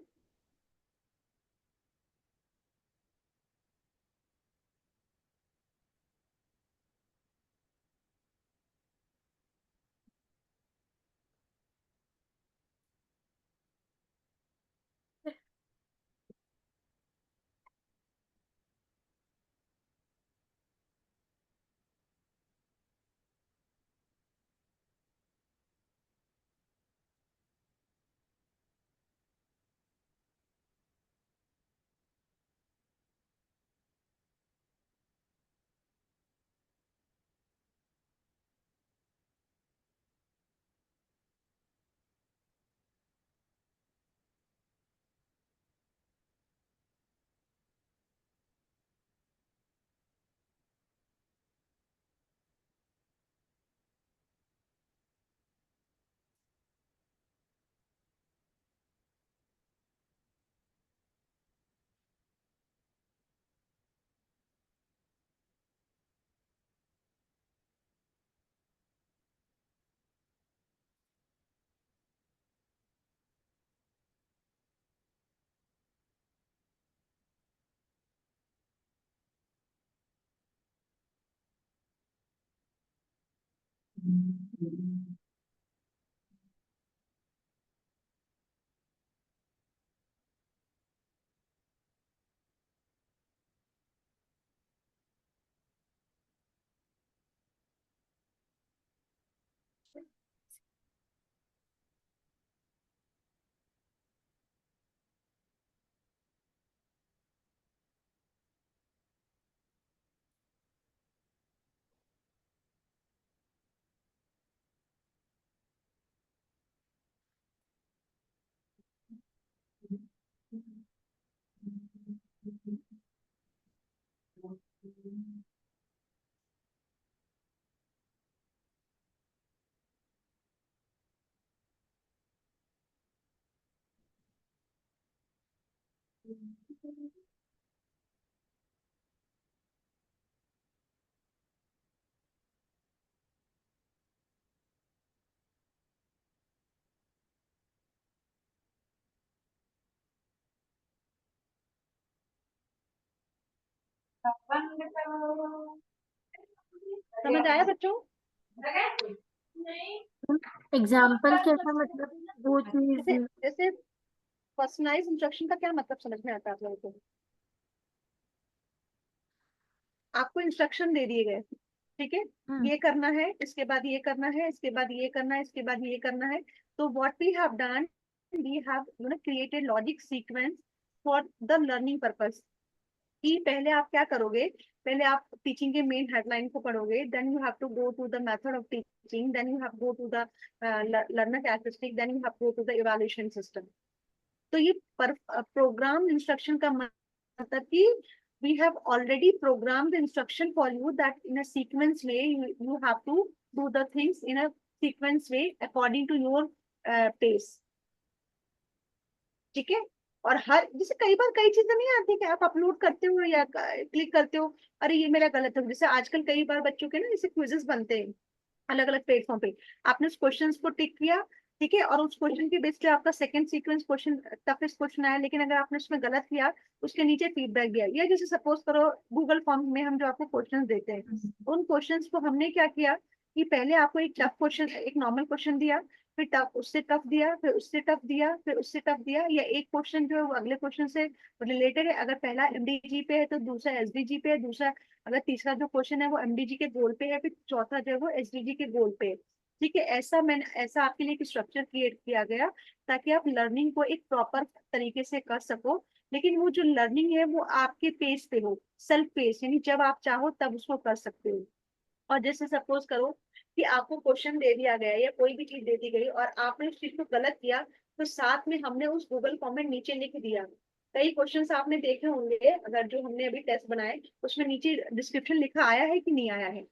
समझ आया बच्चों? एग्जाम्पल कैसा, मतलब वो चीज। जैसे जैसे पर्सनलाइज इंस्ट्रक्शन का क्या मतलब समझ में आता है आप लोगों को? आपको इंस्ट्रक्शन दे दिए गए, ठीक है, ये करना है, इसके बाद ये करना है, इसके बाद ये करना है, इसके बाद ये करना है। तो what we have done, we have created logic sequence for the learning purpose. कि पहले आप क्या करोगे, पहले आप टीचिंग के मेन हेडलाइन को पढ़ोगे, then you have to go to the method of teaching, then you have go to the learner characteristic, then you have go to the evaluation system. तो ये प्रोग्राम इंस्ट्रक्शन का मतलब कि we have already programmed the instruction for you that in a sequence way you have to do the things in a sequence way according to your pace, ठीक है। और हर जैसे कई बार कई चीजें नहीं आती कि आप अपलोड करते हो या क्लिक करते हो, अरे ये मेरा गलत है। जैसे आजकल कई बार बच्चों के ना जैसे क्विजेस बनते हैं अलग अलग प्लेटफॉर्म पे, आपने उस क्वेश्चन को टिक किया, ठीक है, और उस क्वेश्चन के बेस पे आपका second sequence question toughest question आया, लेकिन अगर आपने उसमें गलत किया उसके नीचे फीडबैक दिया, या जैसे सपोज करो गूगल फॉर्म में हम जो आपको क्वेश्चन देते हैं, उन क्वेश्चंस को हमने क्या किया कि पहले आपको एक टफ क्वेश्चन, एक नॉर्मल क्वेश्चन दिया, फिर टफ, उससे टफ दिया, फिर उससे टफ दिया, फिर उससे टफ दिया, या एक क्वेश्चन जो है वो अगले क्वेश्चन से रिलेटेड है, अगर पहला एमडीजी पे है तो दूसरा एसडीजी पे है, दूसरा अगर तीसरा जो क्वेश्चन है वो एमडीजी के गोल पे है, फिर चौथा जो है वो एसडीजी के गोल पे है, ठीक है। ऐसा आपके लिए एक स्ट्रक्चर क्रिएट किया गया ताकि आप लर्निंग को एक प्रॉपर तरीके से कर सको, लेकिन वो जो लर्निंग है वो आपके पेस पे हो, सेल्फ पेस, यानी जब आप चाहो तब उसको कर सकते हो। और जैसे सपोज करो कि आपको क्वेश्चन दे दिया गया है या कोई भी चीज दे दी गई और आपने उस चीज को गलत किया, तो साथ में हमने उस गूगल फॉर्म में नीचे लिख दिया। कई क्वेश्चंस आपने देखे होंगे, अगर जो हमने अभी टेस्ट बनाए उसमें नीचे डिस्क्रिप्शन लिखा आया है कि नहीं आया है,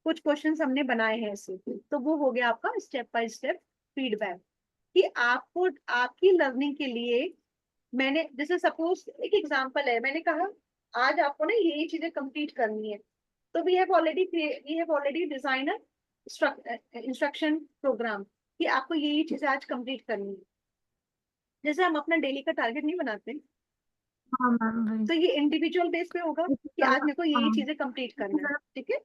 कुछ क्वेश्चंस हमने बनाए हैं ऐसे। तो वो हो गया आपका स्टेप बाय स्टेप फीडबैक कि आपको आपकी लर्निंग के लिए मैंने, जैसे सपोज एक एग्जांपल है, मैंने कहा आज आपको ना ये चीजें कंप्लीट करनी है, तो we have already design a instruction program कि आपको ये चीजें आज कंप्लीट करनी है। जैसे हम अपना डेली का टारगेट नहीं बनाते, हाँ मैम वही। तो ये इंडिविजुअल बेस पे होगा कि आज मेरे को यही हाँ चीजें कंप्लीट करना है, ठीक है।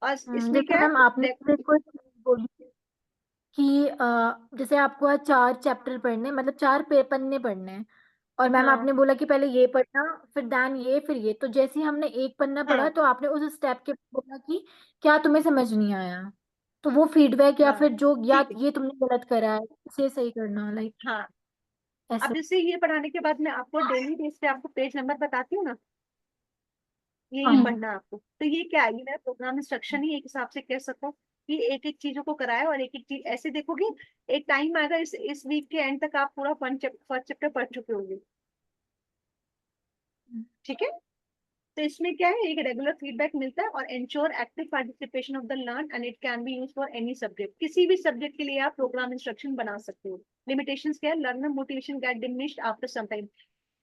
और इसमें जैसे क्या मैम आपने है, मेरे को एक चीज़ बोली कि जैसे आपको आज 4 चैप्टर पढ़ने, मतलब 4 पन्ने पढ़ने हैं, और मैम हाँ आपने बोला कि पहले ये पढ़ना, फिर दैन ये, फिर ये। तो जैसे ही हमने एक पन्ना पढ़ा हाँ तो आपने उस स्टेप के बाद बोला कि क्या तुम्हें समझ नहीं आया, तो वो फीडबैक या हाँ फिर जो, या ठीक है, ये तुमने गलत करा है इसे सही करना, लाइक हाँ। अब ऐसे। जैसे ये पढ़ाने के बाद मैं आपको डेली बेस पे आपको पेज नंबर बताती हूँ ना, ये हाँ पढ़ना आपको, तो ये क्या है, ये मेरा प्रोग्राम इंस्ट्रक्शन ही एक हिसाब से कह सको कि एक एक चीजों को कराए, और एक एक चीज ऐसे देखोगे एक टाइम आएगा इस वीक के एंड तक आप पूरा फर्स्ट चैप्टर पढ़ चुके होंगे, ठीक है। तो इसमें क्या है, एक रेगुलर फीडबैक मिलता है और ensure active participation of the learn and it can B use for any subject. किसी भी सब्जेक्ट के लिए आप प्रोग्राम इंस्ट्रक्शन बना सकते हो। लिमिटेशंस क्या है, learner motivation get diminished after some time.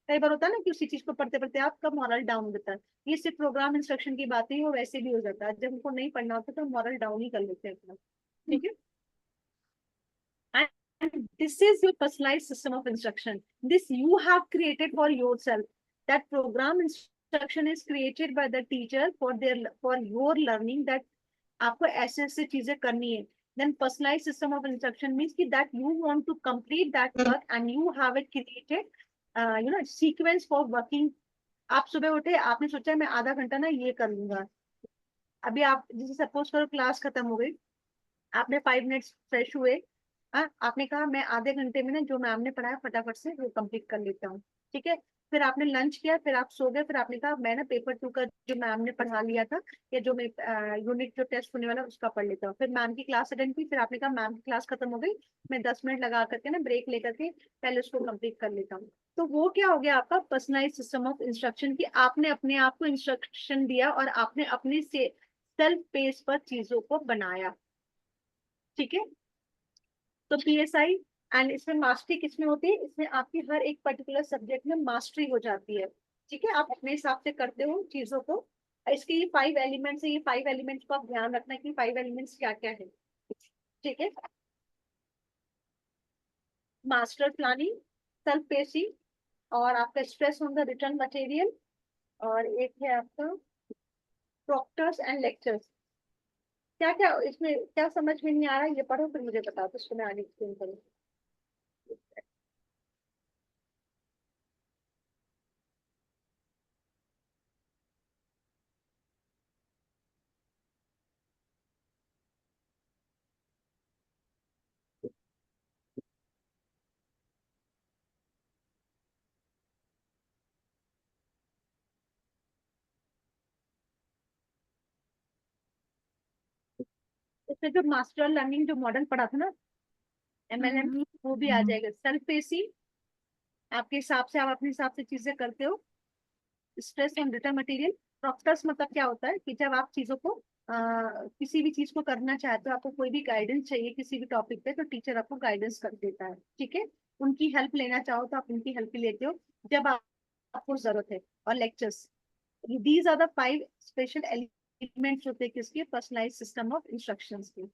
कई बार होता है ना कि उसी चीज को पढ़ते पढ़ते आपका मॉरल डाउन होता है, ये सिर्फ प्रोग्राम इंस्ट्रक्शन की बात नहीं, वो वैसे भी हो जाता है, जब उनको नहीं पढ़ना होता तो मॉरल डाउन ही कर लेते हैं अपना, ठीक है। And this is your personalized system of instruction. This you have created for yourself. That program instruction is created by the teacher for your learning. That आपको ऐसे ऐसे चीजें करनी है। Then personalised system of instruction means कि that you want to complete that work and you have it created sequence for working. आप सुबह उठे, आपने सोचा मैं आधा घंटा ना ये कर लूंगा। अभी आप जैसे सपोज करो क्लास खत्म हो गई, आपने 5 मिनट्स फ्रेश हुए, हाँ आपने कहा मैं आधे घंटे में ना जो मैम ने पढ़ाया फटाफट से वो कंप्लीट कर लेता हूँ। ठीक है, फिर आपने लंच किया, फिर आप सो गए, फिर आपने कहा मैं ना पेपर 2 का जो मैम ने पढ़ा लिया था या जो मैं यूनिट जो टेस्ट होने वाला है, उसका पढ़ लेता हूँ। फिर मैम की क्लास अटेंड की, फिर आपने कहा मैम की क्लास खत्म हो गई, मैं 10 मिनट लगा करके ना ब्रेक लेकर के पहले उसको कंप्लीट कर लेता हूँ। तो वो क्या हो गया आपका पर्सनलाइज सिस्टम ऑफ इंस्ट्रक्शन की आपने अपने आप को इंस्ट्रक्शन दिया और आपने अपने से सेल्फ पेस पर चीजों को बनाया। ठीक है, तो पीएसआई एंड इसमें मास्टरी किसमें होती है, इसमें आपकी हर एक पर्टिकुलर सब्जेक्ट में मास्टरी हो जाती है। ठीक है, आप अपने हिसाब से करते हो चीजों को। इसके ये 5 एलिमेंट्स है, ये 5 एलिमेंट्स को आप ध्यान रखना कि 5 एलिमेंट्स क्या क्या है। ठीक है, मास्टर प्लानिंग, सेल्फ पेसिंग, और आपका stress on the return material, और एक है आपका प्रॉक्टर्स एंड लेक्चर्स। क्या क्या इसमें क्या समझ में नहीं आ रहा है ये पढ़ो फिर मुझे बताओ, तो उसको मैं आगे एक्सप्लेन करूँ। इसमें जो मास्टर लर्निंग जो मॉडल पढ़ा था ना एमएलएम, वो भी आ जाएगा। सेल्फ पेसिंग, आपके हिसाब से आप अपने हिसाब से चीजें करते हो। स्ट्रेस ऑन रिटर्न मटेरियल, प्रॉक्टस मतलब क्या होता है कि जब आप चीजों को किसी भी चीज को करना चाहते हो, आपको कोई भी गाइडेंस चाहिए किसी भी टॉपिक पे, तो टीचर आपको गाइडेंस कर देता है। ठीक है, उनकी हेल्प लेना चाहो तो आप उनकी हेल्प लेते हो जब आपको जरूरत है। और lectures, these are the 5 special elements होते हैं किसके, पर्सनलाइज सिस्टम ऑफ इंस्ट्रक्शंस के।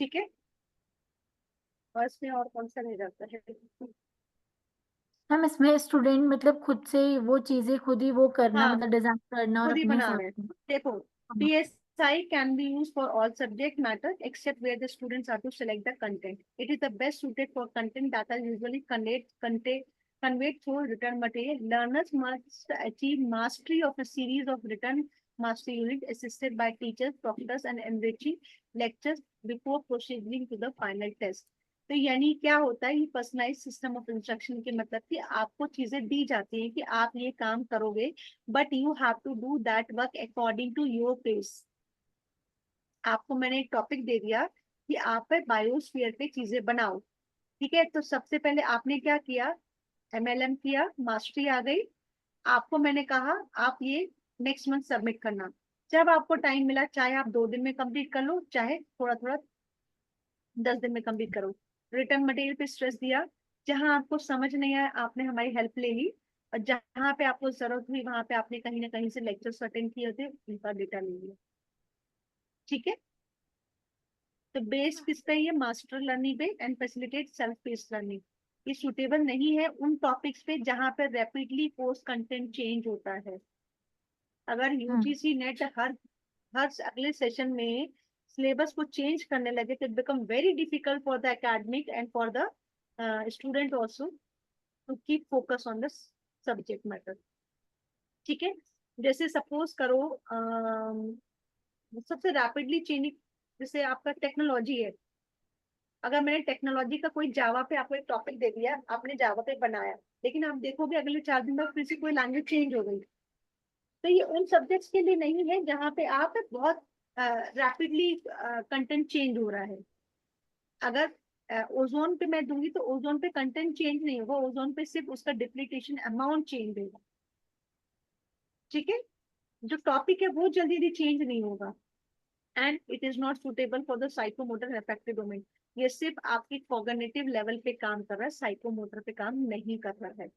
ठीक है, और इसमें और कौन सा रह जाता है। हम इसमें स्टूडेंट मतलब खुद से वो चीजें खुद ही वो करना, हाँ, मतलब डिजाइन करना और खुद ही अपने बना हिसाब रहे हैं। से। देखो, हाँ। PSI can be used for all subject matter except where the students are to select the content. It is the best suited for content that are usually conveyed through written material. Learners must achieve mastery of a series of written mastery units assisted by teachers, proctors, and enriching lectures before proceeding to the final test. तो यानी क्या होता है, ये personalise system of instruction के मतलब कि आपको चीजें दी जाती हैं कि आप ये काम करोगे, but you have to do that work according to your pace. आपको मैंने एक टॉपिक दे दिया कि आप बायोस्फीयर पे चीजें बनाओ। ठीक है, तो सबसे पहले आपने क्या किया, एमएलएम किया, मास्टरी आ गई, आपको मैंने कहा आप ये नेक्स्ट मंथ सबमिट करना। जब आपको टाइम मिला, चाहे आप 2 दिन में कंप्लीट कर लो, चाहे थोड़ा थोड़ा 10 दिन में कंप्लीट करो। रिटर्न मटेरियल पे स्ट्रेस दिया, जहां आपको समझ नहीं आया आपने हमारी हेल्प ले ली, और जहां पे आपको जरूरत हुई वहां पे आपने कहीं ना कहीं से लेक्चर्स अटेंड किए थे, उनका डेटा ले लिया। ठीक है, तो बेस किस पे, ये मास्टर लर्निंग पे and facilitate self paced learning. ये सुटेबल नहीं है उन टॉपिक्स पे जहां पे रैपिडली कोर्स कंटेंट चेंज होता है। अगर हम्म। यूजीसी नेट हर हर अगले सेशन में सिलेबस को चेंज करने लगे तो it become very difficult for the academic and for the student also to keep focus on the subject matter. ठीक है, जैसे सपोज करो सबसे रैपिडली चेंजिंग, जैसे आपका टेक्नोलॉजी है। अगर मैंने टेक्नोलॉजी का कोई जावा पे आपको एक टॉपिक दे दिया, आपने जावा पे बनाया, लेकिन आप देखोगे अगले 4 दिन बाद फिर से कोई लैंग्वेज चेंज हो गई, तो ये उन सब्जेक्ट्स के लिए नहीं है जहाँ पे आप बहुत रैपिडली कंटेंट चेंज हो रहा है। अगर ओजोन पे मैं दूंगी तो ओजोन पे कंटेंट चेंज नहीं होगा, ओजोन पे सिर्फ उसका डिप्लीटेशन अमाउंट चेंज होगा। ठीक है, जो टॉपिक है वो जल्दी जल्दी चेंज नहीं होगा। And it is not suitable for the psychomotor affective domain. ये सिर्फ आपकी कॉग्निटिव लेवल पे काम कर रहा है, साइकोमोटर पे काम नहीं कर रहा है।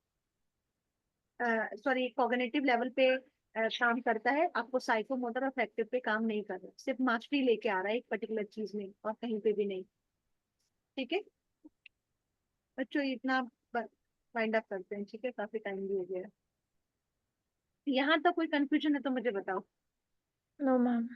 सॉरी, कॉग्निटिव लेवल पे काम करता है, आपको साइकोमोटर अफेक्टिव पे काम नहीं कर रहा है, सिर्फ मास्टरी लेके आ रहा है एक पर्टिकुलर चीज में और कहीं पे भी नहीं। ठीक है बच्चों, इतना वाइंड अप करते हैं। ठीक है, काफी टाइम भी हो गया है। यहाँ तक कोई कंफ्यूजन है तो मुझे बताओ। No ma'am.